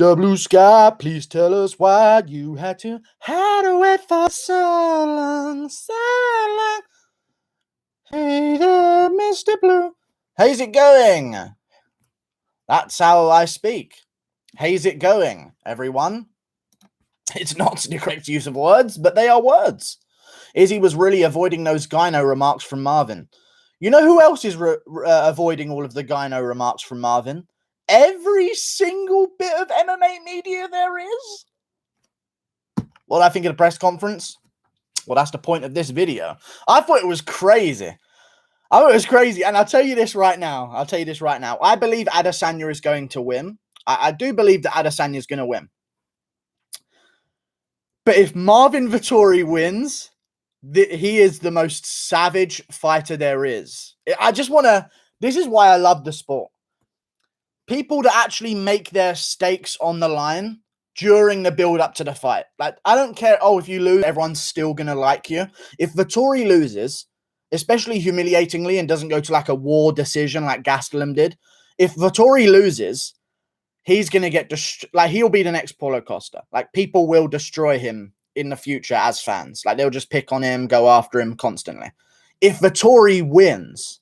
Mr. Blue Sky, please tell us why you had to wait for so long, so long. Hey there, Mr. Blue. How's it going? That's how I speak. How's it going, everyone? It's not the correct use of words, but they are words. Izzy was really avoiding those gyno remarks from Marvin. You know who else is avoiding all of the gyno remarks from Marvin? Every single bit of MMA media there is. What I think of the press conference? Well, that's the point of this video. I thought it was crazy. And I'll tell you this right now. I believe Adesanya is going to win. I do believe that Adesanya is going to win. But if Marvin Vettori wins, he is the most savage fighter there is. This is why I love the sport. People that actually make their stakes on the line during the build up to the fight. Like, I don't care. Oh, if you lose, everyone's still going to like you. If Vettori loses, especially humiliatingly and doesn't go to like a war decision like Gastelum did, if Vettori loses, he's going to get he'll be the next Paulo Costa. Like, people will destroy him in the future as fans. Like, they'll just pick on him, go after him constantly. If Vettori wins,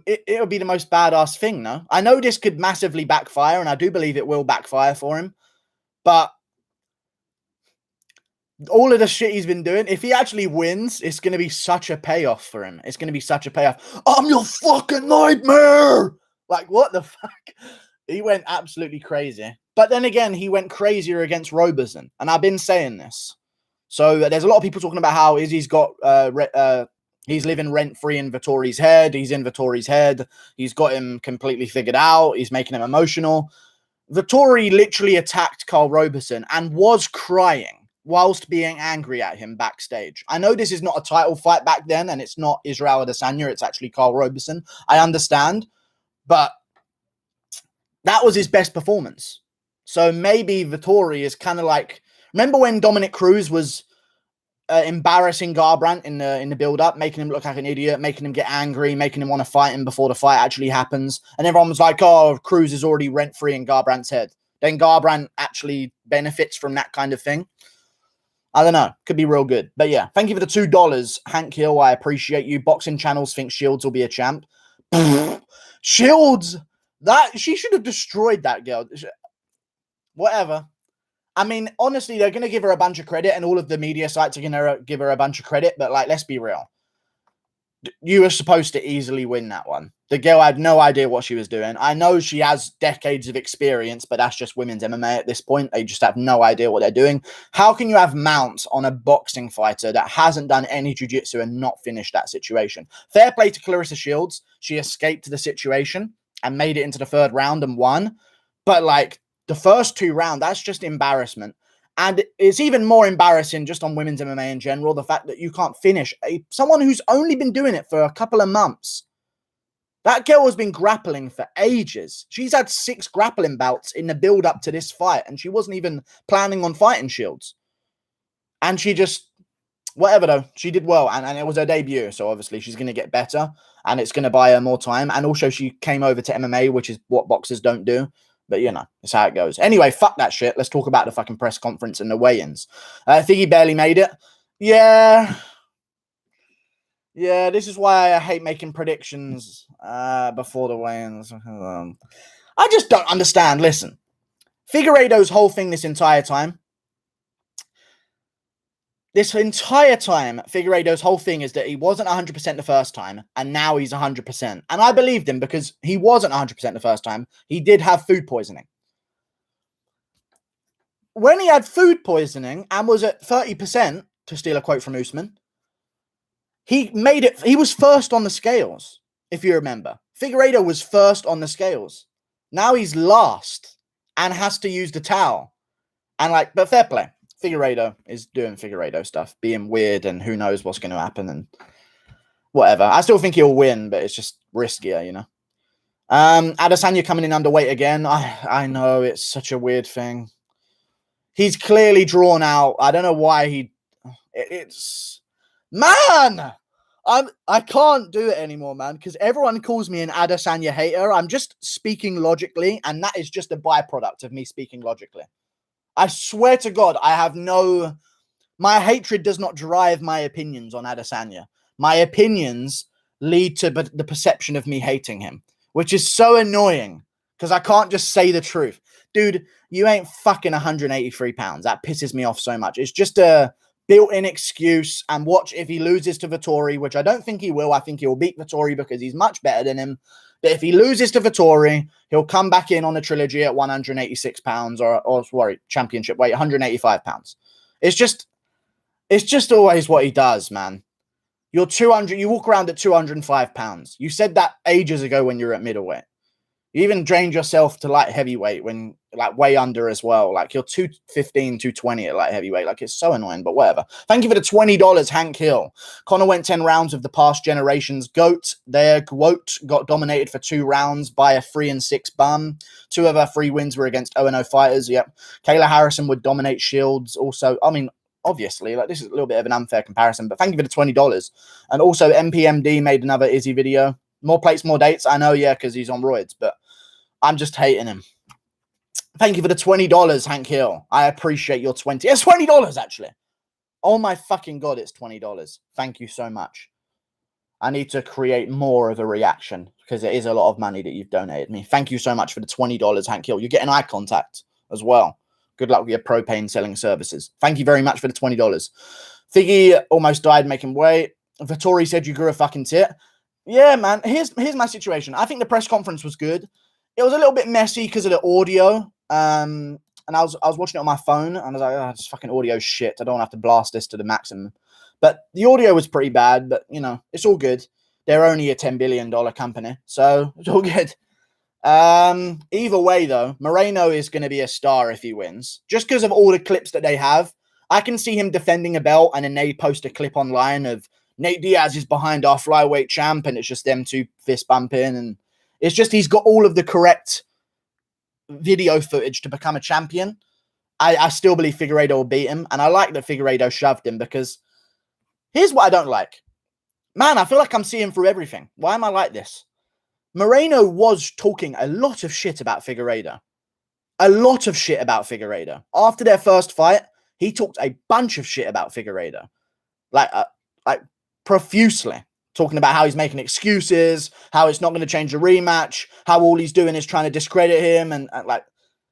it'll be the most badass thing, no? I know this could massively backfire, and I do believe it will backfire for him. But all of the shit he's been doing, if he actually wins, it's going to be such a payoff for him. It's going to be such a payoff. I'm your fucking nightmare! Like, what the fuck? He went absolutely crazy. But then again, he went crazier against Roberson. And I've been saying this. So there's a lot of people talking about how Izzy's got... he's living rent-free in Vettori's head. He's in Vettori's head. He's got him completely figured out. He's making him emotional. Vettori literally attacked Carl Roberson and was crying whilst being angry at him backstage. I know this is not a title fight back then, and it's not Israel Adesanya. It's actually Carl Roberson. I understand. But that was his best performance. So maybe Vettori is kind of like... Remember when Dominic Cruz was... embarrassing Garbrandt in the build-up, making him look like an idiot, making him get angry, making him want to fight him before the fight actually happens. And everyone was like, oh, Cruz is already rent-free in Garbrandt's head. Then Garbrandt actually benefits from that kind of thing. I don't know. Could be real good. But yeah, thank you for the $2. Hank Hill, I appreciate you. Boxing channels think Shields will be a champ. Shields! She should have destroyed that girl. Whatever. I mean, honestly, they're going to give her a bunch of credit, and all of the media sites are going to give her a bunch of credit, but, like, let's be real. You were supposed to easily win that one. The girl had no idea what she was doing. I know she has decades of experience, but that's just women's MMA at this point. They just have no idea what they're doing. How can you have mounts on a boxing fighter that hasn't done any jiu-jitsu and not finish that situation? Fair play to Clarissa Shields. She escaped the situation and made it into the third round and won. But, like, the first two rounds, that's just embarrassment. And it's even more embarrassing just on women's MMA in general, the fact that you can't finish someone who's only been doing it for a couple of months. That girl has been grappling for ages. She's had 6 grappling bouts in the build-up to this fight, and she wasn't even planning on fighting Shields. And she just... Whatever, though. She did well, and it was her debut, so obviously she's going to get better, and it's going to buy her more time. And also she came over to MMA, which is what boxers don't do. But, you know, it's how it goes. Anyway, fuck that shit. Let's talk about the fucking press conference and the weigh-ins. I think he barely made it. Yeah, this is why I hate making predictions before the weigh-ins. I just don't understand. Listen, Figueiredo's whole thing this entire time, Figueiredo's whole thing is that he wasn't 100% the first time, and now he's 100%. And I believed him because he wasn't 100% the first time. He did have food poisoning. When he had food poisoning and was at 30%, to steal a quote from Usman, he was first on the scales, if you remember. Figueiredo was first on the scales. Now he's last and has to use the towel. And but fair play. Figueiredo is doing Figueiredo stuff, being weird, and who knows what's going to happen and whatever. I still think he'll win, but it's just riskier, you know. Adesanya coming in underweight again. I know, it's such a weird thing. He's clearly drawn out. I don't know why it's... Man! I can't do it anymore, man, because everyone calls me an Adesanya hater. I'm just speaking logically, and that is just a byproduct of me speaking logically. I swear to God, my hatred does not drive my opinions on Adesanya. My opinions lead to the perception of me hating him, which is so annoying because I can't just say the truth. Dude, you ain't fucking 183 pounds. That pisses me off so much. It's just a built-in excuse. And watch, if he loses to Vettori, which I don't think he will. I think he'll beat Vettori because he's much better than him. But if he loses to Vettori, he'll come back in on a trilogy at 186 pounds or sorry, championship weight, 185 pounds. It's just always what he does, man. You're 200. You walk around at 205 pounds. You said that ages ago when you were at middleweight. You even drained yourself to light heavyweight when, like, way under as well. Like, you're 215, 220 at light heavyweight. Like, it's so annoying, but whatever. Thank you for the $20, Hank Hill. Conor went 10 rounds of the past generation's GOAT. Their GOAT got dominated for 2 rounds by a 3-6 bum. 2 of her 3 wins were against 0-0 fighters. Yep. Kayla Harrison would dominate Shields. Also, I mean, obviously, like, this is a little bit of an unfair comparison, but thank you for the $20. And also, MPMD made another Izzy video. More plates, more dates. I know, yeah, because he's on roids, but I'm just hating him. Thank you for the $20, Hank Hill. I appreciate your 20. It's $20, actually. Oh, my fucking God, it's $20. Thank you so much. I need to create more of a reaction because it is a lot of money that you've donated me. Thank you so much for the $20, Hank Hill. You're getting eye contact as well. Good luck with your propane selling services. Thank you very much for the $20. Figgy almost died making weight. Vettori said you grew a fucking tit. Yeah, man. Here's my situation. I think the press conference was good. It was a little bit messy because of the audio. And I was watching it on my phone, and I was like, oh, this fucking audio shit. I don't have to blast this to the maximum. But the audio was pretty bad, but, you know, it's all good. They're only a $10 billion company, so it's all good. Either way, though, Moreno is going to be a star if he wins. Just because of all the clips that they have. I can see him defending a belt, and then they post a clip online of Nate Diaz is behind our flyweight champ, and it's just them 2 fist bumping, and it's just he's got all of the correct video footage to become a champion. I still believe Figueiredo will beat him, and I like that Figueiredo shoved him because here's what I don't like. Man, I feel like I'm seeing through everything. Why am I like this? Moreno was talking a lot of shit about Figueiredo. A lot of shit about Figueiredo. After their first fight, he talked a bunch of shit about Figueiredo. Like profusely. Talking about how he's making excuses, how it's not going to change the rematch, how all he's doing is trying to discredit him. And like,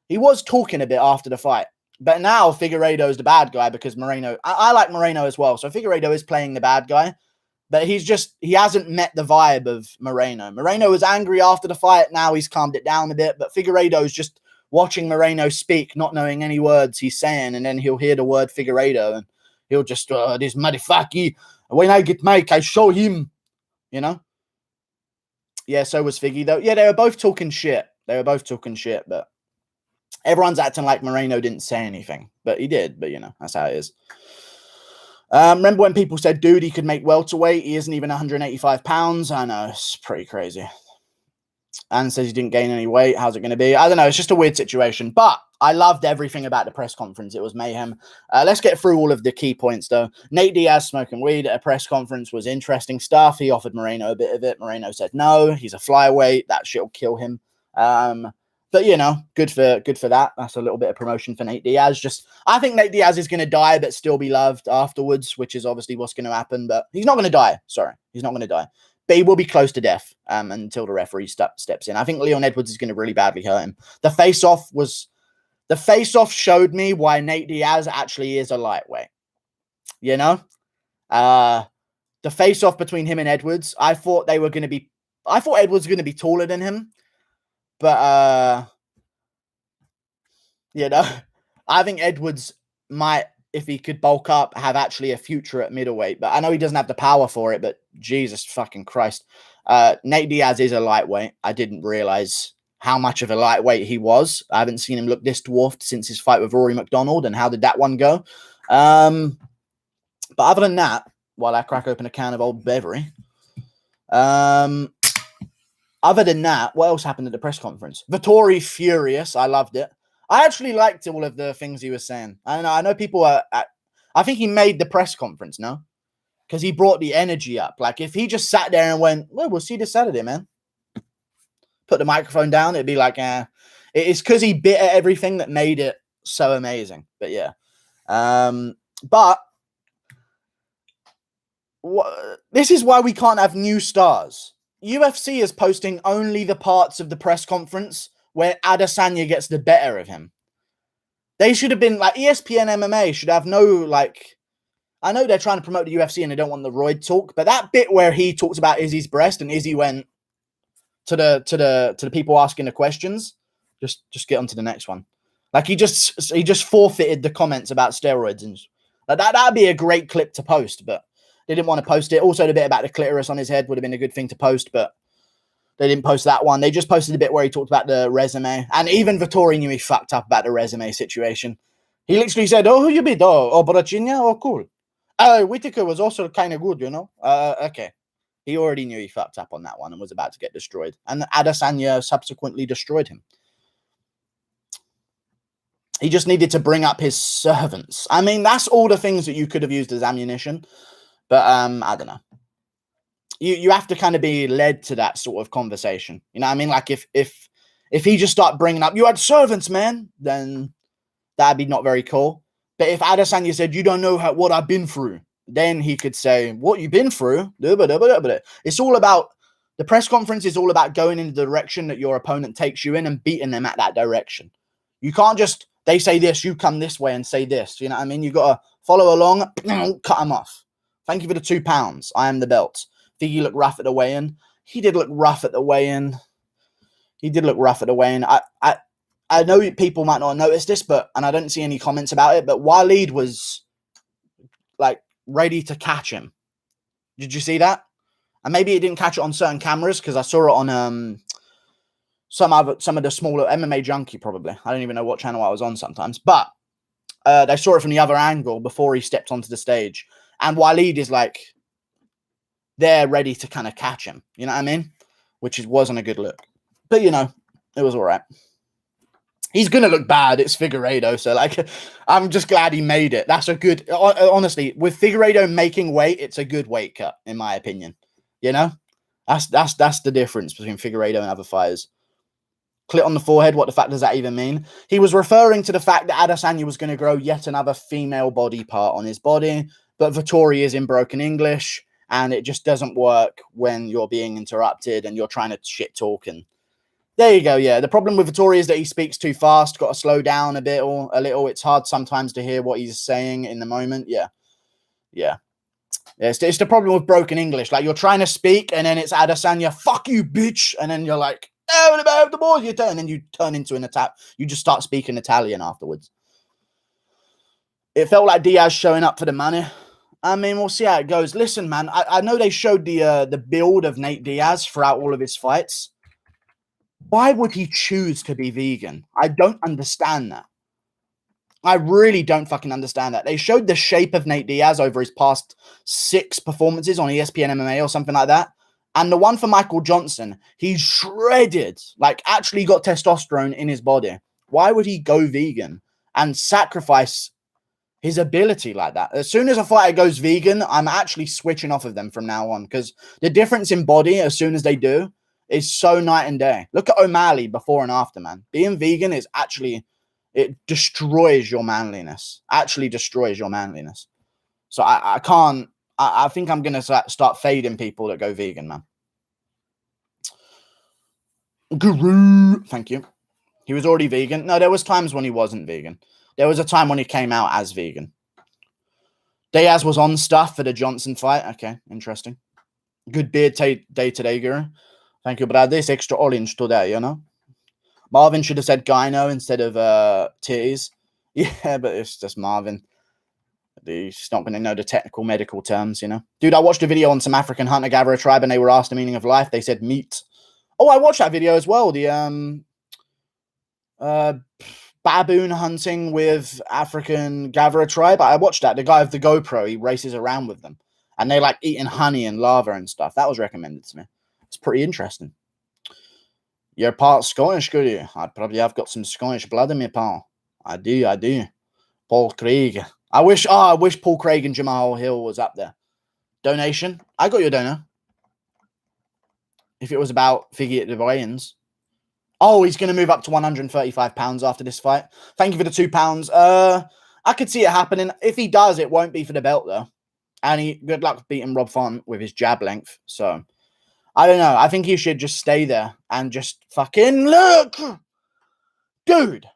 he was talking a bit after the fight. But now Figueiredo is the bad guy because Moreno... I like Moreno as well. So Figueiredo is playing the bad guy. But he hasn't met the vibe of Moreno. Moreno was angry after the fight. Now he's calmed it down a bit. But Figueiredo is just watching Moreno speak, not knowing any words he's saying. And then he'll hear the word Figueiredo. And he'll just, this motherfucker... When I get Mike, I show him, you know? Yeah, so was Figgy, though. Yeah, they were both talking shit. But everyone's acting like Moreno didn't say anything. But he did, but, you know, that's how it is. Remember when people said, dude, he could make welterweight? He isn't even 185 pounds. I know, it's pretty crazy. And says he didn't gain any weight. How's it going to be? I don't know. It's just a weird situation. But I loved everything about the press conference. It was mayhem. Let's get through all of the key points, though. Nate Diaz smoking weed at a press conference was interesting stuff. He offered Moreno a bit of it. Moreno said no. He's a flyweight. That shit will kill him. But, you know, good for that. That's a little bit of promotion for Nate Diaz. I think Nate Diaz is going to die but still be loved afterwards, which is obviously what's going to happen. But he's not going to die. Sorry. He's not going to die. But he will be close to death until the referee steps in. I think Leon Edwards is going to really badly hurt him. The face-off showed me why Nate Diaz actually is a lightweight. You know? The face-off between him and Edwards, I thought Edwards was going to be taller than him. But, you know, I think Edwards might, if he could bulk up, have actually a future at middleweight. But I know he doesn't have the power for it, but Jesus fucking Christ. Nate Diaz is a lightweight. I didn't realize how much of a lightweight he was. I haven't seen him look this dwarfed since his fight with Rory McDonald. And how did that one go? But other than that, while I crack open a can of old Beverly, other than that, what else happened at the press conference? Vettori furious. I loved it. I actually liked all of the things he was saying. I know people are... I think he made the press conference, no? because he brought the energy up. Like, if he just sat there and went, well, we'll see this Saturday, man. Put the microphone down, it'd be like, it's because he bit at everything that made it so amazing. But yeah. But this is why we can't have new stars. UFC is posting only the parts of the press conference where Adesanya gets the better of him. They should have been like ESPN MMA should have no like. I know they're trying to promote the UFC and they don't want the roid talk, but that bit where he talks about Izzy's breast and Izzy went to the people asking the questions, just get on to the next one. Like he just forfeited the comments about steroids and like that'd be a great clip to post, but they didn't want to post it. Also, the bit about the clitoris on his head would have been a good thing to post, but they didn't post that one. They just posted the bit where he talked about the resume. And even Vettori knew he fucked up about the resume situation. He literally said, oh, who you beat? Oh, Borachinha? Oh, cool. Whitaker was also kind of good, you know? Okay. He already knew he fucked up on that one and was about to get destroyed. And Adesanya subsequently destroyed him. He just needed to bring up his servants. I mean, that's all the things that you could have used as ammunition. But I don't know. You have to kind of be led to that sort of conversation. You know what I mean? Like if he just start bringing up, you had servants, man, then that'd be not very cool. But if Adesanya said, you don't know what I've been through, then he could say, what you've been through? It's all about, the press conference is all about going in the direction that your opponent takes you in and beating them at that direction. You can't just, they say this, you come this way and say this. You know what I mean? You got to follow along, cut them off. Thank you for the £2. I am the belt. Think he looked rough at the weigh-in? He did look rough at the weigh-in. I know people might not notice this, and I don't see any comments about it, but Waleed was like ready to catch him. Did you see that? And maybe it didn't catch it on certain cameras because I saw it on some of the smaller MMA Junkie probably. I don't even know what channel I was on sometimes, but they saw it from the other angle before he stepped onto the stage, and Waleed is like, they're ready to kind of catch him. You know what I mean? Which wasn't a good look. But, you know, it was all right. He's going to look bad. It's Figueiredo. So, like, I'm just glad he made it. That's a good... Honestly, with Figueiredo making weight, it's a good weight cut, in my opinion. You know? That's the difference between Figueiredo and other fighters. Clit on the forehead, what the fuck does that even mean? He was referring to the fact that Adesanya was going to grow yet another female body part on his body, but Vettori is in broken English, and it just doesn't work when you're being interrupted and you're trying to shit talk. And there you go. Yeah. The problem with Vettori is that he speaks too fast. Got to slow down a bit or a little. It's hard sometimes to hear what he's saying in the moment. Yeah. Yeah. It's the problem with broken English. Like you're trying to speak and then it's Adesanya, fuck you, bitch. And then you're like, oh, about the ball, you turn. And then you turn into an attack. You just start speaking Italian afterwards. It felt like Diaz showing up for the money. I mean, we'll see how it goes. Listen, man, I know they showed the build of Nate Diaz throughout all of his fights. Why would he choose to be vegan? I don't understand that. I really don't fucking understand that. They showed the shape of Nate Diaz over his past 6 performances on ESPN MMA or something like that. And the one for Michael Johnson, he's shredded, like actually got testosterone in his body. Why would he go vegan and sacrifice his ability like that? As soon as a fighter goes vegan, I'm actually switching off of them from now on because the difference in body as soon as they do is so night and day. Look at O'Malley before and after, man. Being vegan is actually, it destroys your manliness. Actually destroys your manliness. So I can't, I think I'm going to start fading people that go vegan, man. Guru. Thank you. He was already vegan. No, there was times when he wasn't vegan. There was a time when he came out as vegan. Diaz was on stuff for the Johnson fight. Okay, interesting. Good beard day today, Guru. Thank you, Brad. This extra orange today, you know? Marvin should have said gyno instead of titties. Yeah, but it's just Marvin. He's not going to know the technical medical terms, you know? Dude, I watched a video on some African hunter-gatherer tribe and they were asked the meaning of life. They said meat. Oh, I watched that video as well. The baboon hunting with African gatherer tribe. I watched that. The guy with the GoPro, he races around with them. And they like eating honey and lava and stuff. That was recommended to me. It's pretty interesting. You're part Scottish, good you? I probably have got some Scottish blood in me, pal. I do. Paul Craig. I wish Paul Craig and Jamal Hill was up there. donation. I got your donor. If it was about Figgy at the weigh-ins. Oh, he's going to move up to £135 after this fight. Thank you for the £2. I could see it happening. If he does, it won't be for the belt, though. And good luck beating Rob Font with his jab length. So, I don't know. I think he should just stay there and just fucking look. Dude,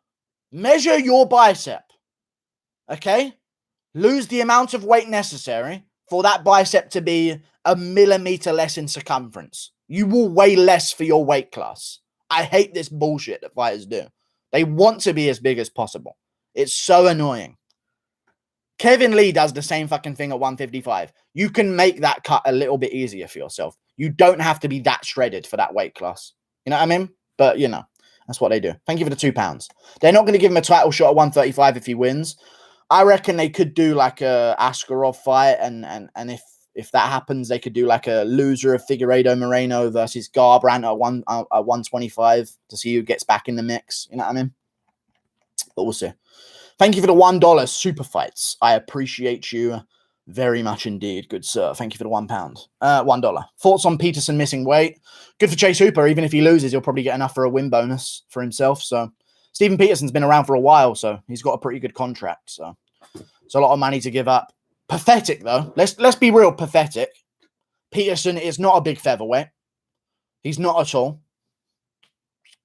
measure your bicep. Okay? Lose the amount of weight necessary for that bicep to be a millimeter less in circumference. You will weigh less for your weight class. I hate this bullshit that fighters do. They want to be as big as possible. It's so annoying. Kevin Lee does the same fucking thing at 155. You can make that cut a little bit easier for yourself. You don't have to be that shredded for that weight class. You know what I mean? But, you know, that's what they do. Thank you for the £2. They're not going to give him a title shot at 135 if he wins. I reckon they could do like a Askarov fight, and if that happens, they could do like a loser of Figueiredo Moreno versus Garbrandt at 125 to see who gets back in the mix. You know what I mean? But we'll see. Thank you for the $1 super fights. I appreciate you very much indeed, good sir. Thank you for the £1. $1. Thoughts on Peterson missing weight? Good for Chase Hooper. Even if he loses, he'll probably get enough for a win bonus for himself. So Stephen Peterson's been around for a while, so he's got a pretty good contract. So it's a lot of money to give up. Pathetic, though. Let's be real, pathetic. Peterson is not a big featherweight. He's not at all.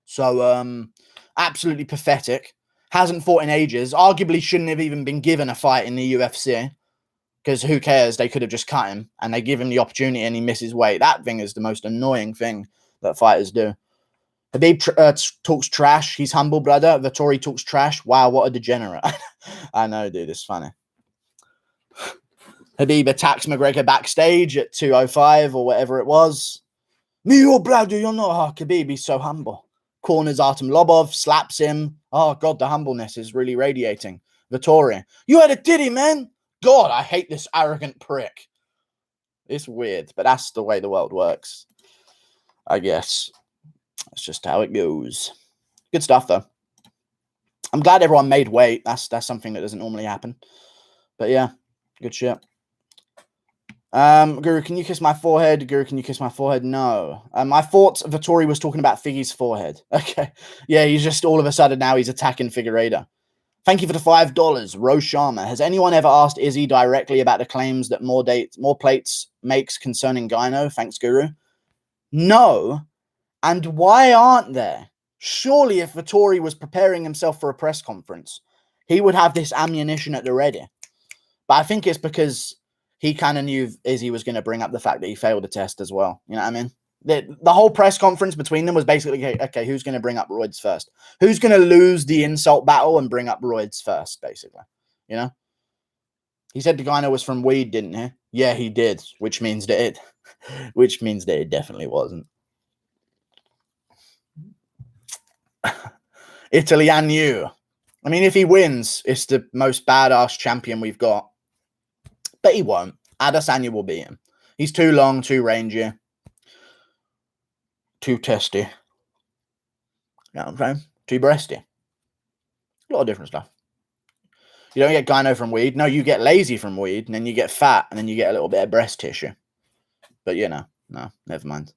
So, absolutely pathetic. Hasn't fought in ages. Arguably shouldn't have even been given a fight in the UFC. Because who cares? They could have just cut him. And they give him the opportunity and he misses weight. That thing is the most annoying thing that fighters do. Habib talks trash. He's humble, brother. Vettori talks trash. Wow, what a degenerate. I know, dude. It's funny. Habib attacks McGregor backstage at 2:05 or whatever it was. Me, your brother, you're not. Oh, Khabib, he's so humble. Corners Artem Lobov, slaps him. Oh, God, the humbleness is really radiating. Vettori, you had a titty, man. God, I hate this arrogant prick. It's weird, but that's the way the world works. I guess. That's just how it goes. Good stuff, though. I'm glad everyone made weight. That's something that doesn't normally happen. But yeah, good shit. Guru, can you kiss my forehead? Guru, can you kiss my forehead? No. I thought Vettori was talking about Figgy's forehead. Okay. Yeah, he's just all of a sudden now he's attacking Figueiredo. Thank you for the $5. Rose Sharma. Has anyone ever asked Izzy directly about the claims that more plates makes concerning Gyno? Thanks, Guru. No. And why aren't there? Surely if Vettori was preparing himself for a press conference, he would have this ammunition at the ready. But I think it's because he kind of knew Izzy was going to bring up the fact that he failed the test as well. You know what I mean? The whole press conference between them was basically, okay, who's going to bring up roids first? Who's going to lose the insult battle and bring up roids first, basically? You know? He said the Gyno was from weed, didn't he? Yeah, he did, which means that it definitely wasn't. Italy and you. I mean, if he wins, it's the most badass champion we've got. But he won't. Adesanya will beat him. He's too long, too rangy, too testy. You know what I'm saying? Too breasty. A lot of different stuff. You don't get gyno from weed. No, you get lazy from weed, and then you get fat, and then you get a little bit of breast tissue. But, you know, no, never mind.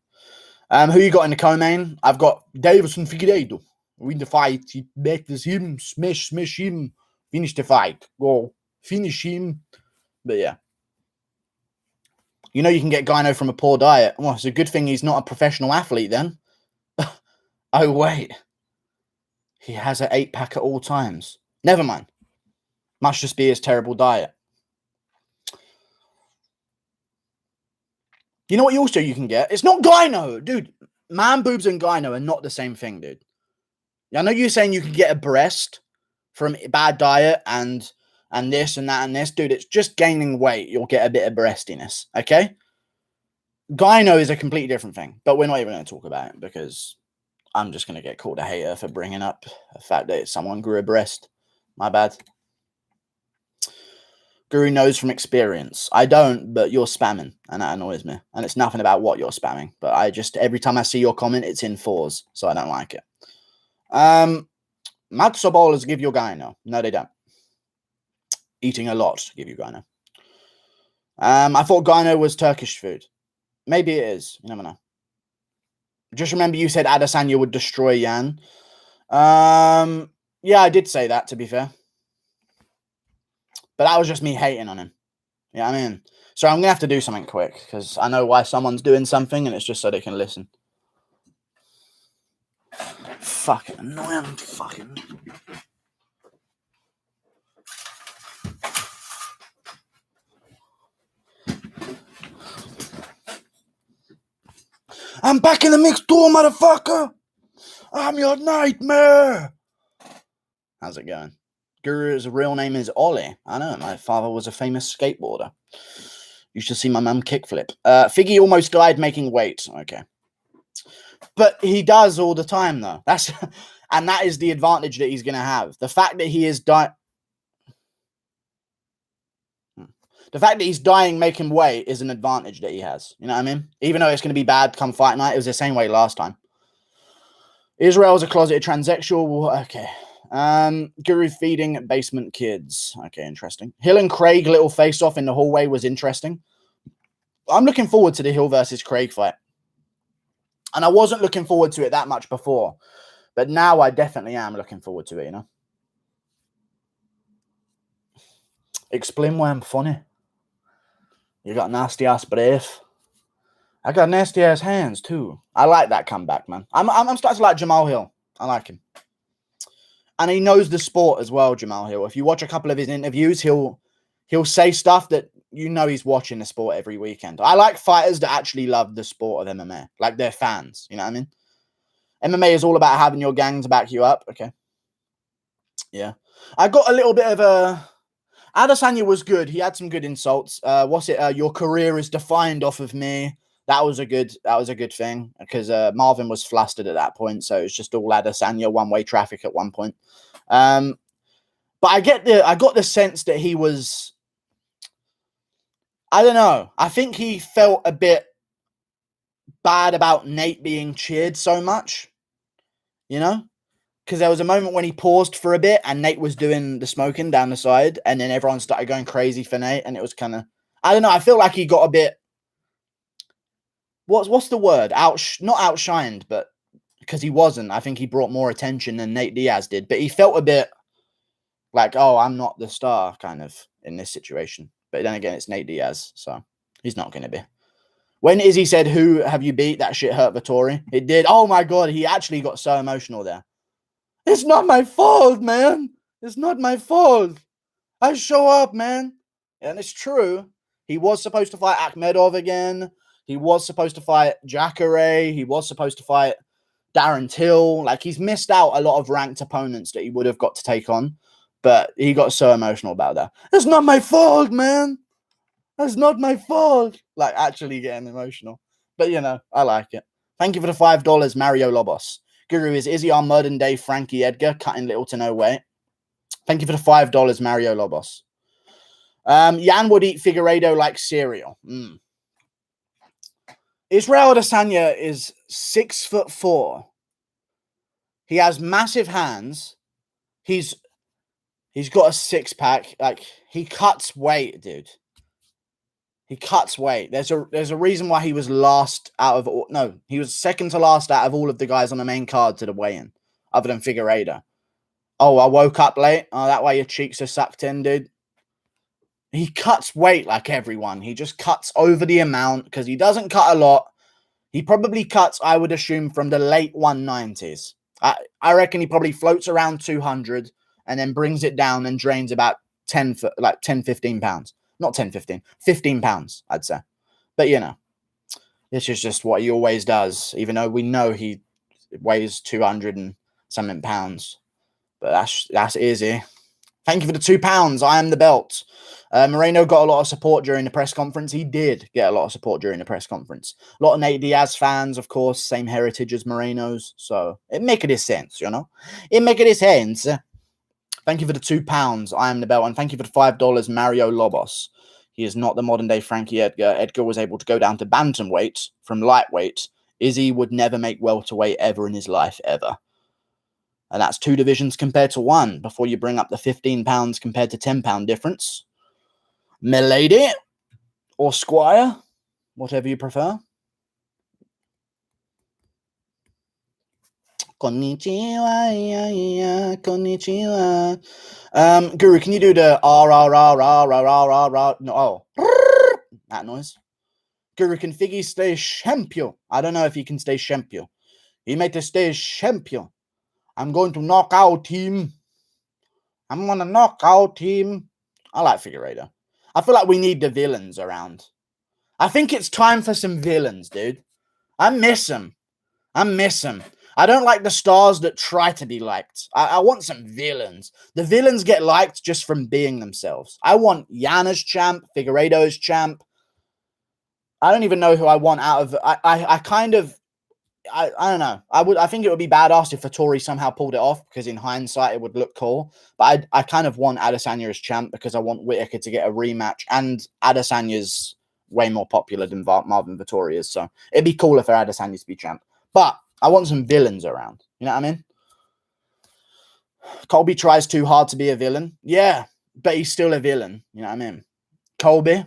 Who you got in the co-main? I've got Davison Figueiredo. Win the fight. He battles him. Smash him. Finish the fight. Go. Finish him. But, yeah. You know you can get gyno from a poor diet. Well, it's a good thing he's not a professional athlete then. Oh, wait. He has an 8-pack at all times. Never mind. Must just be his terrible diet. You know what you can get? It's not gyno, dude. Man boobs and gyno are not the same thing, dude. I know you're saying you can get a breast from a bad diet and this and that and this. Dude, it's just gaining weight. You'll get a bit of breastiness, okay? Gyno is a completely different thing, but we're not even going to talk about it because I'm just going to get called a hater for bringing up the fact that someone grew a breast. My bad. Guru knows from experience. I don't, but you're spamming, and that annoys me. And it's nothing about what you're spamming, but I just, every time I see your comment, it's in 4s, so I don't like it. Matzo ballers give you gyno. No, they don't. Eating a lot give you gyno. I thought gyno was Turkish food. Maybe it is. You never know. Just remember you said Adesanya would destroy Yan. Yeah, I did say that, to be fair. But that was just me hating on him. Yeah, I mean, so I'm going to have to do something quick because I know why someone's doing something and it's just so they can listen. Fucking annoying. Fucking. I'm back in the mix too, motherfucker. I'm your nightmare. How's it going? Guru's real name is Ollie. I know, my father was a famous skateboarder. You should see my mum kickflip. Figgy almost died making weight. Okay. But he does all the time, though. And that is the advantage that he's going to have. The fact that he is dying... The fact that he's dying making weight is an advantage that he has. You know what I mean? Even though it's going to be bad come fight night, it was the same way last time. Israel's a closeted transsexual. Okay. Guru feeding basement kids. Okay, interesting. Hill and Craig little face-off in the hallway was interesting. I'm looking forward to the Hill versus Craig fight. And I wasn't looking forward to it that much before. But now I definitely am looking forward to it, you know? Explain why I'm funny. You got nasty-ass breath. I got nasty-ass hands, too. I like that comeback, man. I'm starting to like Jamal Hill. I like him. And he knows the sport as well, Jamal Hill. If you watch a couple of his interviews, he'll say stuff that you know he's watching the sport every weekend. I like fighters that actually love the sport of MMA. Like, they're fans. You know what I mean? MMA is all about having your gang to back you up. Okay. Yeah. I got a little bit of a... Adesanya was good. He had some good insults. Your career is defined off of me. That was a good thing because Marvin was flustered at that point, so it was just all Adesanya, one-way traffic at one point. But I got the sense that he was, I don't know. I think he felt a bit bad about Nate being cheered so much, you know? Because there was a moment when he paused for a bit and Nate was doing the smoking down the side, and then everyone started going crazy for Nate, and it was kind of, I don't know. I feel like he got a bit. What's the word? Not outshined, but because he wasn't. I think he brought more attention than Nate Diaz did. But he felt a bit like, oh, I'm not the star kind of in this situation. But then again, it's Nate Diaz, so he's not going to be. When Izzy said, who have you beat? That shit hurt Vettori. It did. Oh my God, he actually got so emotional there. It's not my fault, man. It's not my fault. I show up, man. And it's true. He was supposed to fight Akhmedov again. He was supposed to fight Jacare. He was supposed to fight Darren Till. Like, he's missed out a lot of ranked opponents that he would have got to take on. But he got so emotional about that. It's not my fault, man. It's not my fault. Like, actually getting emotional. But, you know, I like it. Thank you for the $5, Mario Lobos. Guru, is Izzy our modern-day Frankie Edgar, cutting little to no weight? Thank you for the $5, Mario Lobos. Yan would eat Figueiredo like cereal. Israel Adesanya is 6'4". He has massive hands. He's got a six-pack. Like, he cuts weight, dude. He cuts weight. There's a reason why he was last out of... No, he was second to last out of all of the guys on the main card to the weigh-in, other than Figueiredo. Oh, I woke up late. Oh, that way your cheeks are sucked in, dude. He cuts weight like everyone. He just cuts over the amount because he doesn't cut a lot. He probably cuts, I would assume, from the late 190s. I reckon he probably floats around 200 and then brings it down and drains about 10, 15 pounds. Not 10, 15. 15 pounds, I'd say. But, you know, this is just what he always does, even though we know he weighs 200 and something pounds. But that's easy. Thank you for the £2. I am the belt. Moreno got a lot of support during the press conference. He did get a lot of support during the press conference. A lot of Nate Diaz fans, of course, same heritage as Moreno's. So it makes this sense, you know? It makes this sense. Thank you for the £2. I am the belt. And thank you for the $5, Mario Lobos. He is not the modern-day Frankie Edgar. Edgar was able to go down to bantamweight from lightweight. Izzy would never make welterweight ever in his life, ever. And that's 2 divisions compared to 1 before you bring up the 15 pounds compared to 10 pound difference. Milady. or Squire, whatever you prefer. Konnichiwa, konnichiwa. Guru, can you do the no, that noise? Guru, can Figgy stay champion? I don't know if he can stay champion. He made to stay champion. I'm going to knock out him. I'm gonna knock out him. I like Figueiredo. I feel like we need the villains around. I think it's time for some villains, dude. I miss them. I don't like the stars that try to be liked. I want some villains. The villains get liked just from being themselves. I want Jan as champ, Figueiredo as champ. I don't even know who I want out of. I don't know. I think it would be badass if Vettori somehow pulled it off, because in hindsight it would look cool. But I kind of want Adesanya as champ because I want Whittaker to get a rematch, and Adesanya's way more popular than Marvin Vettori is. So it'd be cooler for Adesanya to be champ. But I want some villains around. You know what I mean? Colby tries too hard to be a villain. Yeah, but he's still a villain. You know what I mean? Colby.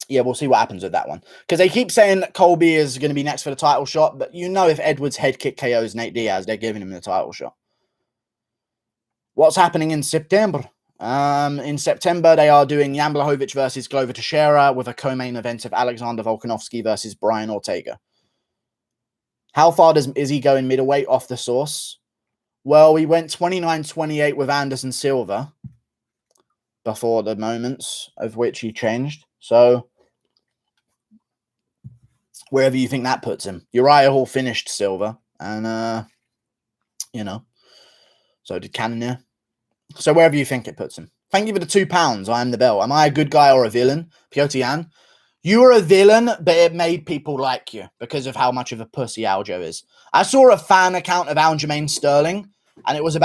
Yeah, we'll see what happens with that one. Because they keep saying that Colby is going to be next for the title shot. But you know if Edwards head kick KOs Nate Diaz, they're giving him the title shot. What's happening in September? In September, they are doing Jan Blachowicz versus Glover Teixeira with a co-main event of Alexander Volkanovski versus Brian Ortega. How far is he going middleweight off the source? Well, we went 29-28 with Anderson Silva before the moments of which he changed. So wherever you think that puts him. Uriah Hall finished Silva, and you know, so did Cannonier. So wherever you think it puts him. Thank you for the £2. I am the bell. Am I a good guy or a villain? Piotr Jan. You were a villain, but it made people like you because of how much of a pussy Aljo is. I saw a fan account of Aljamain Sterling, and it was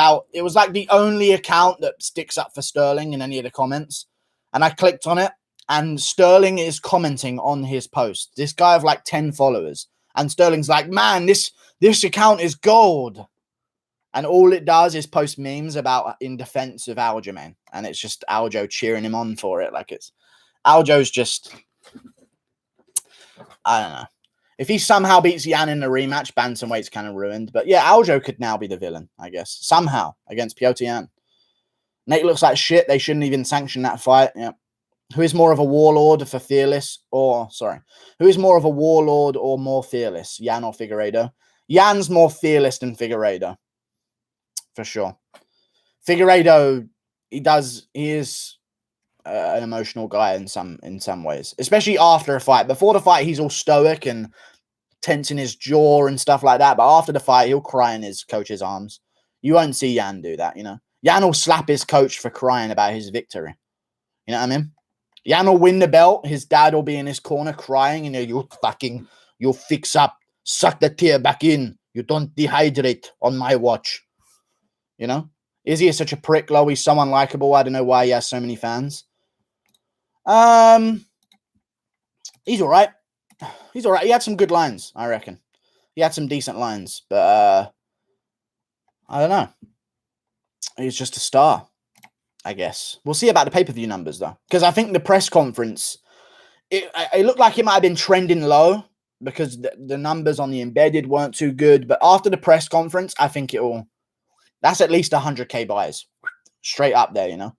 like the only account that sticks up for Sterling in any of the comments. And I clicked on it, and Sterling is commenting on his post. This guy of like 10 followers. And Sterling's like, man, this account is gold. And all it does is post memes about in defense of Aljamain. And it's just Aljo cheering him on for it. Like it's Aljo's just, I don't know. If he somehow beats Jan in the rematch, bantamweight's kind of ruined. But yeah, Aljo could now be the villain, I guess. Somehow against Piotr Jan. Nate looks like shit. They shouldn't even sanction that fight. Yeah. Who is more of a warlord for fearless? Who is more of a warlord or more fearless? Jan or Figueiredo? Jan's more fearless than Figueiredo. For sure. Figueiredo, he is an emotional guy in some ways, especially after a fight. Before the fight, he's all stoic and tensing his jaw and stuff like that. But after the fight, he'll cry in his coach's arms. You won't see Jan do that, you know. Jan will slap his coach for crying about his victory. You know what I mean? Jan will win the belt. His dad will be in his corner crying, and you'll fix up, suck the tear back in. You don't dehydrate on my watch. You know? Izzy is such a prick, though. He's someone likable. I don't know why he has so many fans. He's all right. He's all right. He had some good lines, I reckon. He had some decent lines, but I don't know. He's just a star, I guess. We'll see about the pay-per-view numbers, though, because I think the press conference, it looked like it might have been trending low because the numbers on the embedded weren't too good. But after the press conference, I think that's at least 100K buys. Straight up there, you know.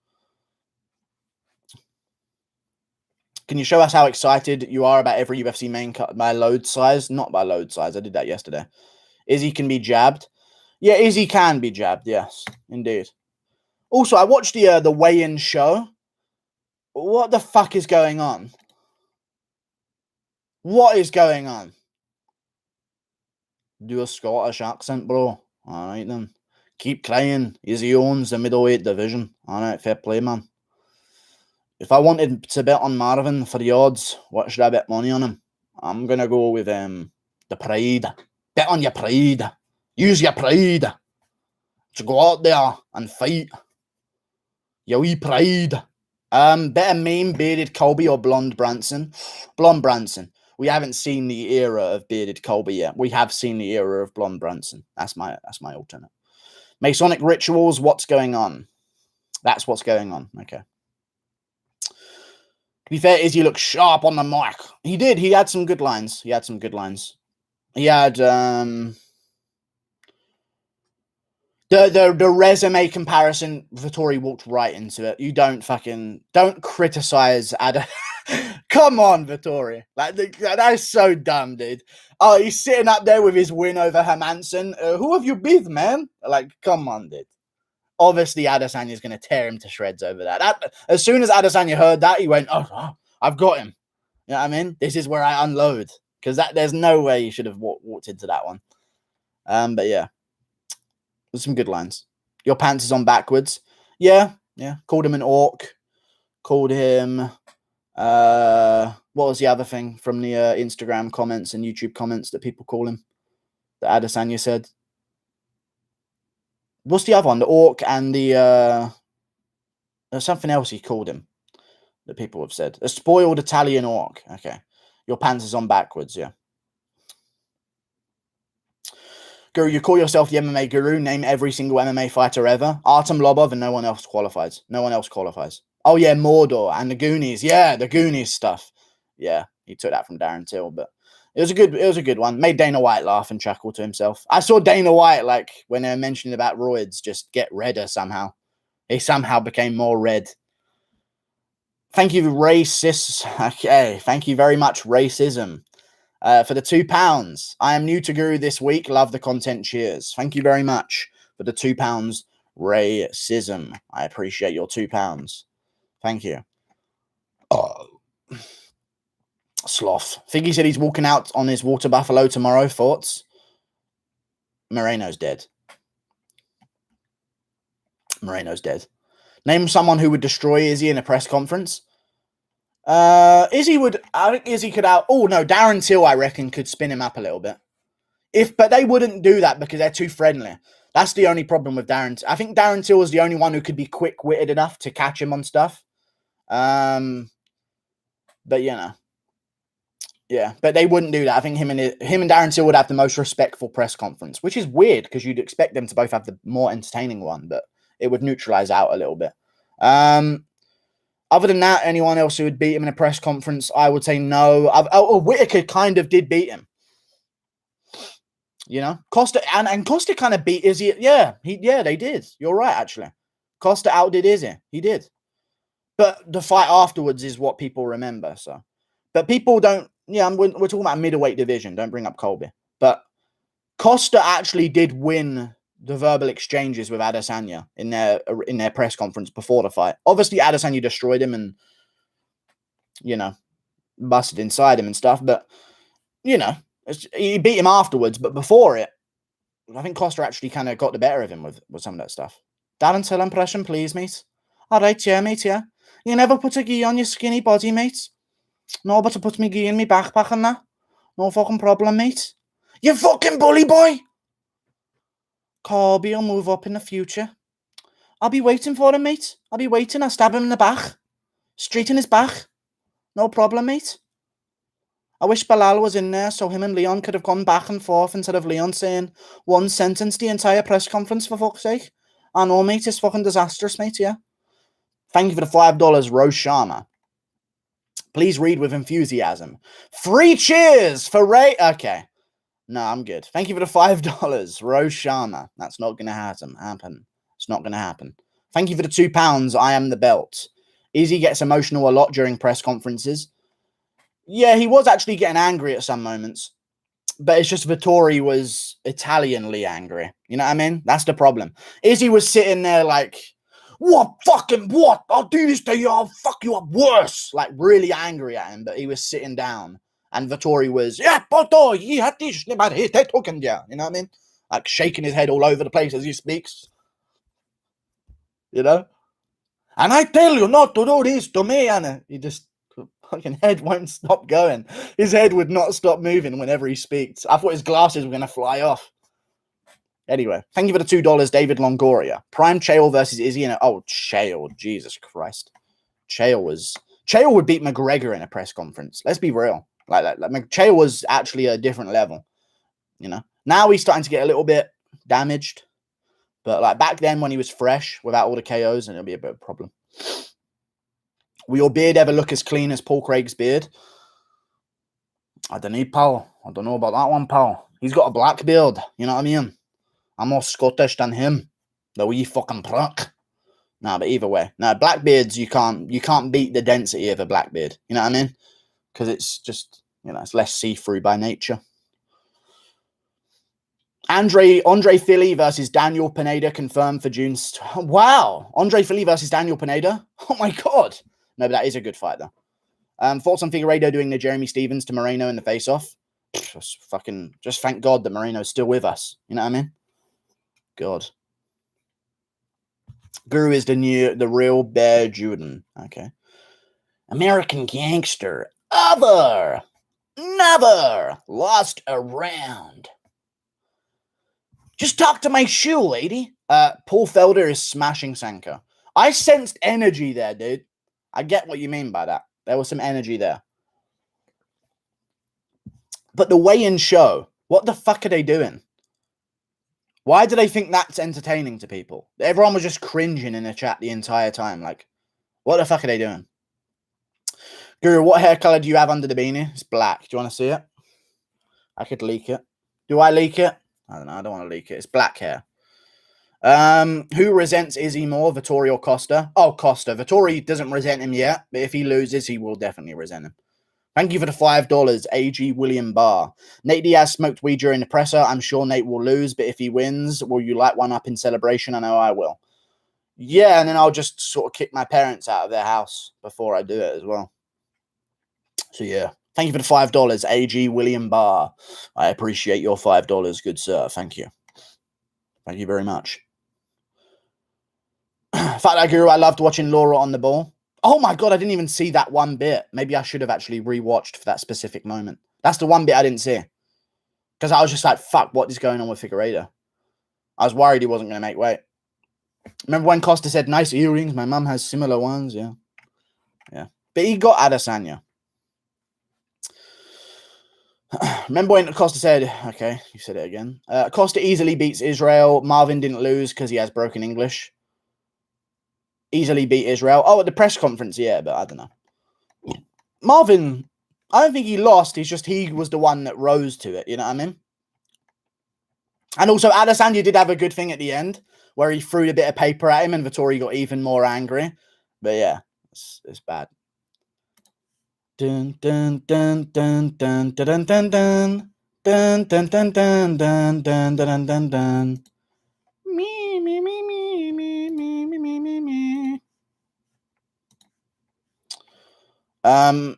Can you show us how excited you are about every UFC main cut by load size? Not by load size. I did that yesterday. Izzy can be jabbed. Yeah, Izzy can be jabbed. Yes, indeed. Also, I watched the weigh-in show. What the fuck is going on? What is going on? Do a Scottish accent, bro. All right, then. Keep crying. Izzy owns the middleweight division. All right, fair play, man. If I wanted to bet on Marvin for the odds, what should I bet money on him? I'm going to go with the pride. Bet on your pride. Use your pride to go out there and fight. Your wee pride. Better meme, bearded Colby or blonde Branson? Blonde Branson. We haven't seen the era of bearded Colby yet. We have seen the era of blonde Branson. That's my alternate. Masonic rituals, what's going on? That's what's going on. Okay. be fair, Izzy looked sharp on the mic. He did. He had some good lines. He had the resume comparison. Vettori walked right into it. You don't criticize Come on, Vettori. Like that is so dumb, dude. Oh, he's sitting up there with his win over Hermanson. Who have you beat, man? Like, come on, dude. Obviously, Adesanya is going to tear him to shreds over that. As soon as Adesanya heard that, he went, "Oh, I've got him." You know what I mean? This is where I unload, because there's no way you should have walked into that one. But yeah, there's some good lines. Your pants is on backwards. Yeah. Called him an orc. Called him. What was the other thing from the Instagram comments and YouTube comments that people call him? That Adesanya said. What's the other one? The orc and the there's something else he called him that people have said. A spoiled Italian orc. Okay. Your pants is on backwards, yeah. Guru, you call yourself the MMA guru. Name every single MMA fighter ever. Artem Lobov and no one else qualifies. Oh, yeah, Mordor and the Goonies. Yeah, the Goonies stuff. Yeah, he took that from Darren Till, but it was a good one. Made Dana White laugh and chuckle to himself. I saw Dana White, like, when they were mentioning about roids, just get redder somehow. He somehow became more red. Thank you, racist. Okay, thank you very much, racism. For the £2. I am new to Guru this week. Love the content. Cheers. Thank you very much for the £2. Racism. I appreciate your £2. Thank you. Oh. Sloth. Figgy said he's walking out on his water buffalo tomorrow. Thoughts? Moreno's dead. Name someone who would destroy Izzy in a press conference. Izzy would. I think Izzy could out. Oh no, Darren Till, I reckon, could spin him up a little bit. But they wouldn't do that because they're too friendly. That's the only problem with Darren. I think Darren Till is the only one who could be quick-witted enough to catch him on stuff. But you know, yeah. But they wouldn't do that. I think him and Darren Till would have the most respectful press conference, which is weird because you'd expect them to both have the more entertaining one, but it would neutralize out a little bit. Other than that, anyone else who would beat him in a press conference, I would say no. Whitaker kind of did beat him. You know, Costa and Costa kind of beat Izzy. Yeah, they did. You're right, actually. Costa outdid Izzy. He did. But the fight afterwards is what people remember. So, but people don't. Yeah, we're talking about middleweight division. Don't bring up Colby. But Costa actually did win the verbal exchanges with Adesanya in their press conference before the fight. Obviously, Adesanya destroyed him and, you know, busted inside him and stuff. But, you know, he beat him afterwards. But before it, I think Costa actually kind of got the better of him with some of that stuff. Darren Till impression, please, mate. All right, yeah, mate, yeah. You never put a gi on your skinny body, mate. No, but to put me gi in me backpack and that. No fucking problem, mate. You fucking bully boy. Colby will move up in the future. I'll be waiting for him, mate. I'll be waiting. I'll stab him in the back. Straight in his back. No problem, mate. I wish Bilal was in there so him and Leon could have gone back and forth instead of Leon saying one sentence the entire press conference, for fuck's sake. I know, mate. It's fucking disastrous, mate, yeah. Thank you for the $5, Rose Sharma. Please read with enthusiasm. 3 cheers for Ray. Okay. No, I'm good. Thank you for the $5, Rose Sharma. That's not going to happen. It's not going to happen. Thank you for the £2, I am the belt. Izzy gets emotional a lot during press conferences. Yeah, he was actually getting angry at some moments. But it's just Vettori was Italianly angry. You know what I mean? That's the problem. Izzy was sitting there like, what? I'll do this to you. I'll fuck you up worse. Like, really angry at him. But he was sitting down. And Vettori was, you know what I mean? Like shaking his head all over the place as he speaks. You know? And I tell you not to do this to me. And he just, fucking head won't stop going. His head would not stop moving whenever he speaks. I thought his glasses were going to fly off. Anyway, thank you for the $2, David Longoria. Prime Chael versus Izzy. Chael, Jesus Christ. Chael would beat McGregor in a press conference. Let's be real. Like Chael was actually a different level, you know. Now he's starting to get a little bit damaged, but like back then when he was fresh without all the KOs, and it'll be a bit of a problem. Will your beard ever look as clean as Paul Craig's beard? I don't know, pal. I don't know about that one, pal. He's got a black beard. You know what I mean? I'm more Scottish than him. The wee fucking prick. Nah, but either way. Nah, blackbeards, you can't beat the density of a blackbeard. You know what I mean? Because it's just, it's less see-through by nature. Andre Philly versus Daniel Pineda confirmed for June. Wow. Andre Philly versus Daniel Pineda? Oh my God. No, but that is a good fight, though. Thoughts on Figueiredo doing the Jeremy Stevens to Moreno in the face-off? Just thank God that Moreno's still with us. You know what I mean? God. Guru is the real Bear Jordan. Okay. American Gangster. Never lost a round. Just talk to my shoe, lady. Paul Felder is smashing Sanka. I sensed energy there, dude. I get what you mean by that. There was some energy there. But the weigh-in show, what the fuck are they doing? Why do they think that's entertaining to people? Everyone was just cringing in the chat the entire time. Like, what the fuck are they doing? Guru, what hair color do you have under the beanie? It's black. Do you want to see it? I could leak it. Do I leak it? I don't know. I don't want to leak it. It's black hair. Who resents Izzy more, Vettori or Costa? Oh, Costa. Vettori doesn't resent him yet, but if he loses, he will definitely resent him. Thank you for the $5, AG William Barr. Nate Diaz smoked weed during the presser. I'm sure Nate will lose, but if he wins, will you light one up in celebration? I know I will. Yeah, and then I'll just sort of kick my parents out of their house before I do it as well. So, yeah. Thank you for the $5, AG William Barr. I appreciate your $5, good sir. Thank you. Thank you very much. Fact that Guru, I loved watching Laura on the ball. Oh my God, I didn't even see that one bit. Maybe I should have actually rewatched for that specific moment. That's the one bit I didn't see. Because I was just like, fuck, what is going on with Figueiredo? I was worried he wasn't going to make weight. Remember when Costa said, nice earrings? My mum has similar ones. Yeah. Yeah. But he got Adesanya. Remember when Costa said, okay, you said it again. Costa easily beats Israel. Marvin didn't lose because he has broken English. Easily beat Israel. Oh, at the press conference, yeah, but I don't know. Marvin, I don't think he lost. It's just he was the one that rose to it. You know what I mean? And also, Adesanya did have a good thing at the end where he threw a bit of paper at him and Vettori got even more angry. But yeah, it's bad. Dun dun dun dun dun dun dun dun dun dun dun dun dun dun dun dun dun. Me me me me me me me me me.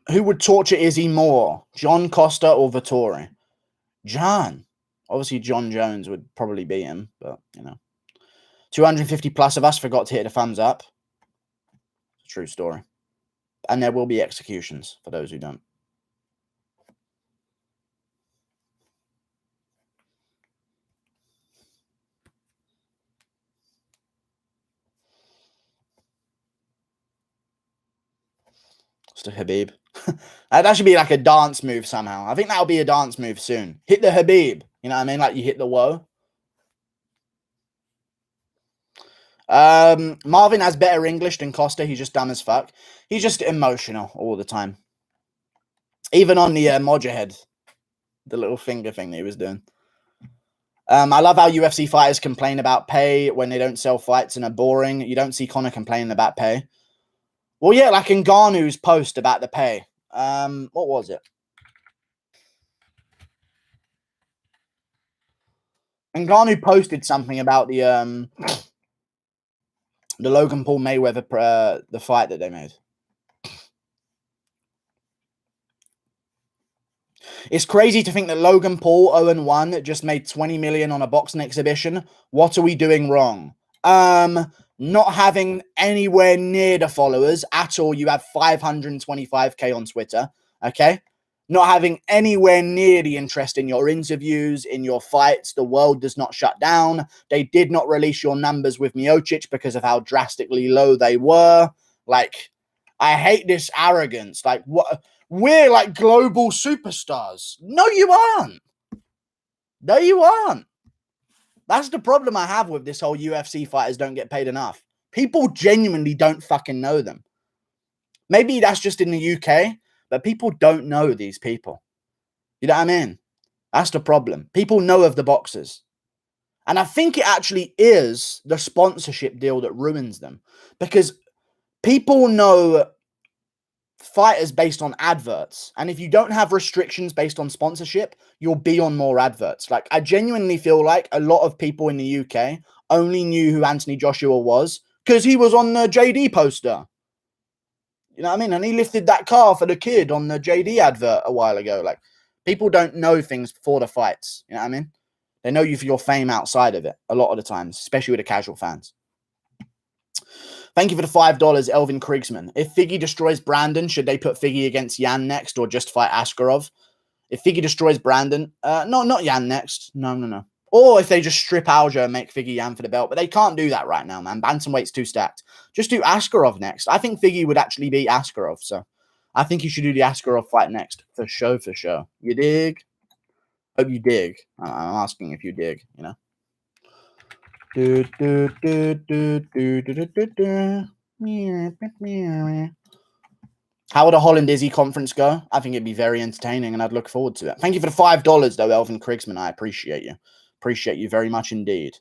Who would torture Izzy more, John Costa or Vettori? John. Obviously, John Jones would probably beat him, but 250 plus of us forgot to hit the thumbs up. It's a true story. And there will be executions for those who don't. It's the Habib. That should be like a dance move somehow. I think that'll be a dance move soon. Hit the Habib. You know what I mean? Like you hit the woe. Marvin has better English than Costa. He's just dumb as fuck. He's just emotional all the time. Even on the Mojahead, the little finger thing that he was doing. I love how UFC fighters complain about pay when they don't sell fights and are boring. You don't see Conor complaining about pay. Well, yeah, like in Ngannou's post about the pay. What was it? Ngannou posted something about the Logan Paul Mayweather the fight that they made. It's crazy to think that Logan Paul 0-1 just made 20 million on a boxing exhibition. What are we doing wrong? Not having anywhere near the followers at all. You have 525k on Twitter. Okay. Not having anywhere near the interest in your interviews, in your fights. The world does not shut down. They did not release your numbers with Miocic because of how drastically low they were. Like, I hate this arrogance. Like, what? We're like global superstars. No, you aren't. No, you aren't. That's the problem I have with this whole UFC fighters don't get paid enough. People genuinely don't fucking know them. Maybe that's just in the UK, but people don't know these people. You know what I mean? That's the problem. People know of the boxers. And I think it actually is the sponsorship deal that ruins them, because people know fighters based on adverts. And if you don't have restrictions based on sponsorship, you'll be on more adverts. Like, I genuinely feel like a lot of people in the UK only knew who Anthony Joshua was because he was on the JD poster. You know what I mean? And he lifted that car for the kid on the JD advert a while ago. Like, people don't know things before the fights. You know what I mean? They know you for your fame outside of it a lot of the times, especially with the casual fans. Thank you for the $5, Elvin Kriegsman. If Figgy destroys Brandon, should they put Figgy against Yan next or just fight Askarov? If Figgy destroys Brandon, no, not Yan next. No. Or if they just strip Aljo and make Figgy Yan for the belt. But they can't do that right now, man. Bantamweight's too stacked. Just do Askarov next. I think Figgy would actually beat Askarov. So I think you should do the Askarov fight next. For sure, for sure. You dig? Hope you dig. I'm asking if you dig, you know. How would a Holland Izzy conference go? I think it'd be very entertaining and I'd look forward to it. Thank you for the $5 though, Elvin Kriegsman. I appreciate you. Appreciate you very much indeed.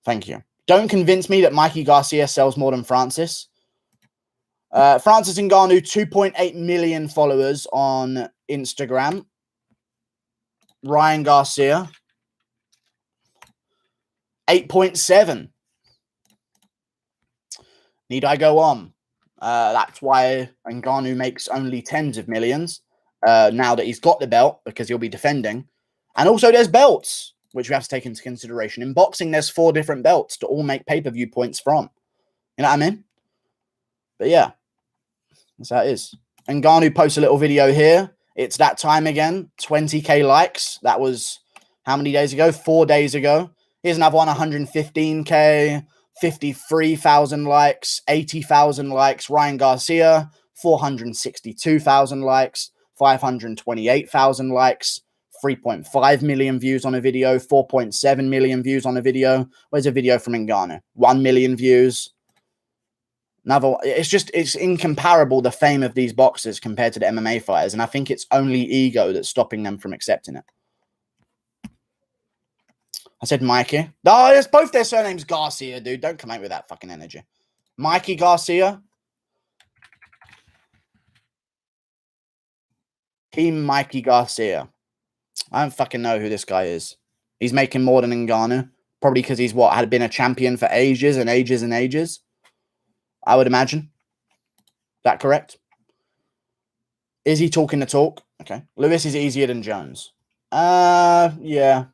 Thank you. Don't convince me that Mikey Garcia sells more than Francis. Francis Ngannou, 2.8 million followers on Instagram. Ryan Garcia, 8.7. Need I go on? That's why Ngannou makes only tens of millions now that he's got the belt, because he'll be defending. And also there's belts, which we have to take into consideration. In boxing, there's 4 different belts to all make pay-per-view points from. You know what I mean? But yeah, that's how it is. Ngannou posts a little video here. It's that time again. 20k likes. That was how many days ago? 4 days ago. Here's another one, 115k, 53,000 likes, 80,000 likes. Ryan Garcia, 462,000 likes, 528,000 likes, 3.5 million views on a video, 4.7 million views on a video. Where's a video from Ngannou? 1 million views. Another, it's incomparable, the fame of these boxers compared to the MMA fighters. And I think it's only ego that's stopping them from accepting it. I said Mikey. No, it's both their surnames Garcia, dude. Don't come out with that fucking energy. Mikey Garcia. Team Mikey Garcia. I don't fucking know who this guy is. He's making more than Ngannou. Probably because he's had been a champion for ages and ages and ages. I would imagine. Is that correct? Is he talking the talk? Okay. Lewis is easier than Jones. Yeah.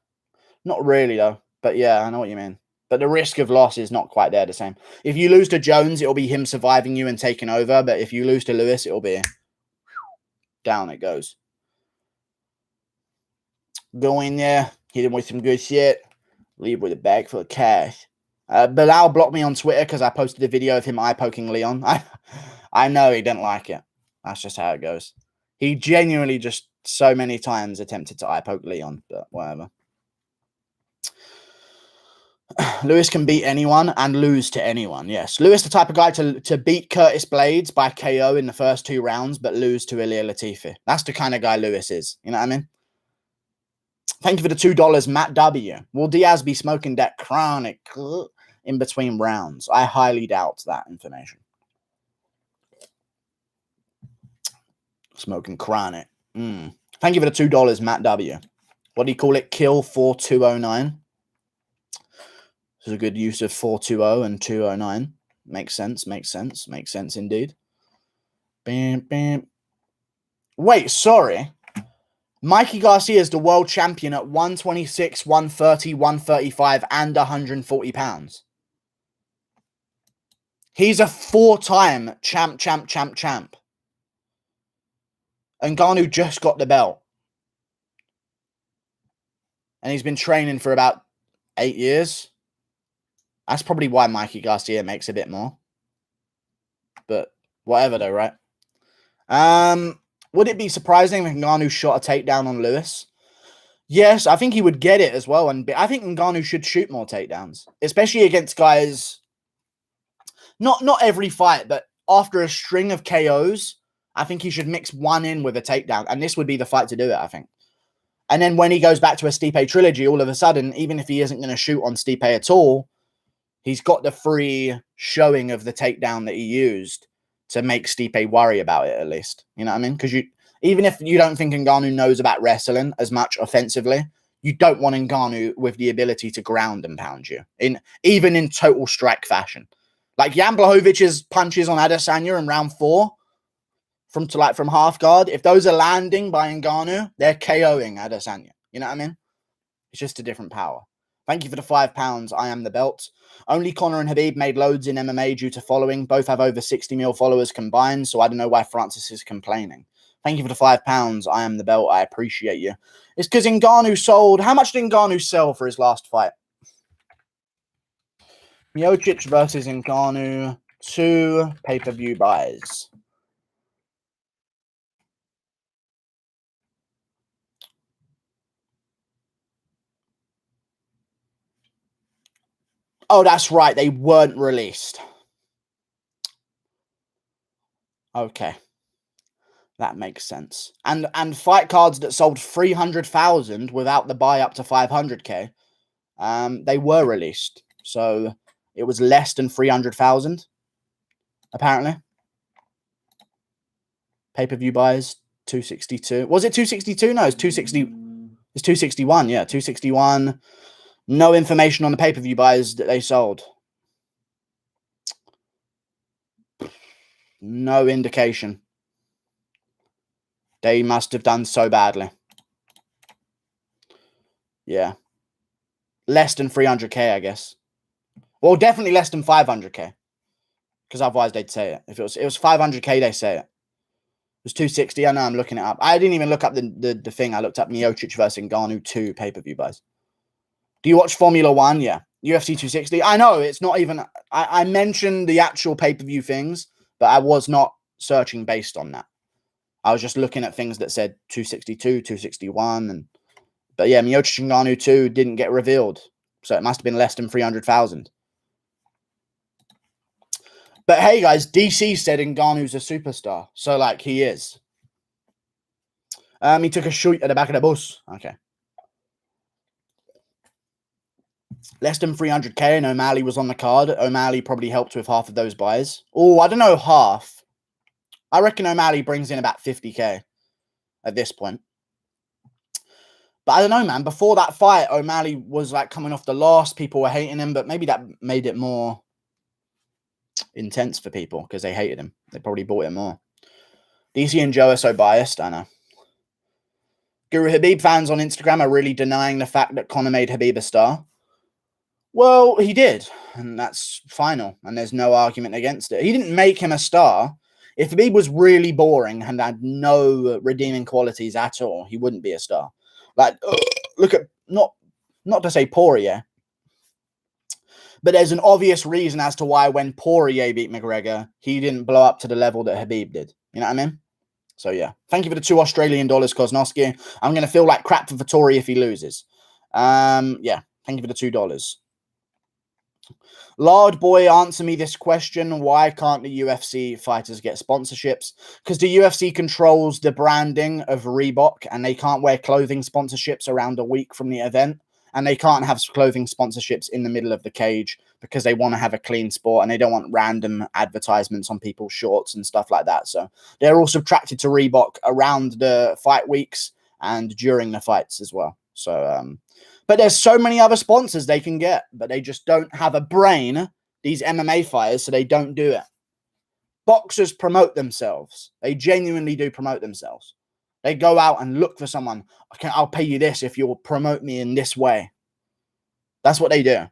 Not really, though. But yeah, I know what you mean. But the risk of loss is not quite there the same. If you lose to Jones, it'll be him surviving you and taking over. But if you lose to Lewis, it'll be down it goes. Go in there, hit him with some good shit, leave with a bag full of cash. Bilal blocked me on Twitter because I posted a video of him eye-poking Leon. I know he didn't like it. That's just how it goes. He genuinely just so many times attempted to eye-poke Leon, but whatever. Lewis can beat anyone and lose to anyone. Yes. Lewis, the type of guy to beat Curtis Blades by KO in the first 2 rounds, but lose to Ilia Latifi. That's the kind of guy Lewis is. You know what I mean? Thank you for the $2, Matt W. Will Diaz be smoking that chronic in between rounds? I highly doubt that information. Smoking chronic. Thank you for the $2, Matt W. What do you call it? Kill 4209. This is a good use of 420 and 209. Makes sense. Makes sense. Makes sense indeed. Bam, bam. Wait, sorry. Mikey Garcia is the world champion at 126, 130, 135, and 140 pounds. He's a 4-time champ. Ngannou just got the belt. And he's been training for about 8 years. That's probably why Mikey Garcia makes a bit more. But whatever though, right? Would it be surprising if Ngannou shot a takedown on Lewis? Yes, I think he would get it as well. And I think Ngannou should shoot more takedowns, especially against guys. Not every fight, but after a string of KOs, I think he should mix one in with a takedown. And this would be the fight to do it, I think. And then when he goes back to a Stipe trilogy, all of a sudden, even if he isn't going to shoot on Stipe at all, he's got the free showing of the takedown that he used to make Stipe worry about it, at least. You know what I mean? Because even if you don't think Ngannou knows about wrestling as much offensively, you don't want Ngannou with the ability to ground and pound you, even in total strike fashion. Like Jan Blachowicz punches on Adesanya in round 4 from half guard. If those are landing by Ngannou, they're KOing Adesanya. You know what I mean? It's just a different power. Thank you for the £5. I am the belt. Only Conor and Khabib made loads in MMA due to following. Both have over 60 mil followers combined, so I don't know why Francis is complaining. Thank you for the £5. I am the belt. I appreciate you. It's because Ngannou sold... How much did Ngannou sell for his last fight? Miocic versus Ngannou. 2 pay-per-view buys. Oh, that's right. They weren't released. Okay. That makes sense. And fight cards that sold 300,000 without the buy up to 500k, they were released. So it was less than 300,000, apparently. Pay-per-view buys, 262. Was it 262? No, it's 260. It's 261. Yeah, 261. No information on the pay-per-view buys that they sold. No indication. They must have done so badly. Yeah. Less than 300k, I guess. Well, definitely less than 500k. Because otherwise they'd say it. If it was 500k, they say it. It was 260. I know, I'm looking it up. I didn't even look up the thing. I looked up Miocic versus Ngannou 2 pay-per-view buys. Do you watch Formula 1? Yeah. UFC 260. I know, it's not even... I mentioned the actual pay-per-view things, but I was not searching based on that. I was just looking at things that said 262, 261. But yeah, Miocic and Ngannou 2 didn't get revealed. So it must have been less than 300,000. But hey, guys, DC said Ngannou's a superstar. So, like, he is. He took a shoot at the back of the bus. Okay. Less than 300k and O'Malley was on the card. O'Malley probably helped with half of those buys. Oh, I don't know, half. I reckon O'Malley brings in about 50k at this point. But I don't know, man. Before that fight, O'Malley was like coming off the loss. People were hating him, but maybe that made it more intense for people because they hated him. They probably bought it more. DC and Joe are so biased. I know. Guru Habib fans on Instagram are really denying the fact that Conor made Habib a star. Well, he did, and that's final, and there's no argument against it. He didn't make him a star. If Habib was really boring and had no redeeming qualities at all, he wouldn't be a star. Like, look at, not to say Poirier, but there's an obvious reason as to why when Poirier beat McGregor, he didn't blow up to the level that Habib did. You know what I mean? So, yeah. Thank you for the $2 Australian, Koznoski. I'm going to feel like crap for Vettori if he loses. Yeah. Thank you for the $2. Lord boy, answer me this question. Why can't the UFC fighters get sponsorships? Because the UFC controls the branding of Reebok and they can't wear clothing sponsorships around a week from the event. And they can't have clothing sponsorships in the middle of the cage because they want to have a clean sport and they don't want random advertisements on people's shorts and stuff like that. So they're all subtracted to Reebok around the fight weeks and during the fights as well. So, but there's so many other sponsors they can get, but they just don't have a brain, these MMA fighters, so they don't do it. Boxers promote themselves. They genuinely do promote themselves. They go out and look for someone. I'll pay you this if you'll promote me in this way. That's what they do.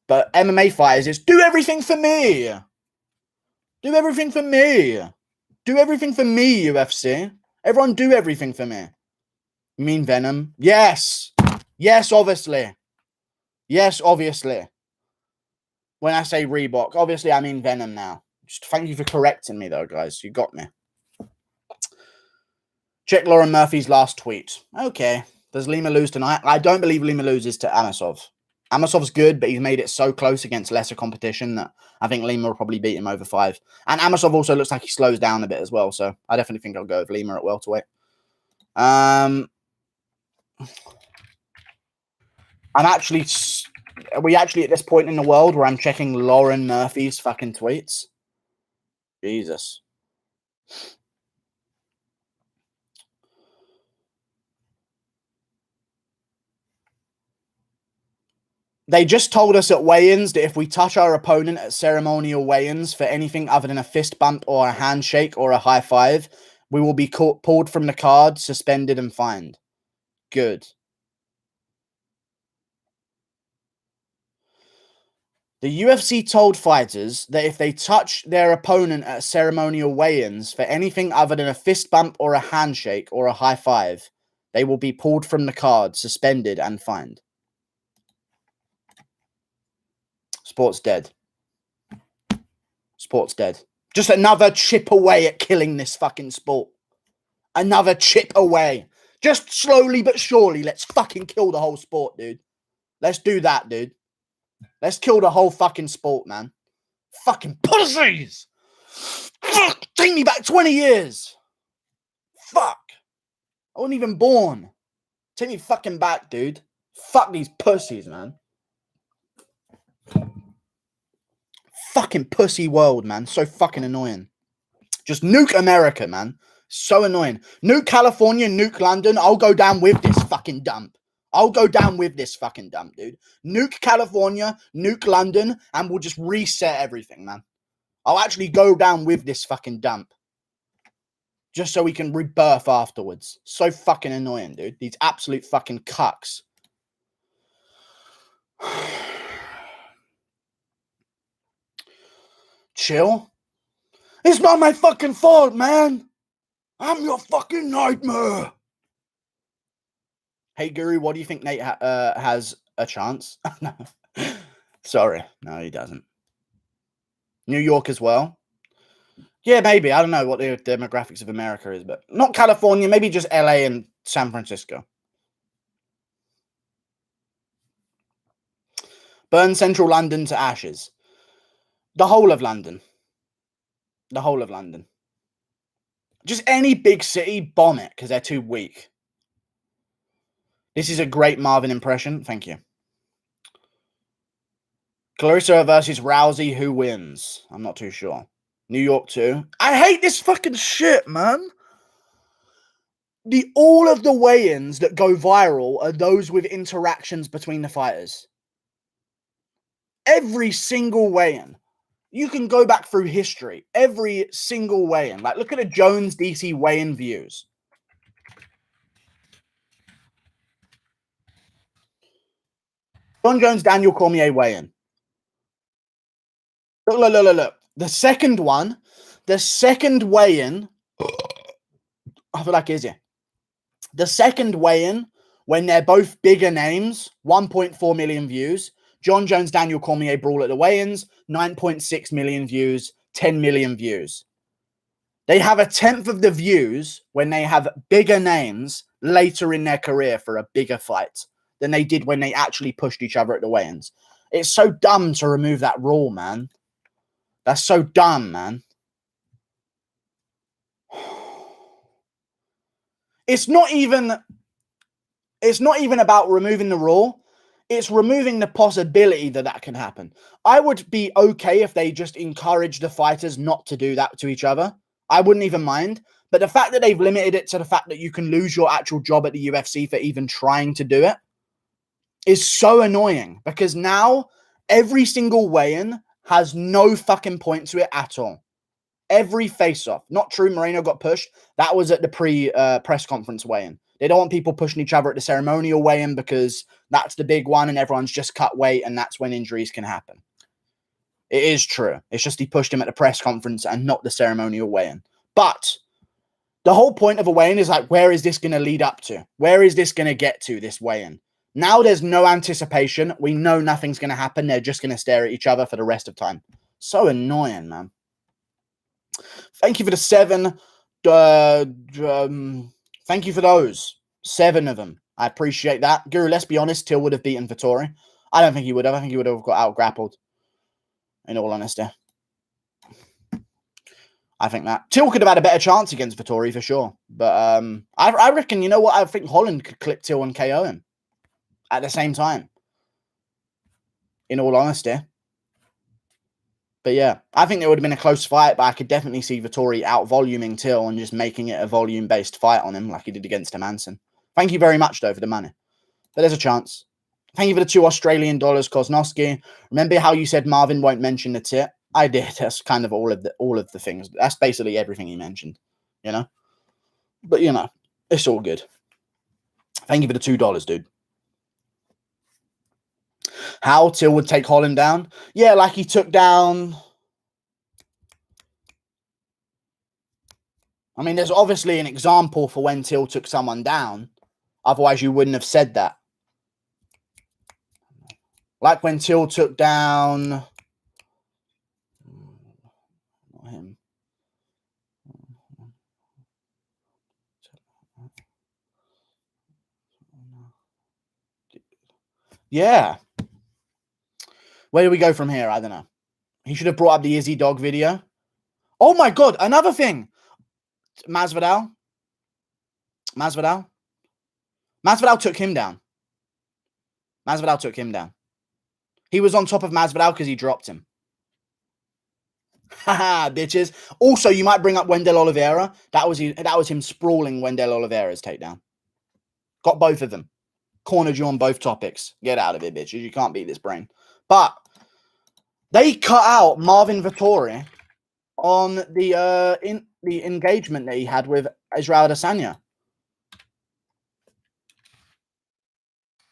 But MMA fighters is do everything for me. Do everything for me. Do everything for me, UFC. Everyone do everything for me. You mean Venom? Yes. Yes, obviously. Yes, obviously. When I say Reebok, obviously I mean Venom now. Just thank you for correcting me, though, guys. You got me. Check Lauren Murphy's last tweet. Okay. Does Lima lose tonight? I don't believe Lima loses to Amosov. Amosov's good, but he's made it so close against lesser competition that I think Lima will probably beat him over 5. And Amosov also looks like he slows down a bit as well, so I definitely think I'll go with Lima at welterweight. I'm actually... Are we actually at this point in the world where I'm checking Lauren Murphy's fucking tweets? Jesus. They just told us at weigh-ins that if we touch our opponent at ceremonial weigh-ins for anything other than a fist bump or a handshake or a high five, we will be pulled from the card, suspended, and fined. Good. The UFC told fighters that if they touch their opponent at ceremonial weigh-ins for anything other than a fist bump or a handshake or a high five, they will be pulled from the card, suspended, and fined. Sport's dead. Sport's dead. Just another chip away at killing this fucking sport. Another chip away. Just slowly but surely, let's fucking kill the whole sport, dude. Let's do that, dude. Let's kill the whole fucking sport, man. Fucking pussies! Fuck! Take me back 20 years! Fuck! I wasn't even born. Take me fucking back, dude. Fuck these pussies, man. Fucking pussy world, man. So fucking annoying. Just nuke America, man. So annoying. Nuke California, nuke London. I'll go down with this fucking dump. I'll go down with this fucking dump, dude. Nuke California, nuke London, and we'll just reset everything, man. I'll actually go down with this fucking dump. Just so we can rebirth afterwards. So fucking annoying, dude. These absolute fucking cucks. Chill. It's not my fucking fault, man. I'm your fucking nightmare. Hey, Guru, what do you think Nate has a chance? Sorry. No, he doesn't. New York as well? Yeah, maybe. I don't know what the demographics of America is, but not California. Maybe just LA and San Francisco. Burn central London to ashes. The whole of London. The whole of London. Just any big city, bomb it, because they're too weak. This is a great Marvin impression. Thank you. Clarissa versus Rousey. Who wins? I'm not too sure. New York too. I hate this fucking shit, man. All of the weigh-ins that go viral are those with interactions between the fighters. Every single weigh-in. You can go back through history. Every single weigh-in. Like, look at the Jones DC weigh-in views. John Jones, Daniel Cormier weigh-in. Look. The second weigh-in, I feel like is it? The second weigh-in, when they're both bigger names, 1.4 million views. John Jones, Daniel Cormier brawl at the weigh-ins, 9.6 million views, 10 million views. They have a tenth of the views when they have bigger names later in their career for a bigger fight than they did when they actually pushed each other at the weigh-ins. It's so dumb to remove that rule, man. That's so dumb, man. It's not even about removing the rule. It's removing the possibility that that can happen. I would be okay if they just encourage the fighters not to do that to each other. I wouldn't even mind. But the fact that they've limited it to the fact that you can lose your actual job at the UFC for even trying to do it is so annoying, because now every single weigh-in has no fucking point to it at all. Every face-off. Not true, Moreno got pushed. That was at the press conference weigh-in. They don't want people pushing each other at the ceremonial weigh-in because that's the big one and everyone's just cut weight and that's when injuries can happen. It is true. It's just he pushed him at the press conference and not the ceremonial weigh-in. But the whole point of a weigh-in is like, where is this going to lead up to? Where is this going to get to, this weigh-in? Now there's no anticipation. We know nothing's going to happen. They're just going to stare at each other for the rest of time. So annoying, man. Thank you for the 7. Thank you for those. 7 of them. I appreciate that. Guru, let's be honest. Till would have beaten Vettori. I don't think he would have. I think he would have got out-grappled, in all honesty. I think that Till could have had a better chance against Vettori for sure. But I reckon, you know what? I think Holland could clip Till and KO him at the same time, in all honesty. But yeah, I think it would have been a close fight, but I could definitely see Vettori out-voluming Till and just making it a volume-based fight on him like he did against Hermansson. Thank you very much, though, for the money. But there's a chance. Thank you for the $2 Australian, Kosnowski. Remember how you said Marvin won't mention the tit? I did. That's kind of all of the things. That's basically everything he mentioned, you know? But, you know, it's all good. Thank you for the $2, dude. How Till would take Holland down? Yeah, like he took down... I mean, there's obviously an example for when Till took someone down. Otherwise, you wouldn't have said that. Like when Till took down... Not him. Yeah. Where do we go from here? I don't know. He should have brought up the Izzy Dog video. Oh my God, another thing. Masvidal took him down. Masvidal took him down. He was on top of Masvidal because he dropped him. Haha, bitches. Also, you might bring up Wendell Oliveira. That was him sprawling Wendell Oliveira's takedown. Got both of them. Cornered you on both topics. Get out of it, bitches. You can't beat this brain. But they cut out Marvin Vettori on the engagement that he had with Israel Adesanya.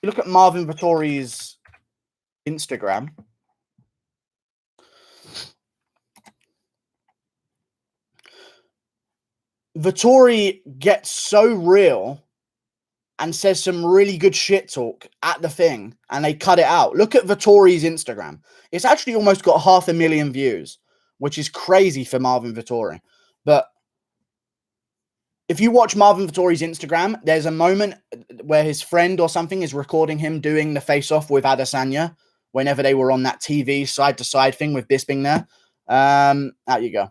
You look at Marvin Vettori's Instagram. Vettori gets so real and says some really good shit talk at the thing, and they cut it out. Look at Vettori's Instagram. It's actually almost got 500,000 views, which is crazy for Marvin Vettori. But if you watch Marvin Vettori's Instagram, there's a moment where his friend or something is recording him doing the face-off with Adesanya whenever they were on that TV side-to-side thing with Bisping there. Out you go.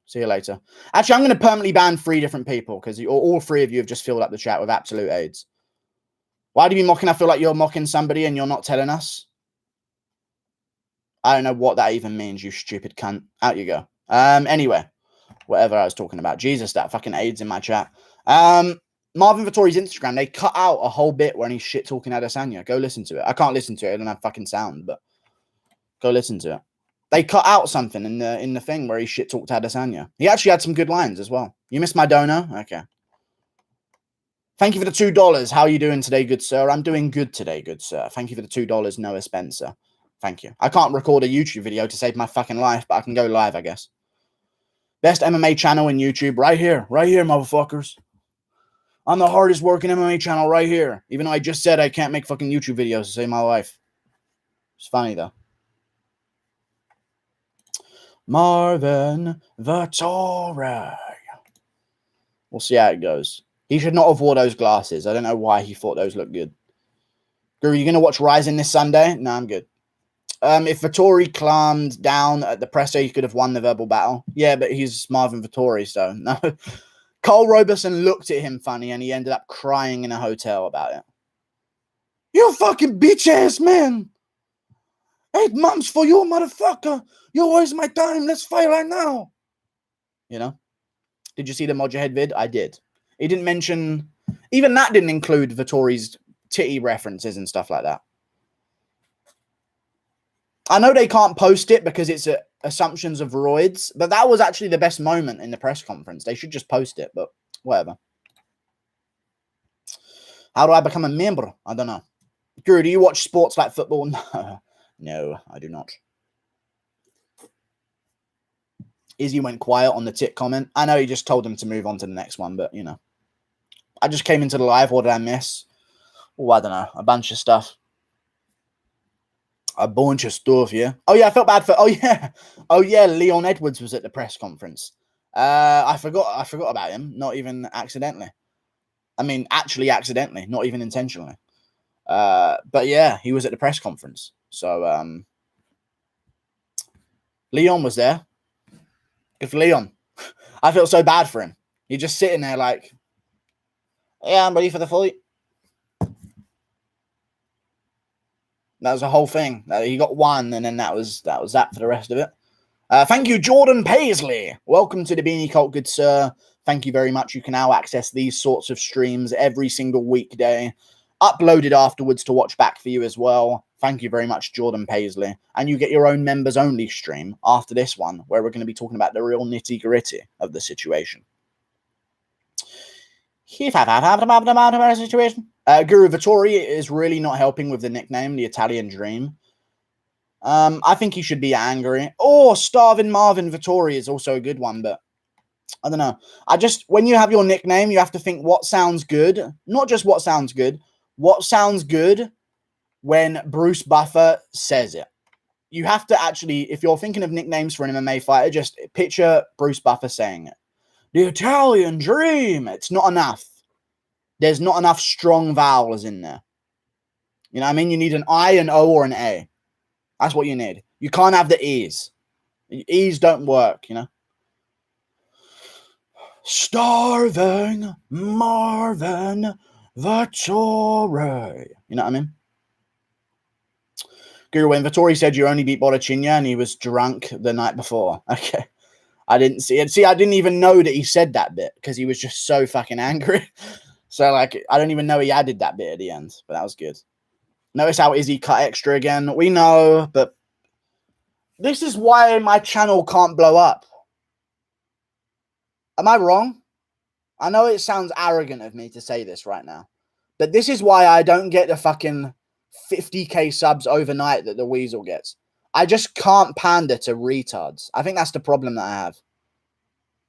See you later. Actually, I'm going to permanently ban 3 different people because all 3 of you have just filled up the chat with absolute AIDS. Why do you be mocking? I feel like you're mocking somebody and you're not telling us. I don't know what that even means, you stupid cunt. Out you go. Anyway, whatever I was talking about. Jesus, that fucking AIDS in my chat. Marvin Vettori's Instagram, they cut out a whole bit when he's shit talking Adesanya. Go listen to it. I can't listen to it. I don't have fucking sound, but go listen to it. They cut out something in the thing where he shit talked Adesanya. He actually had some good lines as well. You missed my dono? Okay. Thank you for the $2. How are you doing today, good sir? I'm doing good today, good sir. Thank you for the $2, Noah Spencer. Thank you. I can't record a YouTube video to save my fucking life, but I can go live, I guess. Best MMA channel in YouTube. Right here, motherfuckers. I'm the hardest working MMA channel right here. Even though I just said I can't make fucking YouTube videos to save my life. It's funny, though. Marvin Vettori. We'll see how it goes. He should not have wore those glasses. I don't know why he thought those looked good. Guru, you going to watch Rising this Sunday? No, I'm good. If Vettori calmed down at the presser, he could have won the verbal battle. Yeah, but he's Marvin Vettori, so no. Cole Roberson looked at him funny, and he ended up crying in a hotel about it. You fucking bitch-ass man. 8 months for you, motherfucker. You waste my time. Let's fight right now. You know? Did you see the Mojahead vid? I did. He didn't mention... Even that didn't include Vettori's titty references and stuff like that. I know they can't post it because it's assumptions of roids, but that was actually the best moment in the press conference. They should just post it, but whatever. How do I become a member? I don't know. Guru, do you watch sports like football? No. No, I do not. Izzy went quiet on the tit comment. I know he just told them to move on to the next one, but, you know. I just came into the live. What did I miss? Oh, I don't know. A bunch of stuff. A bunch of stuff, yeah. Oh, yeah, I felt bad for... Oh, yeah. Oh, yeah, Leon Edwards was at the press conference. I forgot about him. Not even accidentally. I mean, actually accidentally. Not even intentionally. But yeah, he was at the press conference. So Leon was there. Good for Leon. I felt so bad for him. He's just sitting there like, yeah, I'm ready for the fight. That was the whole thing. He got one, and then that was that for the rest of it. Thank you, Jordan Paisley. Welcome to the Beanie Cult, good sir. Thank you very much. You can now access these sorts of streams every single weekday, uploaded afterwards to watch back for you as well. Thank you very much, Jordan Paisley. And you get your own members-only stream after this one, where we're going to be talking about the real nitty-gritty of the situation. Situation. Guru Vettori is really not helping with the nickname, the Italian Dream. I think he should be angry. Or Starvin Marvin Vettori is also a good one, but I don't know. When you have your nickname, you have to think what sounds good. Not just what sounds good. What sounds good when Bruce Buffer says it. You have to actually, if you're thinking of nicknames for an MMA fighter, just picture Bruce Buffer saying it. The Italian Dream. It's not enough. There's not enough strong vowels in there. You know what I mean? You need an I, an O, or an A. That's what you need. You can't have the E's. The E's don't work, you know? Starving Marvin Vettori. You know what I mean? Guru, when Vettori said you only beat Bottacina and he was drunk the night before. Okay. I didn't see it. See, I didn't even know that he said that bit because he was just so fucking angry. So, like, I don't even know he added that bit at the end, but that was good. Notice how Izzy cut extra again. We know, but this is why my channel can't blow up. Am I wrong? I know it sounds arrogant of me to say this right now, but this is why I don't get the fucking 50k subs overnight that the Weasel gets. I just can't pander to retards. I think that's the problem that I have.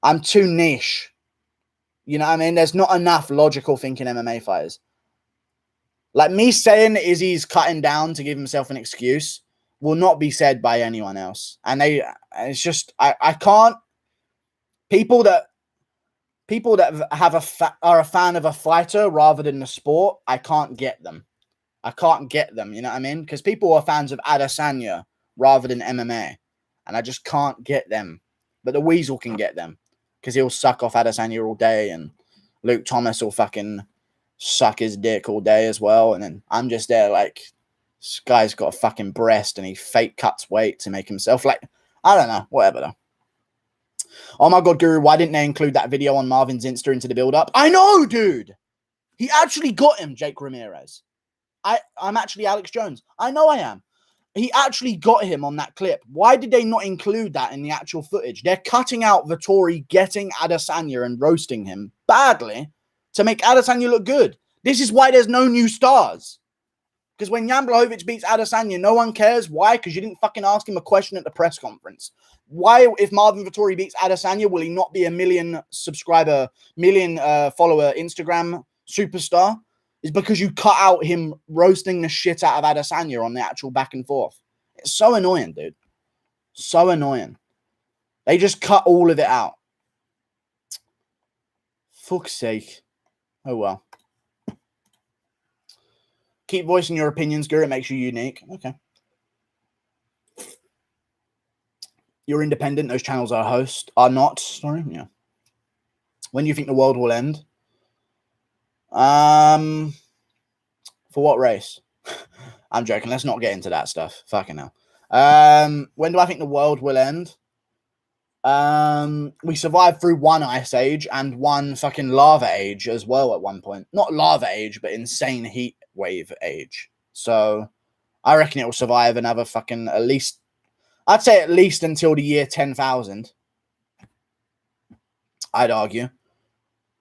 I'm too niche. You know what I mean? There's not enough logical thinking MMA fighters. Like me saying Izzy's cutting down to give himself an excuse will not be said by anyone else. And it's just, I can't, people that are a fan of a fighter rather than the sport, I can't get them. I can't get them, you know what I mean? Because people are fans of Adesanya rather than MMA. And I just can't get them. But the Weasel can get them. Because he'll suck off Adesanya all day. And Luke Thomas will fucking suck his dick all day as well. And then I'm just there like, this guy's got a fucking breast and he fake cuts weight to make himself like, I don't know, whatever though. Oh my God, Guru, why didn't they include that video on Marvin's Insta into the build-up? I know, dude! He actually got him, Jake Ramirez. I'm actually Alex Jones. I know I am. He actually got him on that clip. Why did they not include that in the actual footage? They're cutting out Vettori getting Adesanya and roasting him badly to make Adesanya look good. This is why there's no new stars. Because when Jan Blachowicz beats Adesanya, no one cares. Why? Because you didn't fucking ask him a question at the press conference. Why, if Marvin Vettori beats Adesanya, will he not be a million follower Instagram superstar? Is because you cut out him roasting the shit out of Adesanya on the actual back and forth. It's so annoying, dude. So annoying. They just cut all of it out. Fuck's sake. Oh, well. Keep voicing your opinions, Guru. It makes you unique. Okay. You're independent. Those channels are not. Sorry. Yeah. When do you think the world will end? For what race? I'm joking. Let's not get into that stuff. Fucking hell. When do I think the world will end? We survived through one ice age and one fucking lava age as well at one point. Not lava age, but insane heat wave age. So I reckon it will survive another fucking I'd say at least until the year 10,000. I'd argue.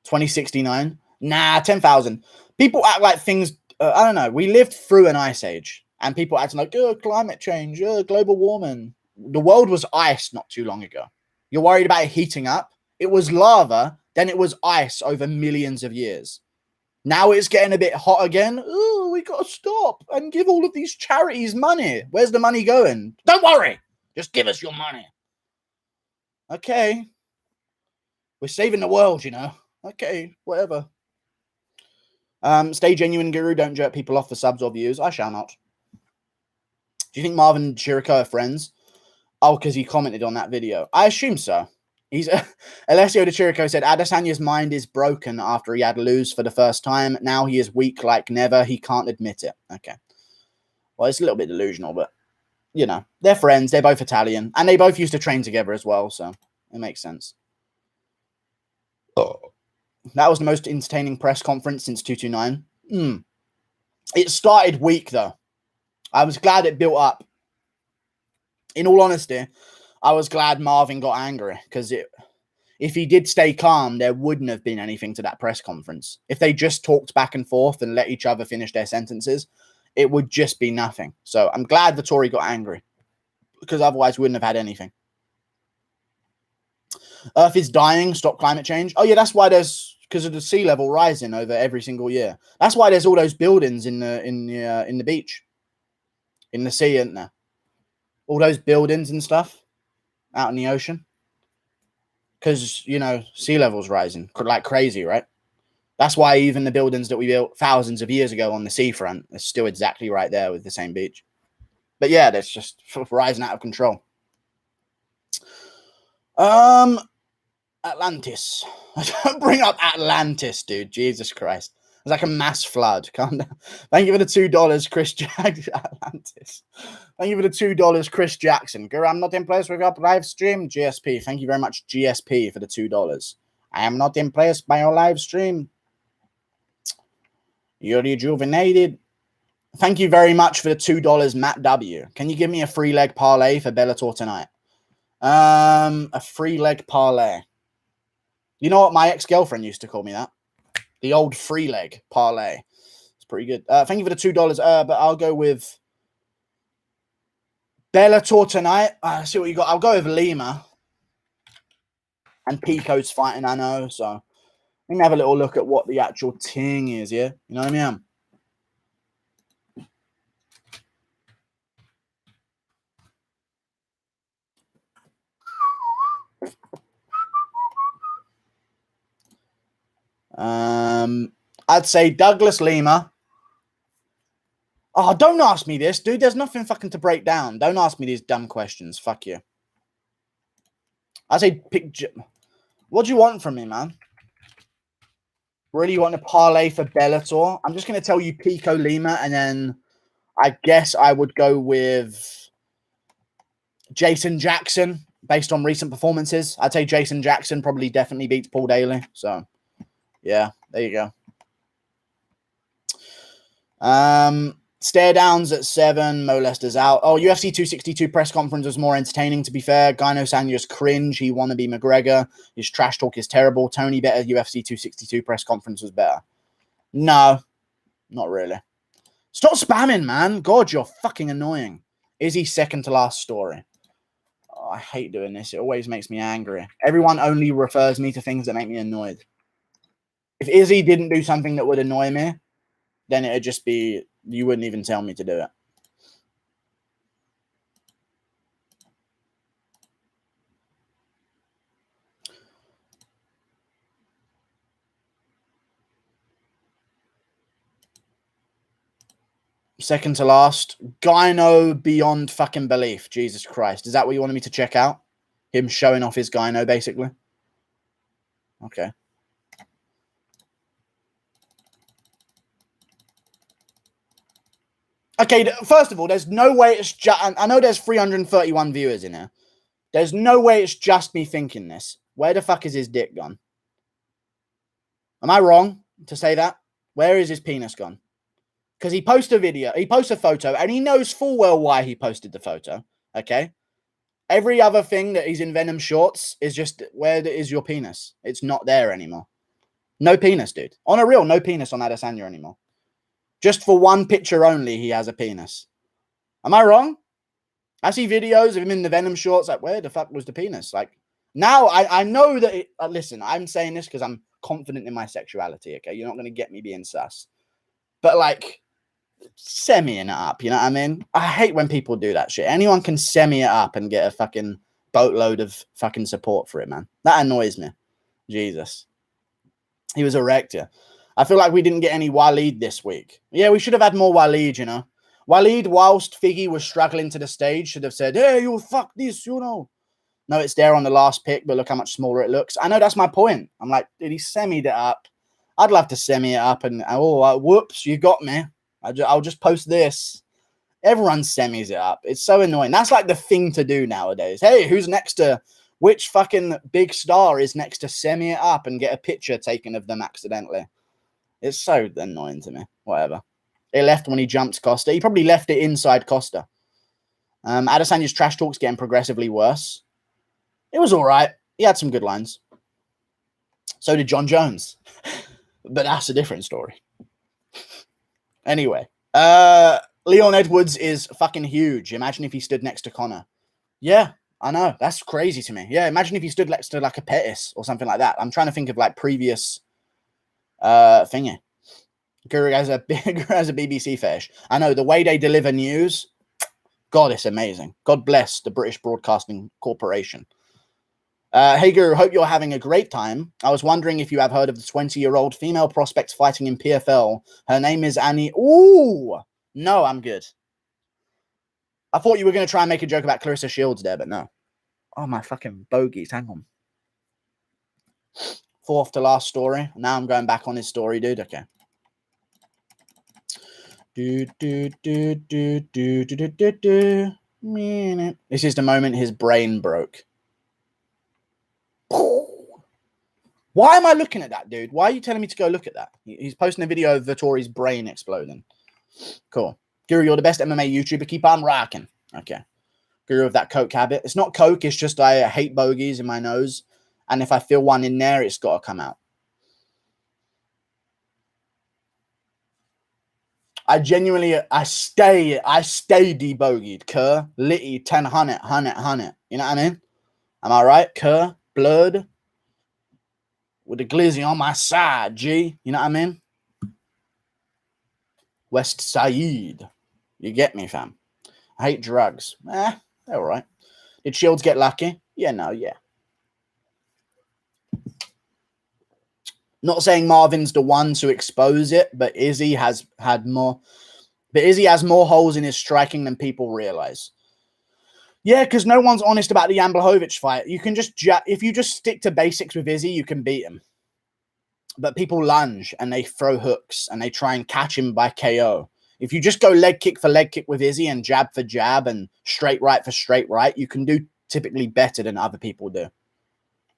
2069. Nah, 10,000. People act like things, I don't know. We lived through an ice age and people acting like, oh, climate change, global warming. The world was ice not too long ago. You're worried about it heating up. It was lava, then it was ice over millions of years. Now it's getting a bit hot again. Oh, we got to stop and give all of these charities money. Where's the money going? Don't worry. Just give us your money. Okay. We're saving the world, you know. Okay, whatever. Stay genuine, Guru. Don't jerk people off for subs or views. I shall not. Do you think Marvin and Chirico are friends? Oh, because he commented on that video. I assume so. He's Alessio De Chirico said Adesanya's mind is broken after he had lose for the first time. Now he is weak like never. He can't admit it. Okay. Well, it's a little bit delusional, but you know, they're friends. They're both Italian, and they both used to train together as well, so it makes sense. Oh. That was the most entertaining press conference since 229. It started weak, though. I was glad it built up. In all honesty, I was glad Marvin got angry, because if he did stay calm, there wouldn't have been anything to that press conference. If they just talked back and forth and let each other finish their sentences, it would just be nothing. So I'm glad Vettori got angry, because otherwise we wouldn't have had anything. Earth is dying. Stop climate change. Oh yeah, that's why because of the sea level rising over every single year. That's why there's all those buildings in the beach, in the sea, isn't there? All those buildings and stuff out in the ocean, because you know sea level's rising like crazy, right? That's why even the buildings that we built thousands of years ago on the seafront are still exactly right there with the same beach. But yeah, that's just rising out of control. Atlantis. Don't bring up Atlantis, dude. Jesus Christ. It's like a mass flood. Calm down. Thank you for the $2, Chris Jackson. Atlantis. Thank you for the $2, Chris Jackson. Girl, I'm not impressed with your live stream. GSP. Thank you very much, GSP, for the $2. I am not impressed by your live stream. You're rejuvenated. Thank you very much for the $2, Matt W. Can you give me a free leg parlay for Bellator tonight? A free leg parlay. You know what? My ex-girlfriend used to call me that. The old free leg parlay. It's pretty good. Thank you for the $2. But I'll go with Bellator tonight. See what you got. I'll go with Lima. And Pico's fighting, I know. So we can have a little look at what the actual ting is, yeah? You know what I mean? I'd say Douglas Lima. Oh, don't ask me this, dude. There's nothing fucking to break down. Don't ask me these dumb questions. Fuck you. I'd say pick... What do you want from me, man? Really, you want a parlay for Bellator? I'm just going to tell you Pico Lima, and then I guess I would go with Jason Jackson based on recent performances. I'd say Jason Jackson probably definitely beats Paul Daly. So, yeah, there you go. Stare downs at 7. Mo Lester's out. Oh, UFC 262 press conference was more entertaining, to be fair. Gino Sanya's cringe. He wanna be McGregor. His trash talk is terrible. Tony better. UFC 262 press conference was better. No, not really. Stop spamming, man. God, you're fucking annoying. Izzy's second to last story. Oh, I hate doing this. It always makes me angry. Everyone only refers me to things that make me annoyed. If Izzy didn't do something that would annoy me, then it'd just be... You wouldn't even tell me to do it. Second to last. Gyno beyond fucking belief. Jesus Christ. Is that what you wanted me to check out? Him showing off his gyno, basically? Okay. Okay, first of all, there's no way it's just... I know there's 331 viewers in here. There's no way it's just me thinking this. Where the fuck is his dick gone? Am I wrong to say that? Where is his penis gone? Because he posted a video, he posted a photo, and he knows full well why he posted the photo. Okay? Every other thing that he's in Venom shorts is just, where is your penis? It's not there anymore. No penis, dude. On a real, no penis on Adesanya anymore. Just for one picture only, he has a penis. Am I wrong? I see videos of him in the Venom shorts. Like, where the fuck was the penis? Like, now I know that... listen, I'm saying this because I'm confident in my sexuality, okay? You're not going to get me being sus. But, like, semi-ing it up, you know what I mean? I hate when people do that shit. Anyone can semi it up and get a fucking boatload of fucking support for it, man. That annoys me. Jesus. He was erect, yeah. I feel like we didn't get any Waleed this week. Yeah, we should have had more Waleed, you know. Waleed, whilst Figgy was struggling to the stage, should have said, hey, you fuck this, you know. No, it's there on the last pick, but look how much smaller it looks. I know that's my point. I'm like, did he semied it up? I'd love to semi it up and, whoops, you got me. I'll just post this. Everyone semis it up. It's so annoying. That's like the thing to do nowadays. Hey, who's next to, which fucking big star is next to semi it up and get a picture taken of them accidentally? It's so annoying to me. Whatever. It left when he jumped Costa. He probably left it inside Costa. Adesanya's trash talk's getting progressively worse. It was all right. He had some good lines. So did John Jones. But that's a different story. Anyway. Leon Edwards is fucking huge. Imagine if he stood next to Conor. Yeah, I know. That's crazy to me. Yeah, imagine if he stood next to like a Pettis or something like that. I'm trying to think of like previous thingy. Guru has a BBC fetish. I know the way they deliver news. God, it's amazing. God bless the British Broadcasting Corporation. Hey Guru, hope you're having a great time. I was wondering if you have heard of the 20-year-old female prospect fighting in PFL. Her name is Annie. Ooh, no, I'm good. I thought you were going to try and make a joke about Clarissa Shields there, but no. Oh, my fucking bogeys. Hang on. Fourth to last story. Now I'm going back on his story, dude. Okay. This is the moment his brain broke. Why am I looking at that, dude? Why are you telling me to go look at that? He's posting a video of Vettori's brain exploding. Cool. Guru, you're the best MMA YouTuber. Keep on rocking. Okay. Guru of that coke habit. It's not coke. It's just I hate bogeys in my nose. And if I feel one in there, it's got to come out. I genuinely, I stay debogeyed. Kerr, litty, 10, 100. You know what I mean? Am I right? Kerr, blood, with the glizzy on my side, G. You know what I mean? West Side. You get me, fam. I hate drugs. They're all right. Did Shields get lucky? Yeah, no, yeah. Not saying Marvin's the one to expose it, but Izzy has had more. But Izzy has more holes in his striking than people realize. Yeah, because no one's honest about the Jan Blachowicz fight. You can just if you just stick to basics with Izzy, you can beat him. But people lunge and they throw hooks and they try and catch him by KO. If you just go leg kick for leg kick with Izzy and jab for jab and straight right for straight right, you can do typically better than other people do.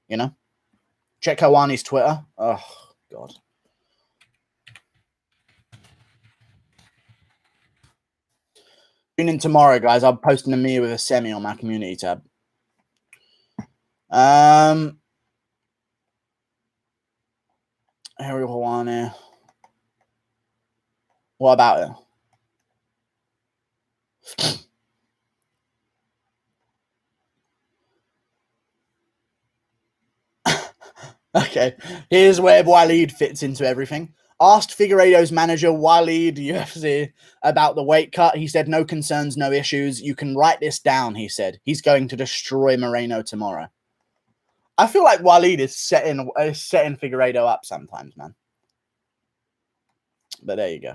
You know? Check Hawani's Twitter. Oh, God. Tune in tomorrow, guys. I'll post an Amir with a semi on my community tab. Harry Hawani. What about it? Okay, here's where Waleed fits into everything. Asked Figueiredo's manager, Waleed UFC, about the weight cut. He said, no concerns, no issues. You can write this down, he said. He's going to destroy Moreno tomorrow. I feel like Waleed is setting Figueiredo up sometimes, man. But there you go.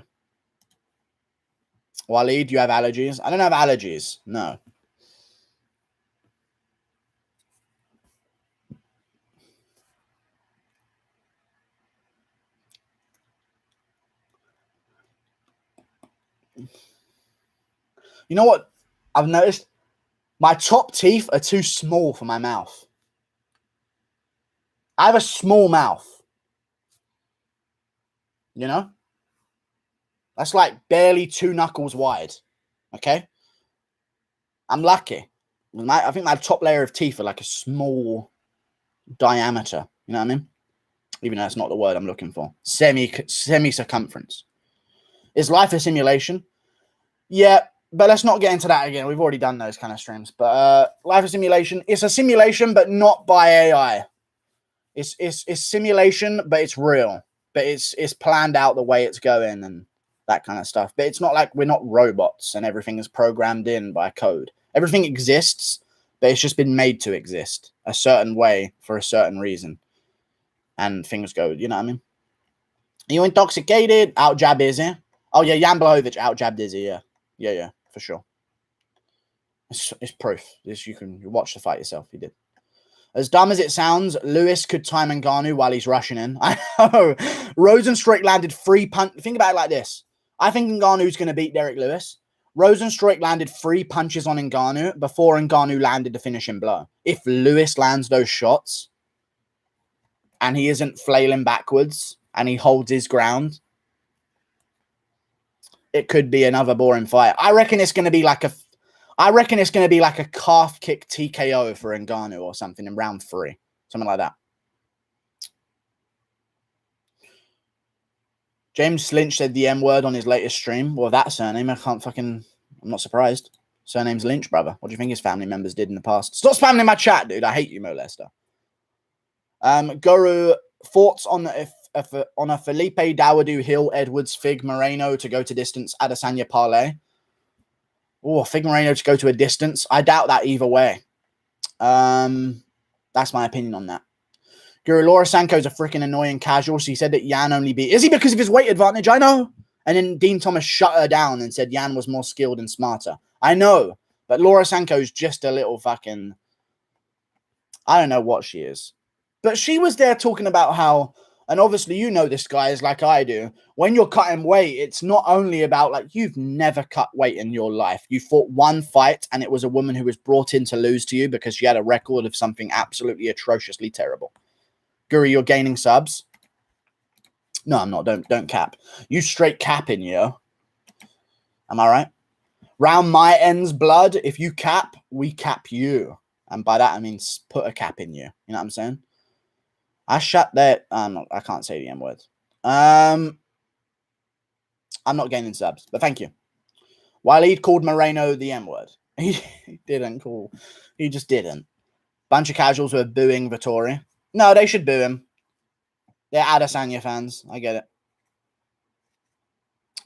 Waleed, do you have allergies? I don't have allergies. No. You know what I've noticed? My top teeth are too small for my mouth. I have a small mouth. You know? That's like barely 2 knuckles wide. Okay? I'm lucky. I think my top layer of teeth are like a small diameter. You know what I mean? Even though that's not the word I'm looking for. Semi-circumference. Is life a simulation? Yeah, but let's not get into that again. We've already done those kind of streams. But life is simulation. It's a simulation, but not by AI. It's simulation, but it's real. But it's planned out the way it's going and that kind of stuff. But it's not like we're not robots and everything is programmed in by code. Everything exists, but it's just been made to exist a certain way for a certain reason. And things go, you know what I mean? you intoxicated? Out jab Izzy. Oh yeah, Jan Blachowicz out jabbed Izzy. Yeah, yeah, for sure. It's proof. This you can watch the fight yourself. He did. As dumb as it sounds, Lewis could time Ngannou while he's rushing in. I know. Rosenstruik landed 3 punches. Think about it like this. I think Ngannou's going to beat Derek Lewis. Rosenstruik landed 3 punches on Ngannou before Ngannou landed the finishing blow. If Lewis lands those shots and he isn't flailing backwards and he holds his ground, it could be another boring fight. I reckon it's going to be like a calf kick TKO for Ngannou or something in round 3. Something like that. James Lynch said the M word on his latest stream. Well, that surname, I'm not surprised. Surname's Lynch, brother. What do you think his family members did in the past? Stop spamming in my chat, dude. I hate you, molester. Guru, thoughts on a Felipe Dawodu Hill Edwards Fig Moreno to go to distance Adesanya parlay? Oh, Fig Moreno to go to a distance. I doubt that either way. That's my opinion on that. Guru, Laura Sanko's a freaking annoying casual. She said that Yan only beat... Is he because of his weight advantage? I know. And then Dean Thomas shut her down and said Yan was more skilled and smarter. I know. But Laura Sanko's just a little fucking... I don't know what she is. But she was there talking about how... And obviously, you know this, guys, like I do. When you're cutting weight, it's not only about, like, you've never cut weight in your life. You fought one fight, and it was a woman who was brought in to lose to you because she had a record of something absolutely atrociously terrible. Guru, you're gaining subs. No, I'm not. Don't cap. You straight capping, yo. Am I right? Round my ends, blood. If you cap, we cap you. And by that, I mean put a cap in you. You know what I'm saying? I shut that. I can't say the M word. I'm not gaining subs, but thank you. Waleed called Moreno the M word. He didn't call. He just didn't. Bunch of casuals were booing Vettori. No, they should boo him. They're Adesanya fans. I get it.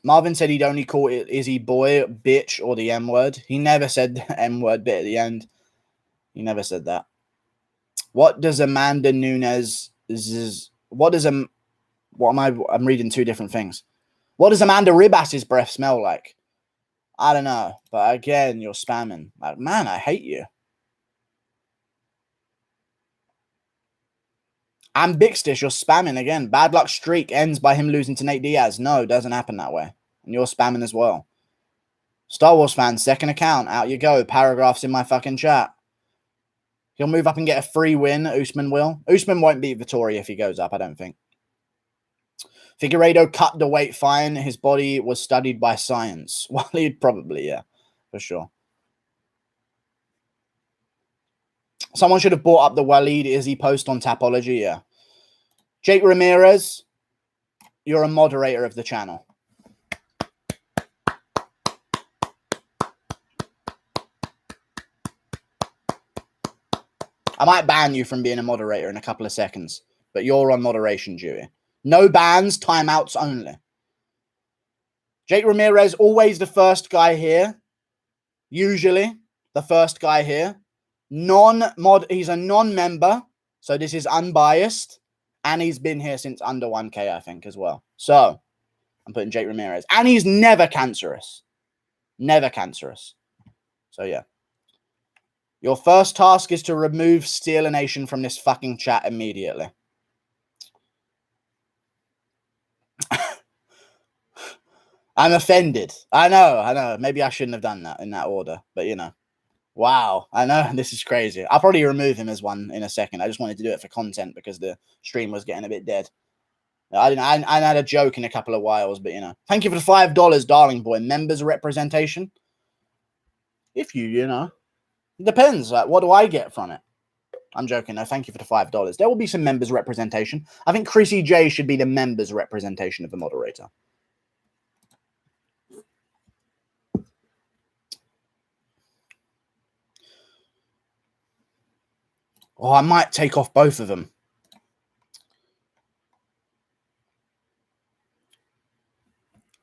Marvin said he'd only call it Izzy boy, bitch, or the M word. He never said the M word bit at the end. He never said that. What does Amanda Nunes... I'm reading 2 different things. What does Amanda Ribas's breath smell like? I don't know. But again, you're spamming. Like, man, I hate you. And Bixtish, you're spamming again. Bad luck streak ends by him losing to Nate Diaz. No, it doesn't happen that way. And you're spamming as well. Star Wars fans, second account. Out you go. Paragraphs in my fucking chat. He'll move up and get a free win. Usman will. Usman won't beat Vettori if he goes up, I don't think. Figueiredo cut the weight fine. His body was studied by science. Well, he'd probably, yeah, for sure. Someone should have brought up the Waleed Izzy post on Tapology, yeah. Jake Ramirez, you're a moderator of the channel. I might ban you from being a moderator in a couple of seconds, but you're on moderation duty. No bans, timeouts only. Jake Ramirez, always the first guy here. Usually the first guy here. He's a non-member, so this is unbiased, and he's been here since under 1K, I think, as well. So I'm putting Jake Ramirez, and he's never cancerous. Never cancerous. So yeah. Your first task is to remove Steeler Nation from this fucking chat immediately. I'm offended. I know. Maybe I shouldn't have done that in that order, but you know. Wow. I know. This is crazy. I'll probably remove him as one in a second. I just wanted to do it for content because the stream was getting a bit dead. I had a joke in a couple of whiles, but you know. Thank you for the $5, darling boy. Members representation. If you know. It depends. Like, what do I get from it? I'm joking. No, thank you for the $5. There will be some members representation. I think Chrissy J should be the members representation of the moderator. Oh, I might take off both of them.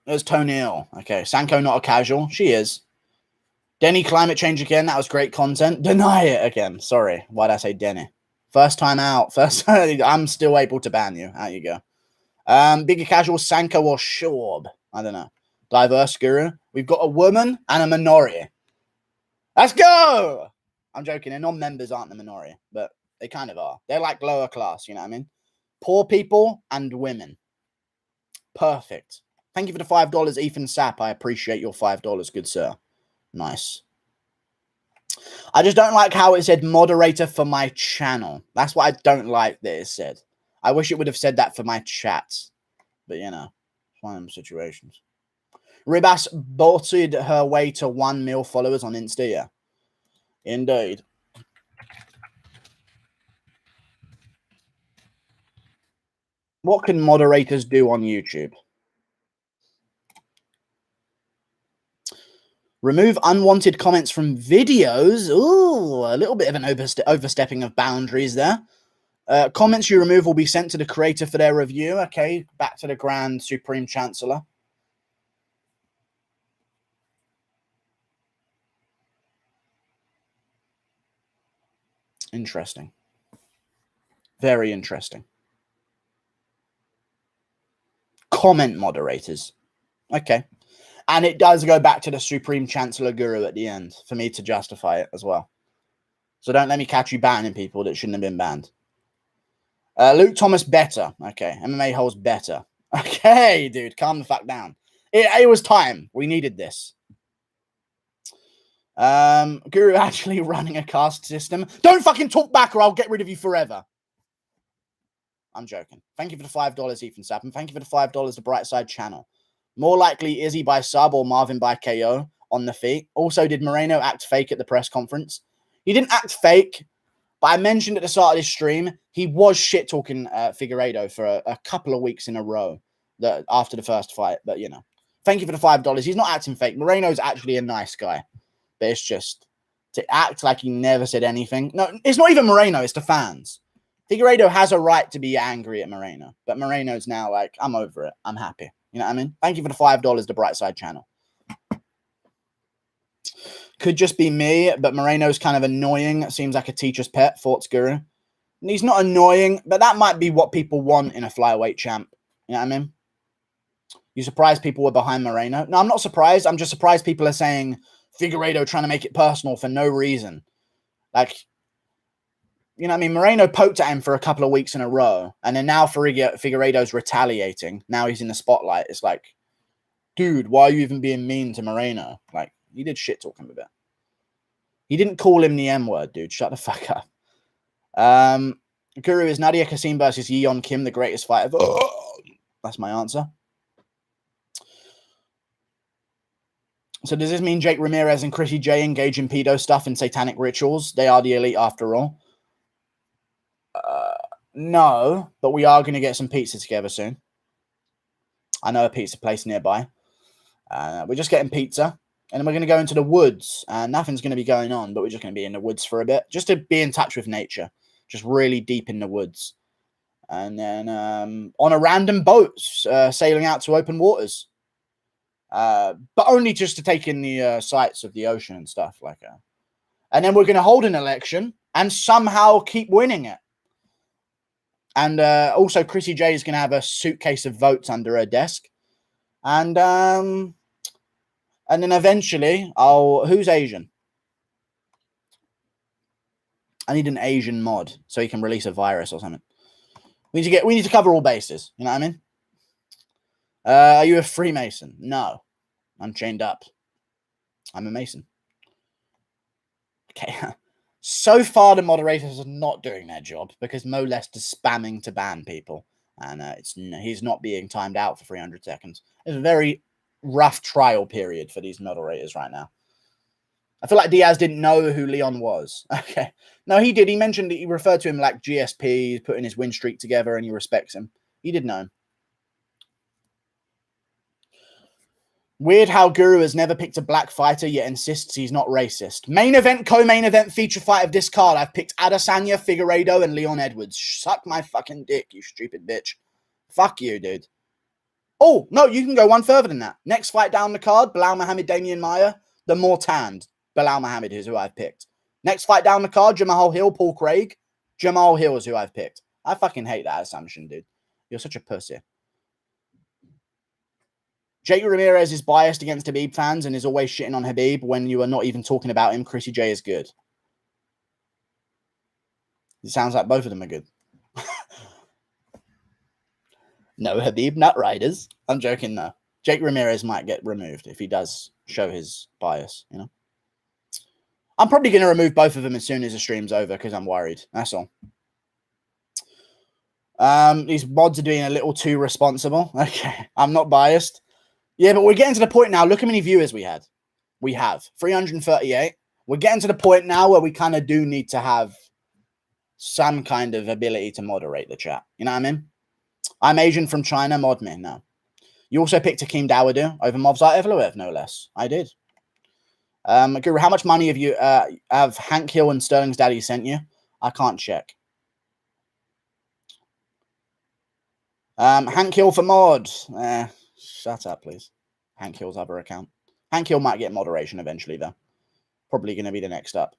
There's Tony Hill. Okay, Sanko not a casual. She is. Denny climate change again. That was great content. Deny it again. Sorry. Why'd I say Denny? First time out. I'm still able to ban you. Out you go. Bigger casual, Sanko or Shorb. I don't know. Diverse guru. We've got a woman and a minority. Let's go! I'm joking. And non-members aren't the minority, but they kind of are. They're like lower class, you know what I mean? Poor people and women. Perfect. Thank you for the $5, Ethan Sapp. I appreciate your $5, good sir. Nice. I just don't like how it said moderator for my channel. That's what I don't like that it said. I wish it would have said that for my chats. But, you know, it's one of them situations. Ribas bolted her way to 1 mil followers on Insta, yeah. Indeed. What can moderators do on YouTube? Remove unwanted comments from videos. Ooh, a little bit of an overstepping of boundaries there. Comments you remove will be sent to the creator for their review. Okay, back to the Grand Supreme Chancellor. Interesting. Very interesting. Comment moderators. Okay. And it does go back to the Supreme Chancellor Guru at the end for me to justify it as well. So don't let me catch you banning people that shouldn't have been banned. Luke Thomas better. Okay. MMA holds better. Okay, dude. Calm the fuck down. It was time. We needed this. Guru actually running a caste system. Don't fucking talk back or I'll get rid of you forever. I'm joking. Thank you for the $5, Ethan Sapp. And thank you for the $5, the Brightside channel. More likely Izzy by sub or Marvin by KO on the feet. Also, did Moreno act fake at the press conference? He didn't act fake, but I mentioned at the start of this stream, he was shit-talking Figueiredo for a couple of weeks in a row after the first fight. But, you know, thank you for the $5. He's not acting fake. Moreno's actually a nice guy. But it's just to act like he never said anything. No, it's not even Moreno. It's the fans. Figueiredo has a right to be angry at Moreno. But Moreno's now like, I'm over it. I'm happy. You know what I mean? Thank you for the $5, the Brightside channel. Could just be me, but Moreno's kind of annoying. Seems like a teacher's pet, Thoughts Guru. And he's not annoying, but that might be what people want in a flyweight champ. You know what I mean? You surprised people were behind Moreno? No, I'm not surprised. I'm just surprised people are saying Figueiredo trying to make it personal for no reason. Like, you know what I mean? Moreno poked at him for a couple of weeks in a row, and then now Figueiredo's retaliating. Now he's in the spotlight. It's like, dude, why are you even being mean to Moreno? Like, he did shit talk him a bit. He didn't call him the M word, dude. Shut the fuck up. Guru, is Nadia Kassim versus Yeon Kim the greatest fight ever? That's my answer. So does this mean Jake Ramirez and Chrissy J engage in pedo stuff and satanic rituals? They are the elite after all. No, but we are going to get some pizza together soon. I know a pizza place nearby. We're just getting pizza. And then we're going to go into the woods. Nothing's going to be going on, but we're just going to be in the woods for a bit. Just to be in touch with nature. Just really deep in the woods. And then on a random boat, sailing out to open waters. But only just to take in the sights of the ocean and stuff like that. And then we're going to hold an election and somehow keep winning it. And also, Chrissy J is going to have a suitcase of votes under her desk. And then eventually, who's Asian? I need an Asian mod so he can release a virus or something. We need to cover all bases. You know what I mean? Are you a Freemason? No. I'm chained up. I'm a Mason. Okay. So far, the moderators are not doing their job because Molest is spamming to ban people. And he's not being timed out for 300 seconds. It's a very rough trial period for these moderators right now. I feel like Diaz didn't know who Leon was. Okay. No, he did. He mentioned that he referred to him like GSP, he's putting his win streak together and he respects him. He did know him. Weird how Guru has never picked a black fighter, yet insists he's not racist. Main event, co-main event, feature fight of this card. I've picked Adesanya, Figueiredo, and Leon Edwards. Suck my fucking dick, you stupid bitch. Fuck you, dude. Oh, no, you can go one further than that. Next fight down the card, Bilal Muhammad, Damian Maia. The more tanned Bilal Muhammad is who I've picked. Next fight down the card, Jamal Hill, Paul Craig. Jamal Hill is who I've picked. I fucking hate that assumption, dude. You're such a pussy. Jake Ramirez is biased against Khabib fans and is always shitting on Khabib when you are not even talking about him. Chrissy J is good. It sounds like both of them are good. No, Khabib nut riders. I'm joking, though. Jake Ramirez might get removed if he does show his bias, you know? I'm probably going to remove both of them as soon as the stream's over because I'm worried. That's all. These mods are doing a little too responsible. Okay, I'm not biased. Yeah, but we're getting to the point now. Look how many viewers we had. We have 338. We're getting to the point now where we kind of do need to have some kind of ability to moderate the chat. You know what I mean? I'm Asian from China. Mod me. No. You also picked Hakeem Dawodu over Movsar Evloev, no less. I did. Guru, how much money have you have Hank Hill and Sterling's daddy sent you? I can't check. Hank Hill for mod. Shut up, please. Hank Hill's other account. Hank Hill might get moderation eventually, though. Probably going to be the next up.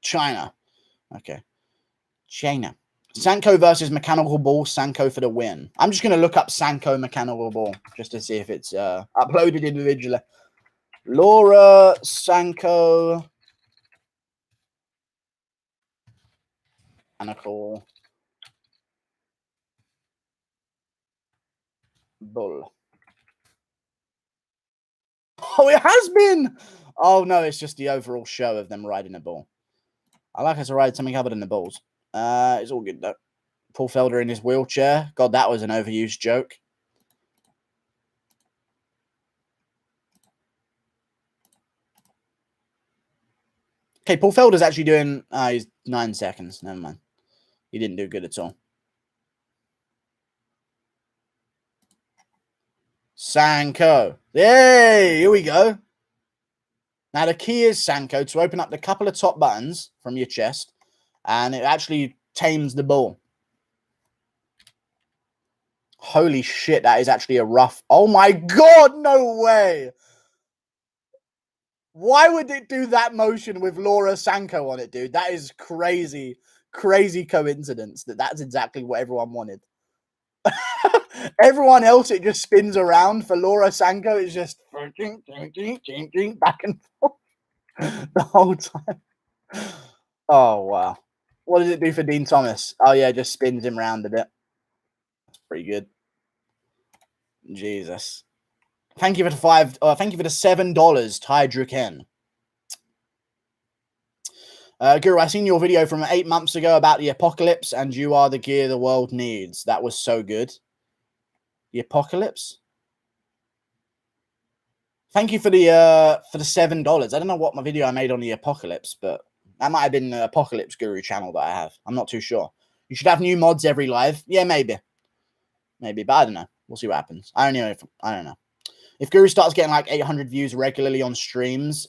China. Okay. China. Sanko versus Mechanical Ball. Sanko for the win. I'm just going to look up Sanko Mechanical Ball just to see if it's uploaded individually. Laura Sanko Mechanical Bull. Oh, it has been. Oh, no, it's just the overall show of them riding a bull. I like her to ride something other than the bulls. It's all good, though. Paul Felder in his wheelchair. God, that was an overused joke. Okay, Paul Felder's actually doing... he's 9 seconds. Never mind. He didn't do good at all. Sanko. Yay! Here we go. Now, the key is, Sanko, to open up the couple of top buttons from your chest, and it actually tames the bull. Holy shit, that is actually a rough... Oh my god, no way! Why would it do that motion with Laura Sanko on it, dude? That is crazy, crazy coincidence that's exactly what everyone wanted. Everyone else, it just spins around. For Laura Sanko, it's just back and forth the whole time. Oh, wow. What does it do for Dean Thomas? Oh, yeah, it just spins him around a bit. That's pretty good. Jesus. Thank you for the thank you for the $7, Ty Druken. Guru, I seen your video from 8 months ago about the apocalypse, and you are the gear the world needs. That was so good. The apocalypse? Thank you for the $7. I don't know what my video I made on the apocalypse, but that might have been the Apocalypse Guru channel that I have. I'm not too sure. You should have new mods every live. Yeah, maybe. Maybe, but I don't know. We'll see what happens. I don't know. If Guru starts getting like 800 views regularly on streams,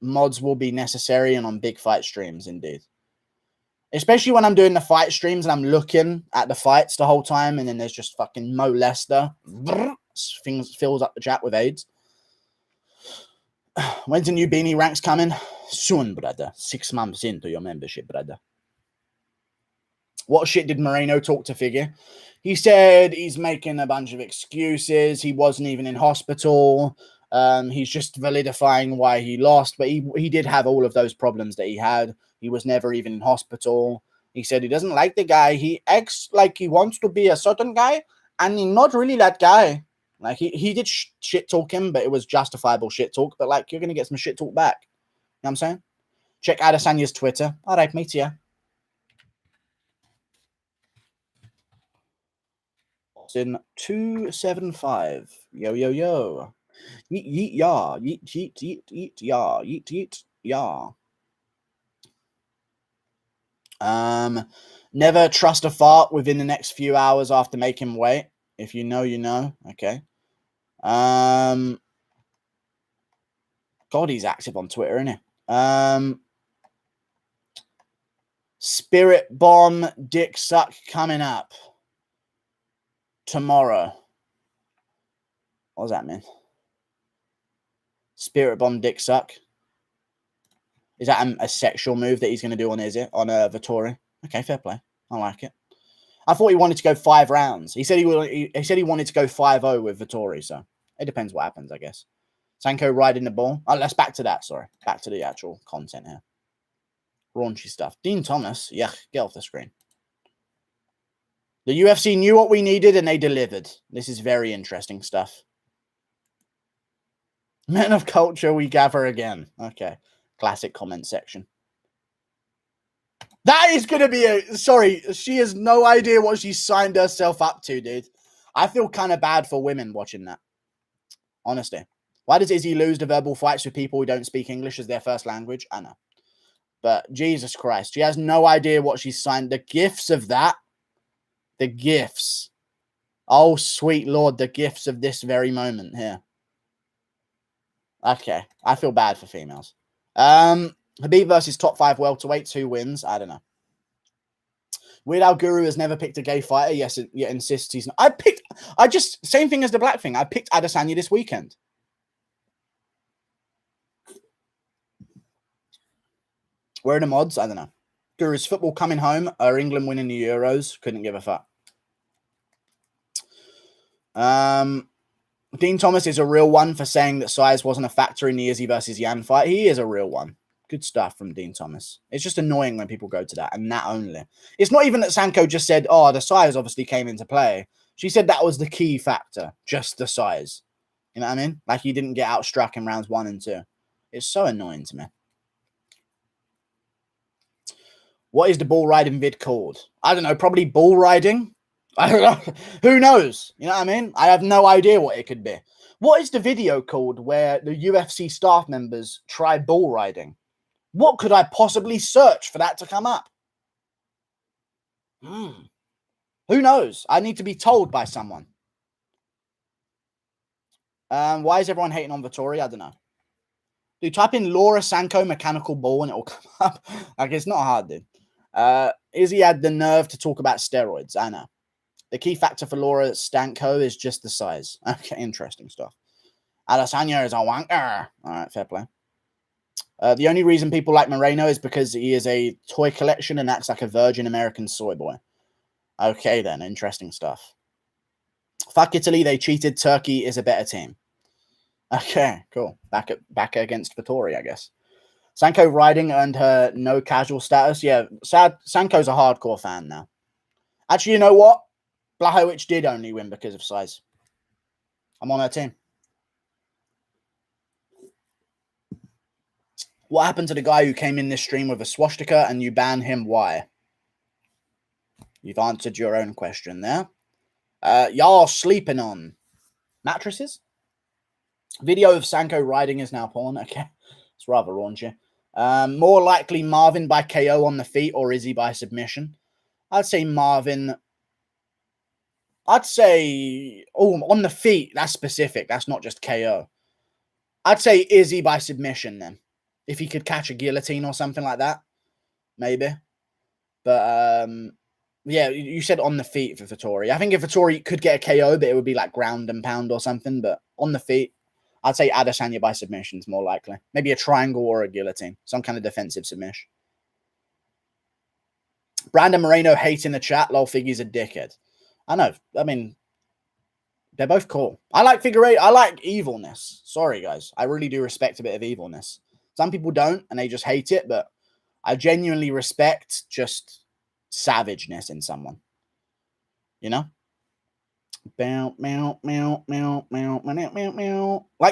mods will be necessary, and on big fight streams, indeed. Especially when I'm doing the fight streams and I'm looking at the fights the whole time, and then there's just fucking Mo Lester. Things fills up the chat with AIDS. When's the new beanie ranks coming? Soon, brother. 6 months into your membership, brother. What shit did Moreno talk to Figure? He said he's making a bunch of excuses. He wasn't even in hospital. He's just validifying why he lost, but he did have all of those problems that he had. He was never even in hospital. He said he doesn't like the guy. He acts like he wants to be a certain guy, and he's not really that guy. Like, he did shit talk him, but it was justifiable shit talk. But, like, you're going to get some shit talk back. You know what I'm saying? Check Adesanya's Twitter. All right, meet ya. In 275. Yo, yo, yo. Yeet, yeet, yah. Yeet, yeet, yeet, yeet, yah. Yeet, yeet, yah. Never trust a fart within the next few hours after making weight. If you know, you know. Okay. God, he's active on Twitter, isn't he? Spirit Bomb Dick Suck coming up tomorrow. What does that mean? Spirit Bomb Dick Suck. Is that a sexual move that he's going to do on Vettori? Okay, fair play. I like it. I thought he wanted to go 5 rounds. He said he wanted to go 5-0 with Vettori, so It depends what happens, I guess. Sanko riding the ball. Oh, let's back to that. Sorry. Back to the actual content here. Raunchy stuff. Dean Thomas. Yeah, get off the screen. The UFC knew what we needed and they delivered. This is very interesting stuff. Men of culture, we gather again. Okay. Classic comment section. That is going to be a... Sorry, she has no idea what she signed herself up to, dude. I feel kind of bad for women watching that. Honestly. Why does Izzy lose the verbal fights with people who don't speak English as their first language? I know. But Jesus Christ, she has no idea what she signed. The gifts of that. The gifts. Oh, sweet Lord, the gifts of this very moment here. Okay, I feel bad for females. Habib versus top 5 welterweights. Who wins? I don't know. Weird Al Guru has never picked a gay fighter. Yes, yet insists he's not. Same thing as the black thing. I picked Adesanya this weekend. Where are the mods? I don't know. Guru's football coming home. Are England winning the Euros? Couldn't give a fuck. Dean Thomas is a real one for saying that size wasn't a factor in the Izzy versus Yan fight. He is a real one. Good stuff from Dean Thomas. It's just annoying when people go to that, and that only. It's not even that Sanko just said, oh, the size obviously came into play. She said that was the key factor, just the size. You know what I mean? Like he didn't get outstruck in rounds 1 and 2. It's so annoying to me. What is the bull riding vid called? I don't know, probably bull riding. I don't know. Who knows? You know what I mean? I have no idea what it could be. What is the video called where the UFC staff members try bull riding? What could I possibly search for that to come up? Who knows? I need to be told by someone. Why is everyone hating on Vettori? I don't know. Dude, type in Laura Sanko mechanical bull and it will come up. Like, it's not hard, dude. Izzy had the nerve to talk about steroids. I know. The key factor for Laura Stanko is just the size. Okay, interesting stuff. Adesanya is a wanker. All right, fair play. The only reason people like Moreno is because he is a toy collection and acts like a virgin American soy boy. Okay, then. Interesting stuff. Fuck Italy. They cheated. Turkey is a better team. Okay, cool. Back against Vettori, I guess. Sanko riding earned her no casual status. Yeah, Sanko's a hardcore fan now. Actually, you know what? Blachowicz did only win because of size. I'm on her team. What happened to the guy who came in this stream with a swastika and you banned him? Why? You've answered your own question there. Y'all sleeping on mattresses? Video of Sanko riding is now porn. Okay. It's rather raunchy. More likely Marvin by KO on the feet or Izzy by submission? I'd say Marvin. I'd say, on the feet. That's specific. That's not just KO. I'd say Izzy by submission then. If he could catch a guillotine or something like that. Maybe. But, yeah, you said on the feet for Vettori. I think if Vettori could get a KO, but it would be like ground and pound or something. But on the feet, I'd say Adesanya by submission is more likely. Maybe a triangle or a guillotine. Some kind of defensive submission. Brandon Moreno hates in the chat. Lol, Figgy's a dickhead. I know. I mean, they're both cool. I like Figure 8. I like evilness. Sorry, guys. I really do respect a bit of evilness. Some people don't, and they just hate it, but I genuinely respect just savageness in someone. You know? Like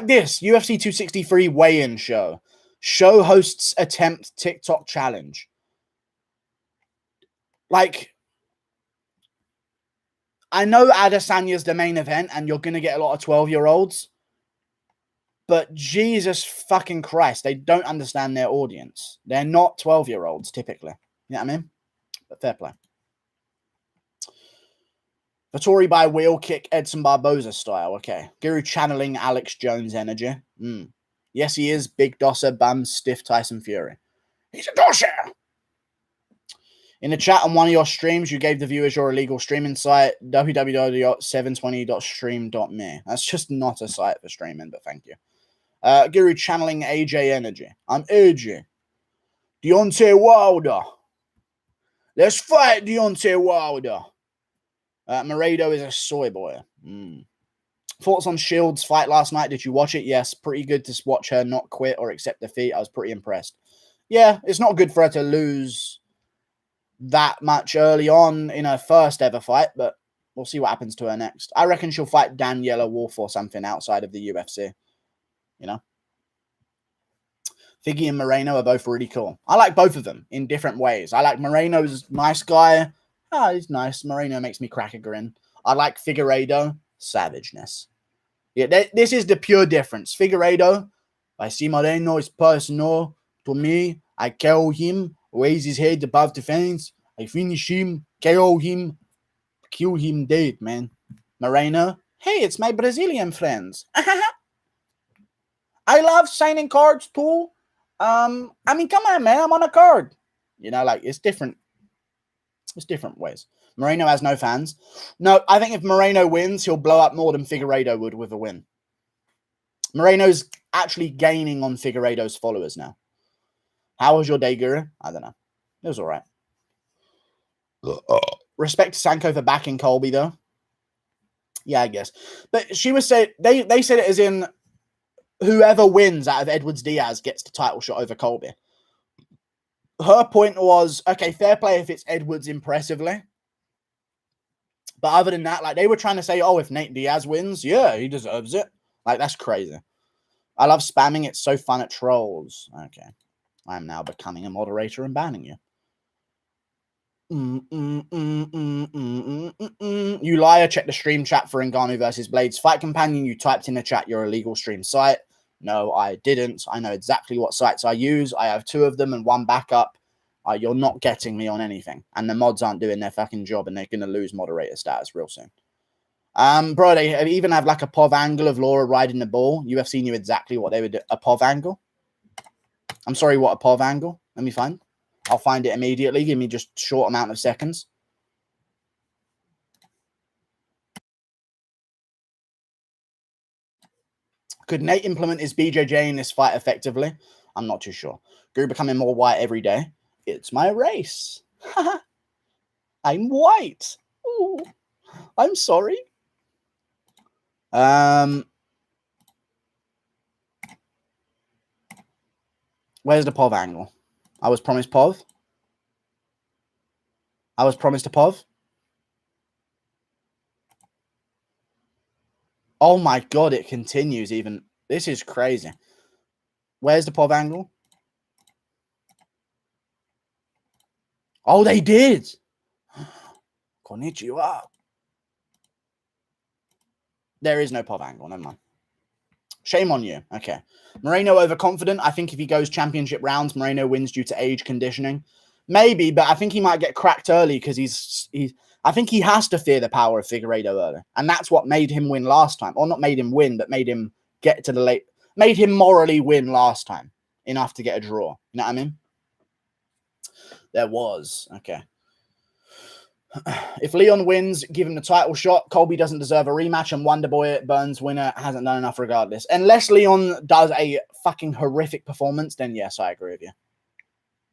this, UFC 263 weigh-in show. Show hosts attempt TikTok challenge. Like, I know Adesanya's the main event and you're going to get a lot of 12-year-olds, but Jesus fucking Christ, they don't understand their audience. They're not 12-year-olds, typically. You know what I mean? But fair play. Vettori by wheel kick, Edson Barboza style. Okay. Guru channeling Alex Jones energy. Yes, he is. Big Dosser, bum, stiff Tyson Fury. He's a Dosser! In the chat on one of your streams, you gave the viewers your illegal streaming site, www.720.stream.me. That's just not a site for streaming, but thank you. Guru channeling AJ energy. I'm AJ. Deontay Wilder. Let's fight Deontay Wilder. Moreno is a soy boy. Thoughts on Shields' fight last night? Did you watch it? Yes, pretty good to watch her not quit or accept defeat. I was pretty impressed. Yeah, it's not good for her to lose that much early on in her first ever fight, but we'll see what happens to her next. I reckon she'll fight Daniela Wolf or something outside of the UFC. You know? Figgy and Moreno are both really cool. I like both of them in different ways. I like Moreno's nice guy. He's nice. Moreno makes me crack a grin. I like Figueiredo. Savageness. Yeah, this is the pure difference. Figueiredo, I see Moreno is personal to me. I KO him, raise his head above the fence. I finish him, KO him, kill him dead, man. Moreno, hey, it's my Brazilian friends. I love signing cards too. I mean, come on, man, I'm on a card. You know, like, it's different. It's different ways. Moreno has no fans. No, I think if Moreno wins, he'll blow up more than Figueiredo would with a win. Moreno's actually gaining on Figueiredo's followers now. How was your day, Guru? I don't know. It was all right. Respect to Sanko for backing Colby, though. Yeah, I guess. But she was saying, they said it as in whoever wins out of Edwards Diaz gets the title shot over Colby. Her point was, okay, fair play if it's Edwards impressively. But other than that, like, they were trying to say, oh, if Nate Diaz wins, yeah, he deserves it. Like, that's crazy. I love spamming. It's so fun at trolls. Okay. I'm now becoming a moderator and banning you. You liar. Check the stream chat for Ngannou versus Blades. Fight Companion, you typed in the chat your illegal stream site. No, I didn't. I know exactly what sites I use. I have 2 of them and 1 backup. You're not getting me on anything. And the mods aren't doing their fucking job and they're going to lose moderator status real soon. Bro, they even have like a POV angle of Laura riding the ball. UFC knew exactly what they would do. A POV angle? I'm sorry, what a POV angle? Let me find. I'll find it immediately. Give me just a short amount of seconds. Could Nate implement his BJJ in this fight effectively? I'm not too sure. Guru becoming more white every day. It's my race. I'm white. Ooh, I'm sorry. Where's the POV angle? I was promised POV. I was promised a POV. Oh my god, it continues even. This is crazy. Where's the POV angle? Oh, they did. Konnichiwa. There is no POV angle. Never mind. Shame on you. Okay. Moreno overconfident. I think if he goes championship rounds, Moreno wins due to age conditioning. Maybe, but I think he might get cracked early because I think he has to fear the power of Figueiredo early. And that's what made him win last time. Or not made him win, but made him get to the late. Made him morally win last time. Enough to get a draw. You know what I mean? There was. Okay. If Leon wins, give him the title shot. Colby doesn't deserve a rematch, and Wonderboy Burns winner hasn't done enough regardless. Unless Leon does a fucking horrific performance, then yes, I agree with you.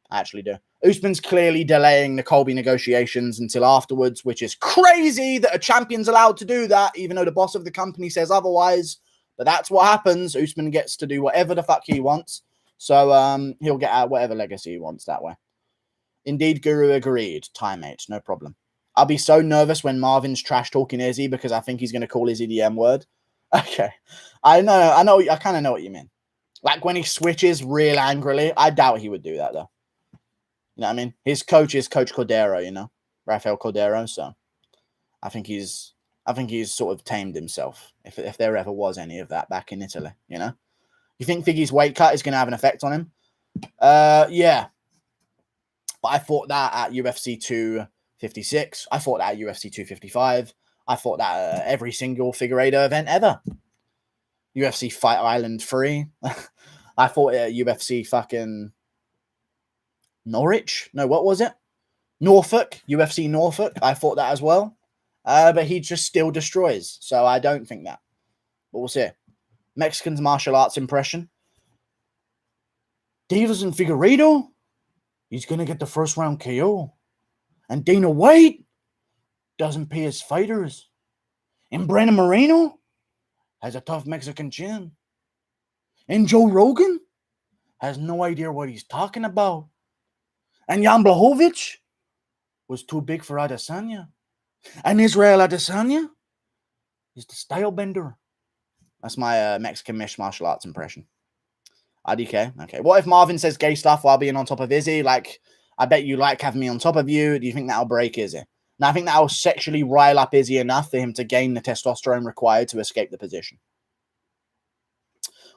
I actually do. Usman's clearly delaying the Colby negotiations until afterwards, which is crazy that a champion's allowed to do that, even though the boss of the company says otherwise. But that's what happens. Usman gets to do whatever the fuck he wants. So he'll get out whatever legacy he wants that way. Indeed, Guru agreed. Tiemate, no problem. I'll be so nervous when Marvin's trash talking Izzy because I think he's going to call Izzy the M word. Okay. I kind of know what you mean. Like when he switches real angrily, I doubt he would do that though. You know what I mean? His coach is Coach Cordero, you know, Rafael Cordero. So I think he's sort of tamed himself. If there ever was any of that back in Italy, you know. You think Figgy's weight cut is going to have an effect on him? Yeah. But I thought that at UFC 256. I fought that at UFC 255. I fought that at every single Figueiredo event ever. UFC Fight Island 3. I fought it at UFC fucking Norwich. No, what was it? Norfolk. UFC Norfolk. I fought that as well. But he just still destroys. So I don't think that. But we'll see. Mexican's martial arts impression. Diaz and Figueiredo. He's going to get the first round KO. And Dana White doesn't pay his fighters. And Brandon Moreno, has a tough Mexican chin. And Joe Rogan has no idea what he's talking about. And Jan Blachowicz was too big for Adesanya. And Israel Adesanya is the style bender. That's my Mexican mixed martial arts impression. IDK. Okay. What if Marvin says gay stuff while being on top of Izzy? Like, I bet you like having me on top of you. Do you think that'll break Izzy? And I think that'll sexually rile up Izzy enough for him to gain the testosterone required to escape the position.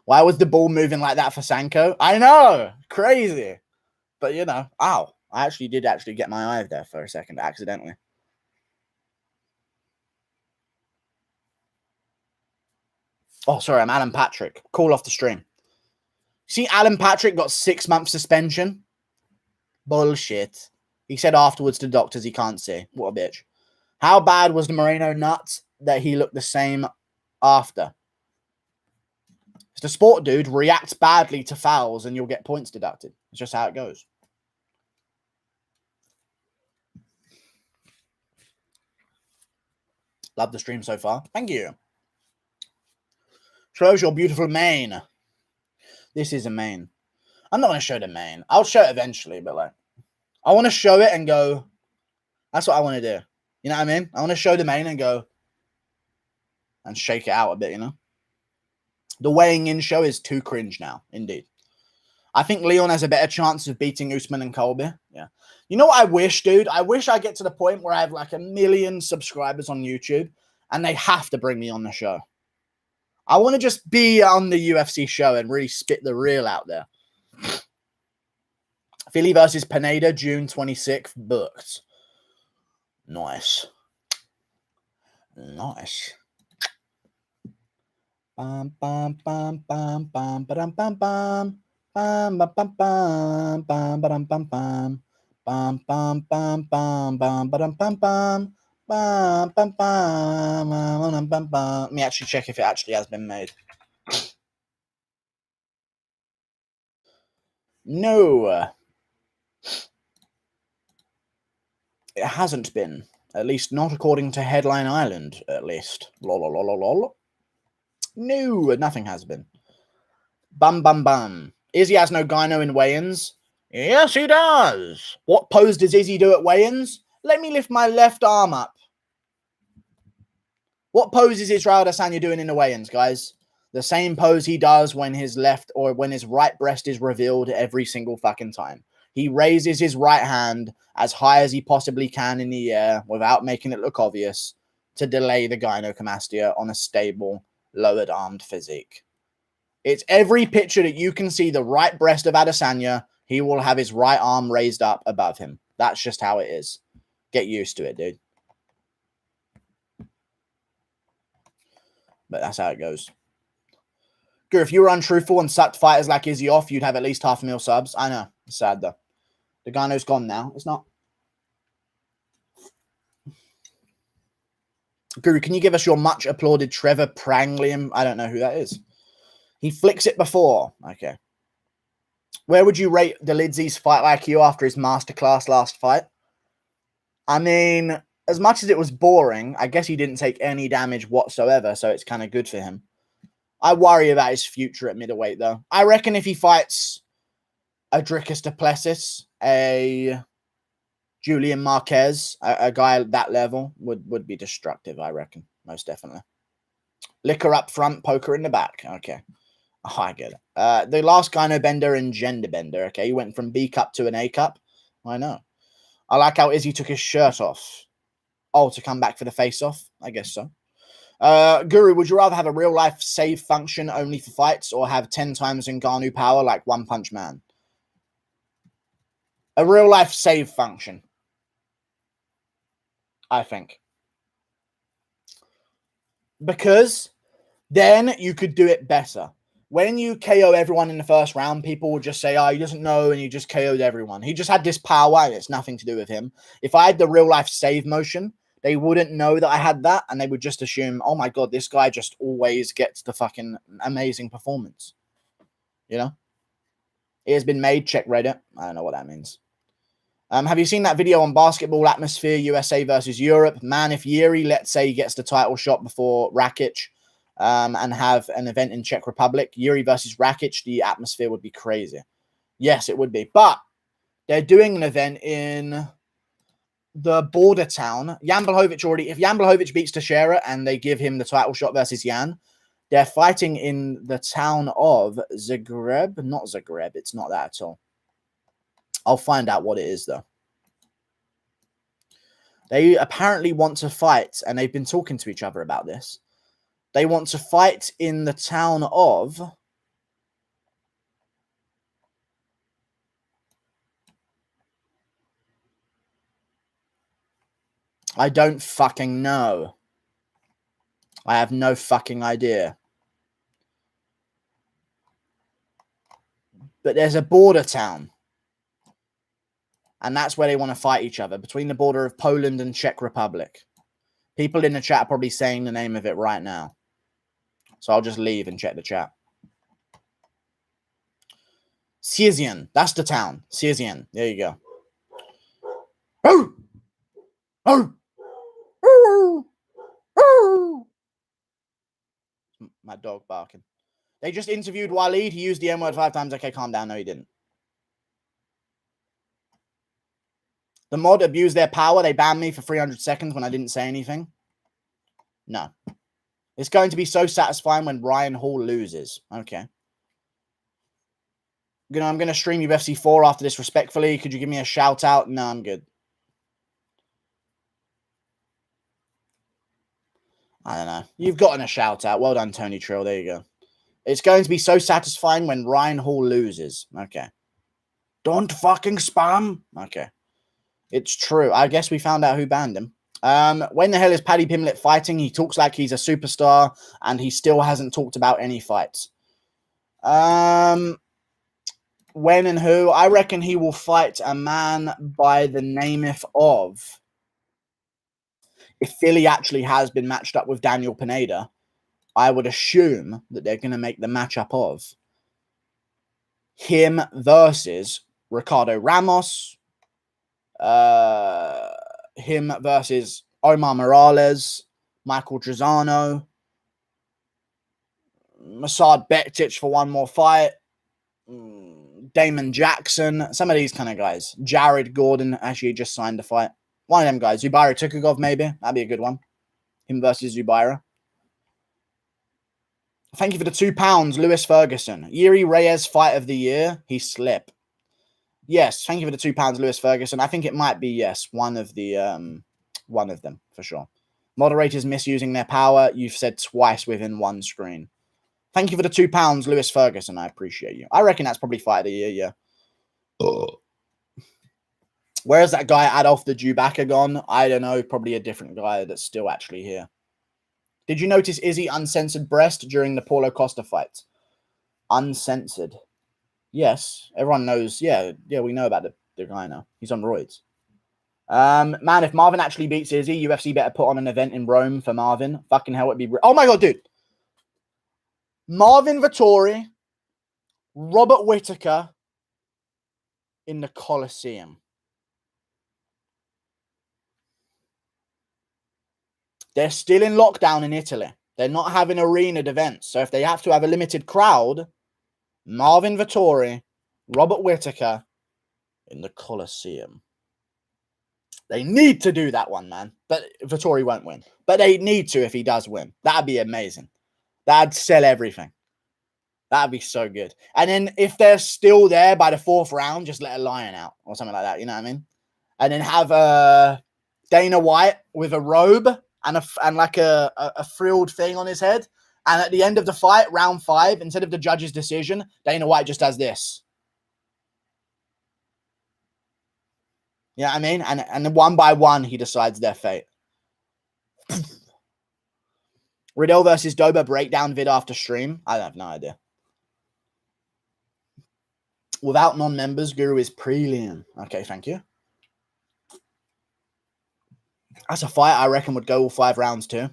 Why was the ball moving like that for Sanko? I know. Crazy. But, you know, ow. I did get my eye there for a second, accidentally. Oh, sorry, I'm Alan Patrick. Call off the stream. See, Alan Patrick got 6-month suspension. Bullshit. He said afterwards to doctors he can't see. What a bitch. How bad was the Moreno nuts that he looked the same after? It's the sport, dude. Reacts badly to fouls and you'll get points deducted. It's just how it goes. Love the stream so far. Thank you. Shows your beautiful mane. This is a mane. I'm not going to show the mane. I'll show it eventually, but like, I want to show it and go, that's what I want to do. You know what I mean? I want to show the mane and go, and shake it out a bit, you know? The weighing in show is too cringe now, indeed. I think Leon has a better chance of beating Usman and Colby. Yeah. You know what I wish, dude? I wish I get to the point where I have like 1 million subscribers on YouTube and they have to bring me on the show. I want to just be on the UFC show and really spit the real out there. Philly versus Pineda, June 26th, booked. Nice. Nice. Bam, bam, bam, bam, bam, bam, bam, bam. Bam, bam, bam, bam, bam, bam, bam, bam. Bam, bam, bam, bam, bam, bam, bam, bam. Bam, bam, bam, bam, bam, bam. Let me actually check if it actually has been made. No. It hasn't been. At least not according to Headline Island, at least. Lol. No, nothing has been. Bum, bum, bum. Izzy has no gyno in weigh-ins. Yes, he does. What pose does Izzy do at weigh-ins? Let me lift my left arm up. What pose is Israel Adesanya doing in the weigh-ins, guys? The same pose he does when his left or when his right breast is revealed every single fucking time. He raises his right hand as high as he possibly can in the air without making it look obvious to delay the gynecomastia on a stable, lowered-armed physique. It's every picture that you can see the right breast of Adesanya, he will have his right arm raised up above him. That's just how it is. Get used to it, dude. But that's how it goes. Guru, if you were untruthful and sucked fighters like Izzy off, you'd have at least 500,000 subs. I know. It's sad, though. The gyno's gone now. It's not. Guru, can you give us your much applauded Trevor Pranglium? I don't know who that is. He flicks it before. Okay. Where would you rate Delidze's fight IQ after his masterclass last fight? I mean, as much as it was boring, I guess he didn't take any damage whatsoever, so it's kind of good for him. I worry about his future at middleweight, though. I reckon if he fights a Dricus Duplessis, a Julian Marquez, a guy at that level, would be destructive, I reckon. Most definitely. Liquor up front, poker in the back. Okay. Oh, I get it. The last gyno bender and gender bender, okay? He went from B cup to an A cup. I know. I like how Izzy took his shirt off. Oh, to come back for the face-off? I guess so. Guru, would you rather have a real-life save function only for fights or have 10 times Ngannou power like One Punch Man? A real-life save function, I think. Because then you could do it better. When you KO everyone in the first round, people will just say, oh, he doesn't know, and you just KO'd everyone. He just had this power, and it's nothing to do with him. If I had the real-life save motion, they wouldn't know that I had that, and they would just assume, oh my god, this guy just always gets the fucking amazing performance. You know? It has been made. Check Reddit. I don't know what that means. Have you seen that video on basketball atmosphere, USA versus Europe? Man, if Yuri, let's say, he gets the title shot before Rakic, and have an event in Czech Republic. Yuri versus Rakic, the atmosphere would be crazy. Yes, it would be. But they're doing an event in the border town. Jan Blachowicz already, if Jan Blachowicz beats Teixeira and they give him the title shot versus Jan, they're fighting in the town of Zagreb. Not Zagreb. It's not that at all. I'll find out what it is, though. They apparently want to fight, and they've been talking to each other about this. They want to fight in the town of... I don't fucking know. I have no fucking idea. But there's a border town. And that's where they want to fight each other, between the border of Poland and Czech Republic. People in the chat are probably saying the name of it right now. So I'll just leave and check the chat. Siezien. That's the town. Siezien. There you go. Oh! Oh! Oh! Oh! My dog barking. They just interviewed Waleed. He used the M word 5 times. Okay, calm down. No, he didn't. The mod abused their power. They banned me for 300 seconds when I didn't say anything. No. It's going to be so satisfying when Ryan Hall loses. Okay. I'm going to stream UFC 4 after this respectfully. Could you give me a shout out? No, I'm good. I don't know. You've gotten a shout out. Well done, Tony Trill. There you go. It's going to be so satisfying when Ryan Hall loses. Okay. Don't fucking spam. Okay. It's true. I guess we found out who banned him. When the hell is Paddy Pimblett fighting? He talks like he's a superstar, and he still hasn't talked about any fights. When and who? I reckon he will fight a man by the name of... If Philly actually has been matched up with Daniel Pineda, I would assume that they're going to make the matchup of him versus Ricardo Ramos, him versus Omar Morales, Michael Trizano, Masad Bektic for one more fight, Damon Jackson, some of these kind of guys. Jared Gordon actually just signed a fight. One of them guys. Zubaira Tukagov, maybe. That'd be a good one. Him versus Zubaira. Thank you for the £2, Lewis Ferguson. Yuri Reyes fight of the year. He slipped. Yes, thank you for the £2, Lewis Ferguson. I think it might be, yes, one of them, for sure. Moderators misusing their power. You've said twice within one screen. Thank you for the £2, Lewis Ferguson. I appreciate you. I reckon that's probably fight of the year, yeah. Where's that guy, Adolf the Jubaka, gone? I don't know. Probably a different guy that's still actually here. Did you notice Izzy uncensored breast during the Paulo Costa fight? Uncensored. Yes. Everyone knows. Yeah, we know about the guy now. He's on roids. Man, if Marvin actually beats Izzy, UFC better put on an event in Rome for Marvin. Fucking hell, it'd be... Oh my God, dude. Marvin Vettori, Robert Whittaker in the Colosseum. They're still in lockdown in Italy. They're not having arenaed events. So if they have to have a limited crowd, Marvin Vettori, Robert Whittaker in the Colosseum. They need to do that one, man. But Vettori won't win. But they need to if he does win. That'd be amazing. That'd sell everything. That'd be so good. And then if they're still there by the 4th round, just let a lion out or something like that. You know what I mean? And then have Dana White with a robe and like a frilled thing on his head. And at the end of the fight, round 5, instead of the judge's decision, Dana White just does this. You know what I mean? And one by one, he decides their fate. Riddell versus Dober breakdown vid after stream. I have no idea. Without non-members, Guru is prelim. Okay, thank you. That's a fight I reckon would go all 5 rounds too.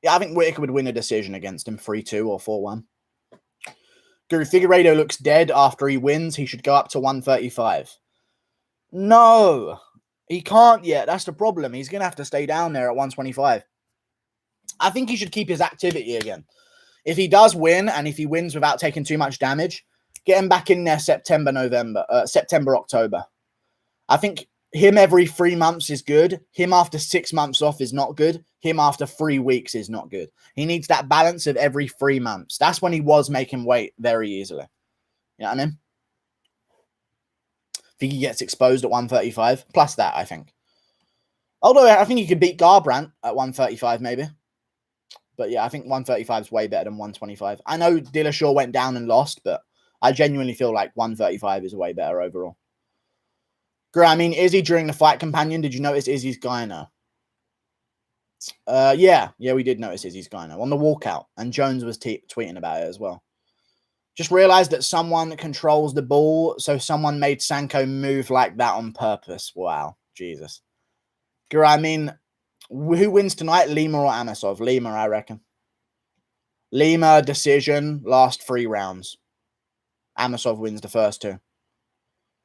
Yeah, I think Whittaker would win a decision against him, 3-2 or 4-1. Guru Figueiredo looks dead after he wins. He should go up to 135. No, he can't yet. That's the problem. He's going to have to stay down there at 125. I think he should keep his activity again. If he does win, and if he wins without taking too much damage, get him back in there September, October. I think him every 3 months is good. Him after 6 months off is not good. Him after 3 weeks is not good. He needs that balance of every 3 months. That's when he was making weight very easily. You know what I mean? I think he gets exposed at 135. Plus that, I think. Although I think he could beat Garbrandt at 135 maybe. But yeah, I think 135 is way better than 125. I know Dillashaw went down and lost, but I genuinely feel like 135 is way better overall. I mean, Izzy during the fight companion, did you notice Izzy's gyno? Yeah, we did notice Izzy's gyno on the walkout, and Jones was tweeting about it as well. Just realized that someone controls the ball, so someone made Sanko move like that on purpose. Wow, Jesus. I mean, who wins tonight, Lima or Amosov? Lima, I reckon. Lima, decision, last 3 rounds. Amosov wins the first 2.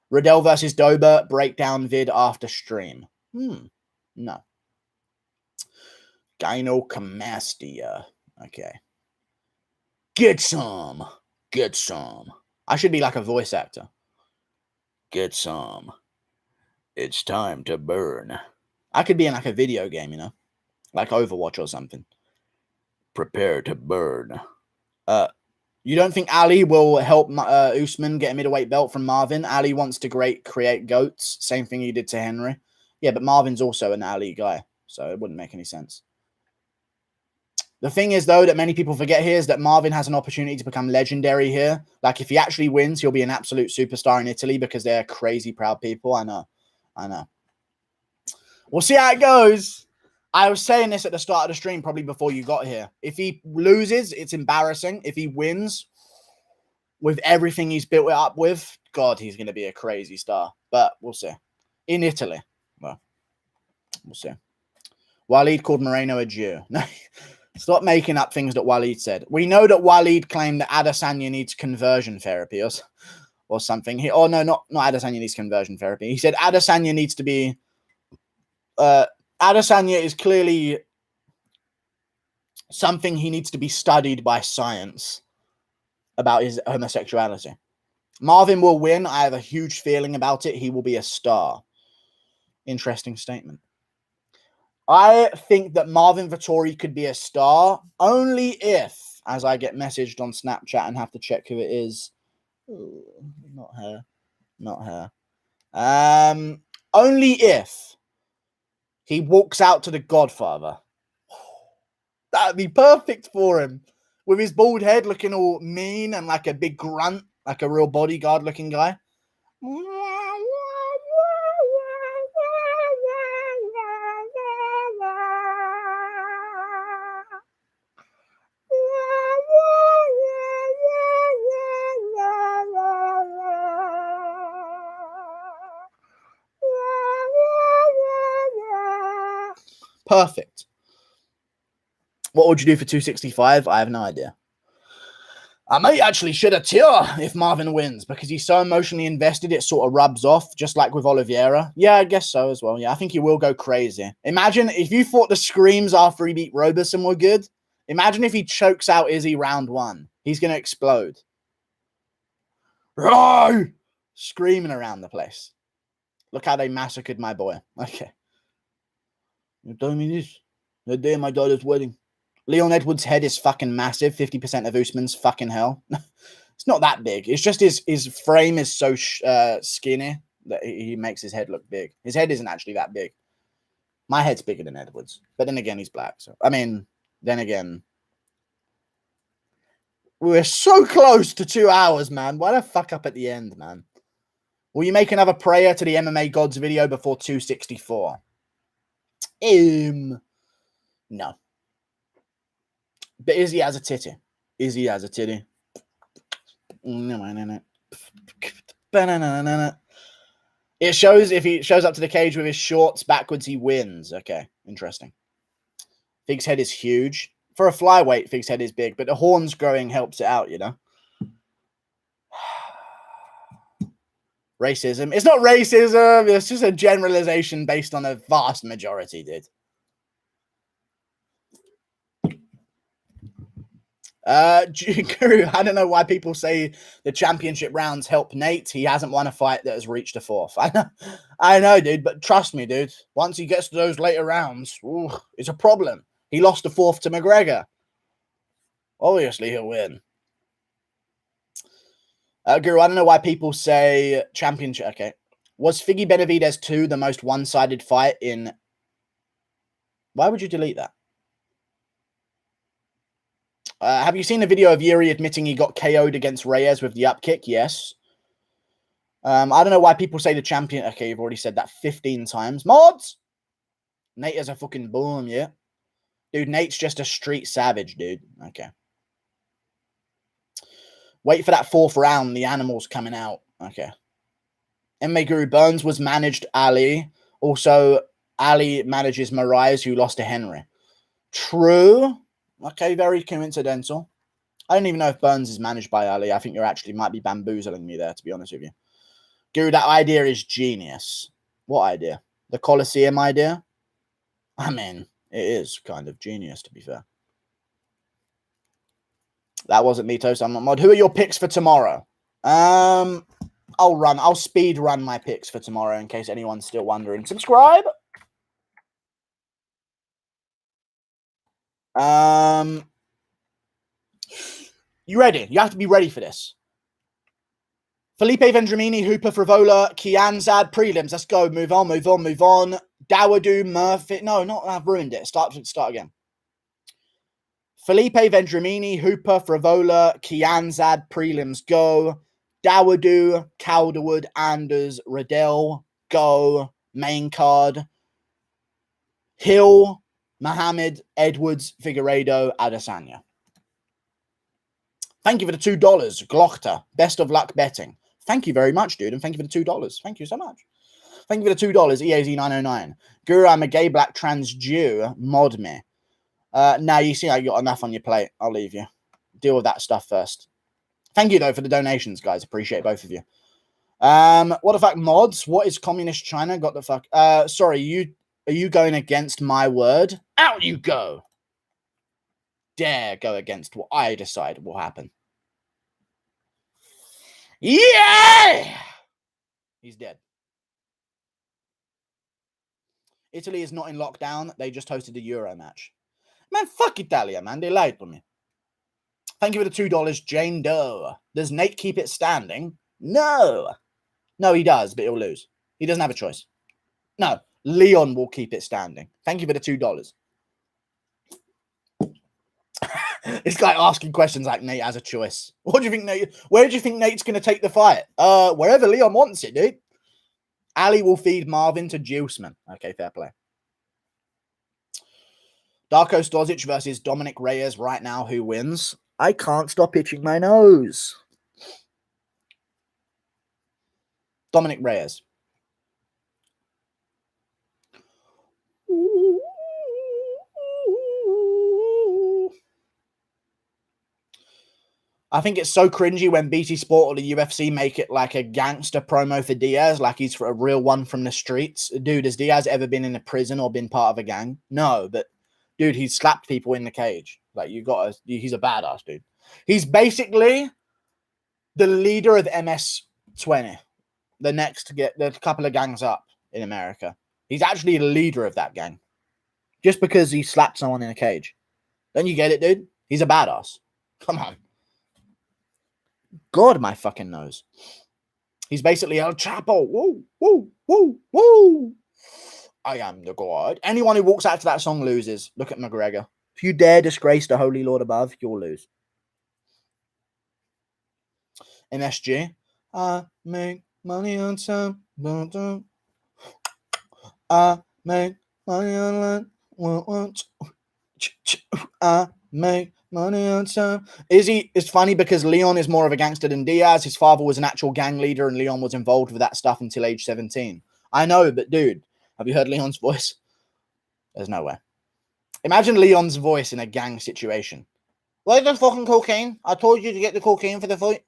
Riddell versus Dober, breakdown vid after stream. No. Gynecomastia. Okay. Get some. I should be like a voice actor. Get some. It's time to burn. I could be in like a video game, you know? Like Overwatch or something. Prepare to burn. You don't think Ali will help Usman get a middleweight belt from Marvin? Ali wants to create GOATs. Same thing he did to Henry. Yeah, but Marvin's also an Ali guy, so it wouldn't make any sense. The thing is, though, that many people forget here is that Marvin has an opportunity to become legendary here. Like, if he actually wins, he'll be an absolute superstar in Italy because they're crazy proud people. I know. We'll see how it goes. I was saying this at the start of the stream, probably before you got here. If he loses, it's embarrassing. If he wins with everything he's built it up with, God, he's going to be a crazy star. But we'll see. In Italy. Well, we'll see. Waleed called Moreno a Jew. No, stop making up things that Waleed said. We know that Waleed claimed that Adesanya needs conversion therapy or something. Not Adesanya needs conversion therapy. He said Adesanya needs to be... Adesanya is clearly something he needs to be studied by science about his homosexuality. Marvin will win. I have a huge feeling about it. He will be a star. Interesting statement. I think that Marvin Vettori could be a star only if, as I get messaged on Snapchat and have to check who it is. Ooh, not her. Only if he walks out to The Godfather. That'd be perfect for him. With his bald head looking all mean and like a big grunt, like a real bodyguard looking guy. Perfect. What would you do for 265? I have no idea. I may actually shed a tear if Marvin wins because he's so emotionally invested, it sort of rubs off, just like with Oliveira. Yeah, I guess so as well. Yeah, I think he will go crazy. Imagine if you thought the screams after he beat Roberson were good. Imagine if he chokes out Izzy round 1. He's going to explode. Row! Screaming around the place. Look how they massacred my boy. Okay. You're telling me this? The day of my daughter's wedding. Leon Edwards' head is fucking massive. 50% of Usman's fucking hell. It's not that big. It's just his frame is so skinny that he makes his head look big. His head isn't actually that big. My head's bigger than Edwards. But then again, he's black. So then again, we're so close to 2 hours, man. Why the fuck up at the end, man? Will you make another prayer to the MMA gods video before 264? No. But Izzy has a titty. It shows if he shows up to the cage with his shorts backwards, he wins. Okay, interesting. Fig's head is huge. For a flyweight, Fig's head is big, but the horns growing helps it out, you know? Racism. It's not racism. It's just a generalization based on a vast majority, dude. Guru, I don't know why people say the championship rounds help Nate. He hasn't won a fight that has reached a fourth. I know, dude, but trust me, dude. Once he gets to those later rounds, ooh, it's a problem. He lost the fourth to McGregor. Obviously, he'll win. Guru, I don't know why people say championship. Okay. Was Figgy Benavidez 2 the most one-sided fight in... Why would you delete that? Have you seen the video of Yuri admitting he got KO'd against Reyes with the upkick? Yes. I don't know why people say the champion... Okay, you've already said that 15 times. Mods! Nate is a fucking boom, yeah? Dude, Nate's just a street savage, dude. Okay. Wait for that fourth round. The animal's coming out. Okay. MMA Guru Burns was managed Ali. Also, Ali manages Moraes, who lost to Henry. True. Okay, very coincidental. I don't even know if Burns is managed by Ali. I think you actually might be bamboozling me there, to be honest with you. Guru, that idea is genius. What idea? The Coliseum idea? I mean, it is kind of genius, to be fair. That wasn't me, Toast. I'm not mod. Who are your picks for tomorrow? I'll speed run my picks for tomorrow in case anyone's still wondering. Subscribe. You ready? You have to be ready for this. Felipe Vendramini, Hooper, Frivola, Kianzad, prelims. Let's go. Move on. Dawoodu, Murphy. No, not I've ruined it. Start again. Felipe Vendramini, Hooper, Frivola, Kianzad, prelims. Go. Dawoodu, Calderwood, Anders, Riddell. Go. Main card. Hill, Muhammad, Edwards, Figueiredo, Adesanya. Thank you for the $2. Glochter, best of luck betting. Thank you very much, dude, and thank you for the $2. Thank you so much. Thank you for the $2. EAZ909. Guru, I'm a gay black trans Jew. Mod me. Now you see I got enough on your plate. I'll leave you. Deal with that stuff first. Thank you, though, for the donations, guys. Appreciate both of you. What the fuck, mods? What is communist China? Got the fuck... sorry, are you going against my word? Out you go! Dare go against what I decide will happen. Yeah! He's dead. Italy is not in lockdown. They just hosted a Euro match. Man, fuck Italia, man. They lied to me. Thank you for the $2, Jane Doe. Does Nate keep it standing? No. No, he does, but he'll lose. He doesn't have a choice. No, Leon will keep it standing. Thank you for the $2. This guy asking questions like Nate has a choice. What do you think, Nate? Where do you think Nate's going to take the fight? Wherever Leon wants it, dude. Ali will feed Marvin to Juiceman. Okay, fair play. Darko Stozic versus Dominic Reyes right now. Who wins? I can't stop itching my nose. Dominic Reyes. I think it's so cringy when BT Sport or the UFC make it like a gangster promo for Diaz, like he's a real one from the streets. Dude, has Diaz ever been in a prison or been part of a gang? No, but dude, he's slapped people in the cage. Like, he's a badass, dude. He's basically the leader of MS-20, the couple of gangs up in America. He's actually the leader of that gang. Just because he slapped someone in a cage. Don't you get it, dude? He's a badass. Come on. God, my fucking nose. He's basically El Chapo. Woo, woo, woo, woo. I am the God. Anyone who walks out to that song loses. Look at McGregor. If you dare disgrace the Holy Lord above, you'll lose. MSG. I make money on time. I make money on land. I make money on time. It's funny because Leon is more of a gangster than Diaz. His father was an actual gang leader and Leon was involved with that stuff until age 17. I know, but dude, have you heard Leon's voice? There's no way. Imagine Leon's voice in a gang situation. Where's the fucking cocaine? I told you to get the cocaine for the fight.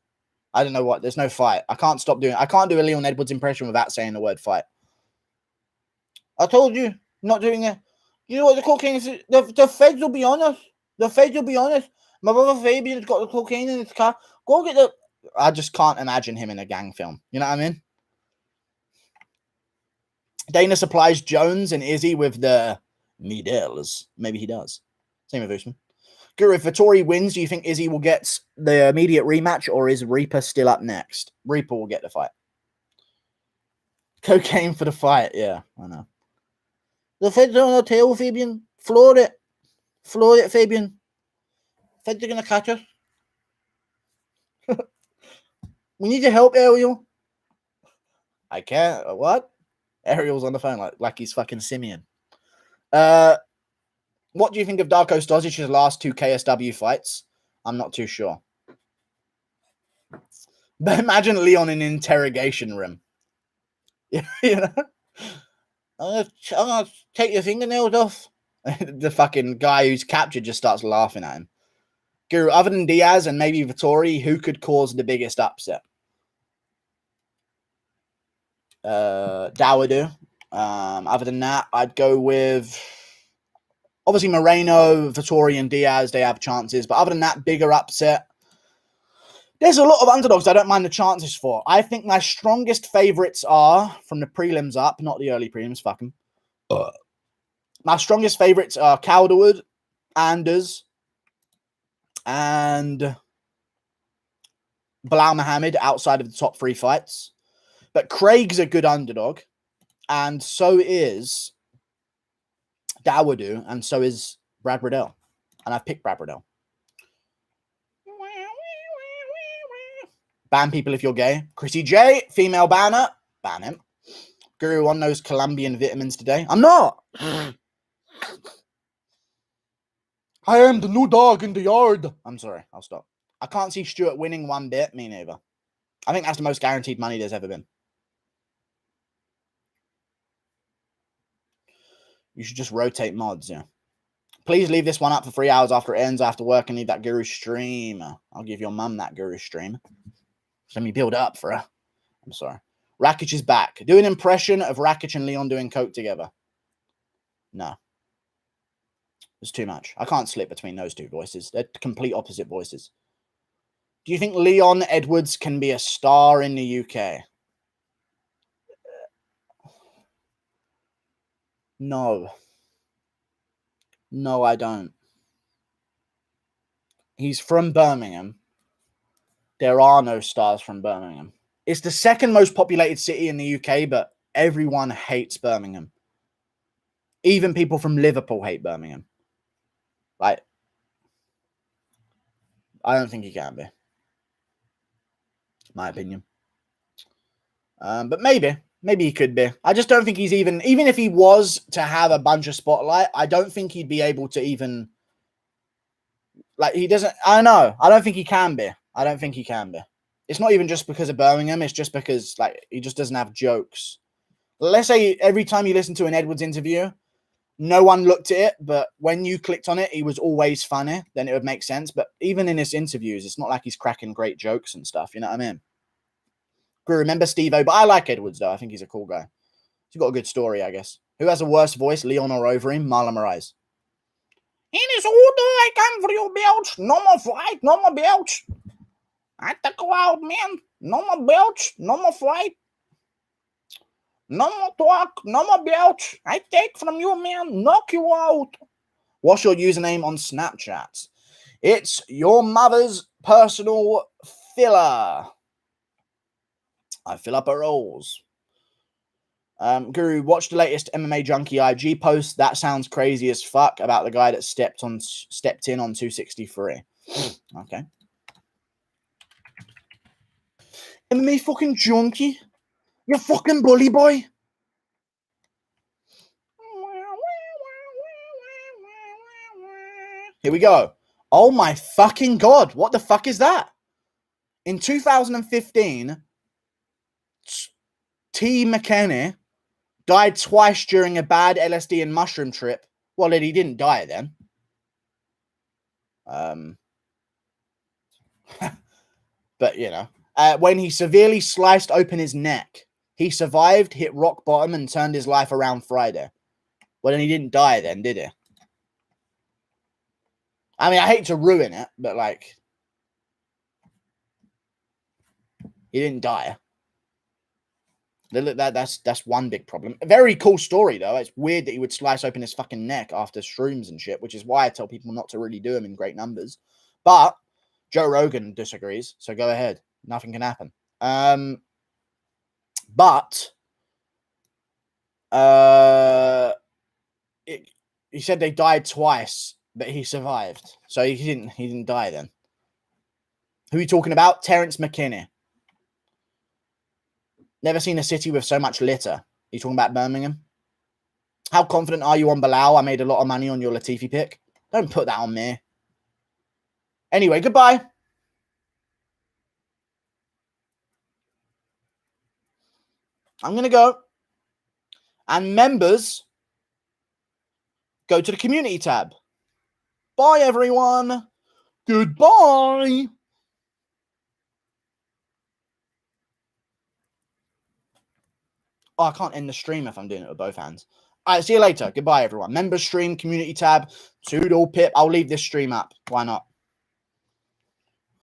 I don't know what. There's no fight. I can't do a Leon Edwards impression without saying the word fight. I told you, not doing it. You know what the cocaine is? The feds will be on us. The feds will be on us. My brother Fabian's got the cocaine in his car. Go get the... I just can't imagine him in a gang film. You know what I mean? Dana supplies Jones and Izzy with the needles. Maybe he does. Same with Usman. Guru, if Vettori wins, do you think Izzy will get the immediate rematch, or is Reaper still up next? Reaper will get the fight. Cocaine for the fight. Yeah, I know. The feds on the tail, Fabian. Floor it. Floor it, Fabian. Feds are going to catch us. We need your help, Ariel. I can't. What? Ariel's on the phone like he's fucking Simeon. What do you think of Darko Stosic's last 2 KSW fights? I'm not too sure. But imagine Leon in an interrogation room. You know? I'm gonna take your fingernails off. The fucking guy who's captured just starts laughing at him. Guru, other than Diaz and maybe Vettori, who could cause the biggest upset? Dawoodu. Other than that, I'd go with... Obviously, Moreno, Vettori, and Diaz, they have chances. But other than that, bigger upset. There's a lot of underdogs I don't mind the chances for. I think my strongest favourites are, from the prelims up, not the early prelims, fuck them. My strongest favourites are Calderwood, Anders, and Bilal Muhammad outside of the top 3 fights. But Craig's a good underdog. And so is Dawoodu, and so is Brad Riddell. And I've picked Brad Riddell. Ban people if you're gay. Chrissy J, female banner. Ban him. Guru on those Colombian vitamins today. I'm not. I am the new dog in the yard. I'm sorry. I'll stop. I can't see Stuart winning one bit. Me neither. I think that's the most guaranteed money there's ever been. You should just rotate mods, yeah. Please leave this one up for 3 hours after it ends. I have to work and need that Guru stream. I'll give your mum that Guru stream. Let me build up for her. I'm sorry. Rakic is back. Do an impression of Rakic and Leon doing coke together. No. It's too much. I can't slip between those two voices. They're complete opposite voices. Do you think Leon Edwards can be a star in the UK? No. No, I don't. He's from Birmingham. There are no stars from Birmingham. It's the second most populated city in the UK, but everyone hates Birmingham. Even people from Liverpool hate Birmingham. Like, I don't think he can be. My opinion. But maybe he could be. I just don't think he's even if he was to have a bunch of spotlight, I don't think he'd be able to even, like, he doesn't, I don't know. I don't think he can be. I don't think he can be. It's not even just because of Birmingham. It's just because, like, he just doesn't have jokes. Let's say every time you listen to an Edwards interview, no one looked at it, but when you clicked on it, he was always funny. Then it would make sense. But even in his interviews, it's not like he's cracking great jokes and stuff. You know what I mean? Remember Steve-O, but I like Edwards, though. I think he's a cool guy. He's got a good story, I guess. Who has a worse voice, Leon or over him? Marlon Moraes. In his order, I come for you, Belch. No more fight, no more Belch. I take you out, man. No more Belch, no more fight. No more talk, no more Belch. I take from you, man. Knock you out. What's your username on Snapchat? It's your mother's personal filler. I fill up her rolls. Guru, watch the latest MMA Junkie IG post. That sounds crazy as fuck about the guy that stepped in on 263. Okay. MMA fucking Junkie? You fucking bully boy. Here we go. Oh my fucking God. What the fuck is that? In 2015, T. McKenney died twice during a bad LSD and mushroom trip. Well, he didn't die then. But, you know, when he severely sliced open his neck, he survived, hit rock bottom, and turned his life around Friday. Well, then he didn't die then, did he? I mean, I hate to ruin it, but like, he didn't die. That's one big problem. A very cool story though. It's weird that he would slice open his fucking neck after shrooms and shit, which is why I tell people not to really do them in great numbers. But Joe Rogan disagrees, so go ahead. Nothing can happen. But he said they died twice, but he survived, so he didn't die then. Who are you talking about? Terence McKinney. Never seen a city with so much litter. Are you talking about Birmingham? How confident are you on Bilal? I made a lot of money on your Latifi pick. Don't put that on me. Anyway, goodbye. I'm going to go. And members, go to the community tab. Bye, everyone. Goodbye. Oh, I can't end the stream if I'm doing it with both hands. All right, see you later. Goodbye, everyone. Members stream, community tab, Pseudo Pip. I'll leave this stream up. Why not?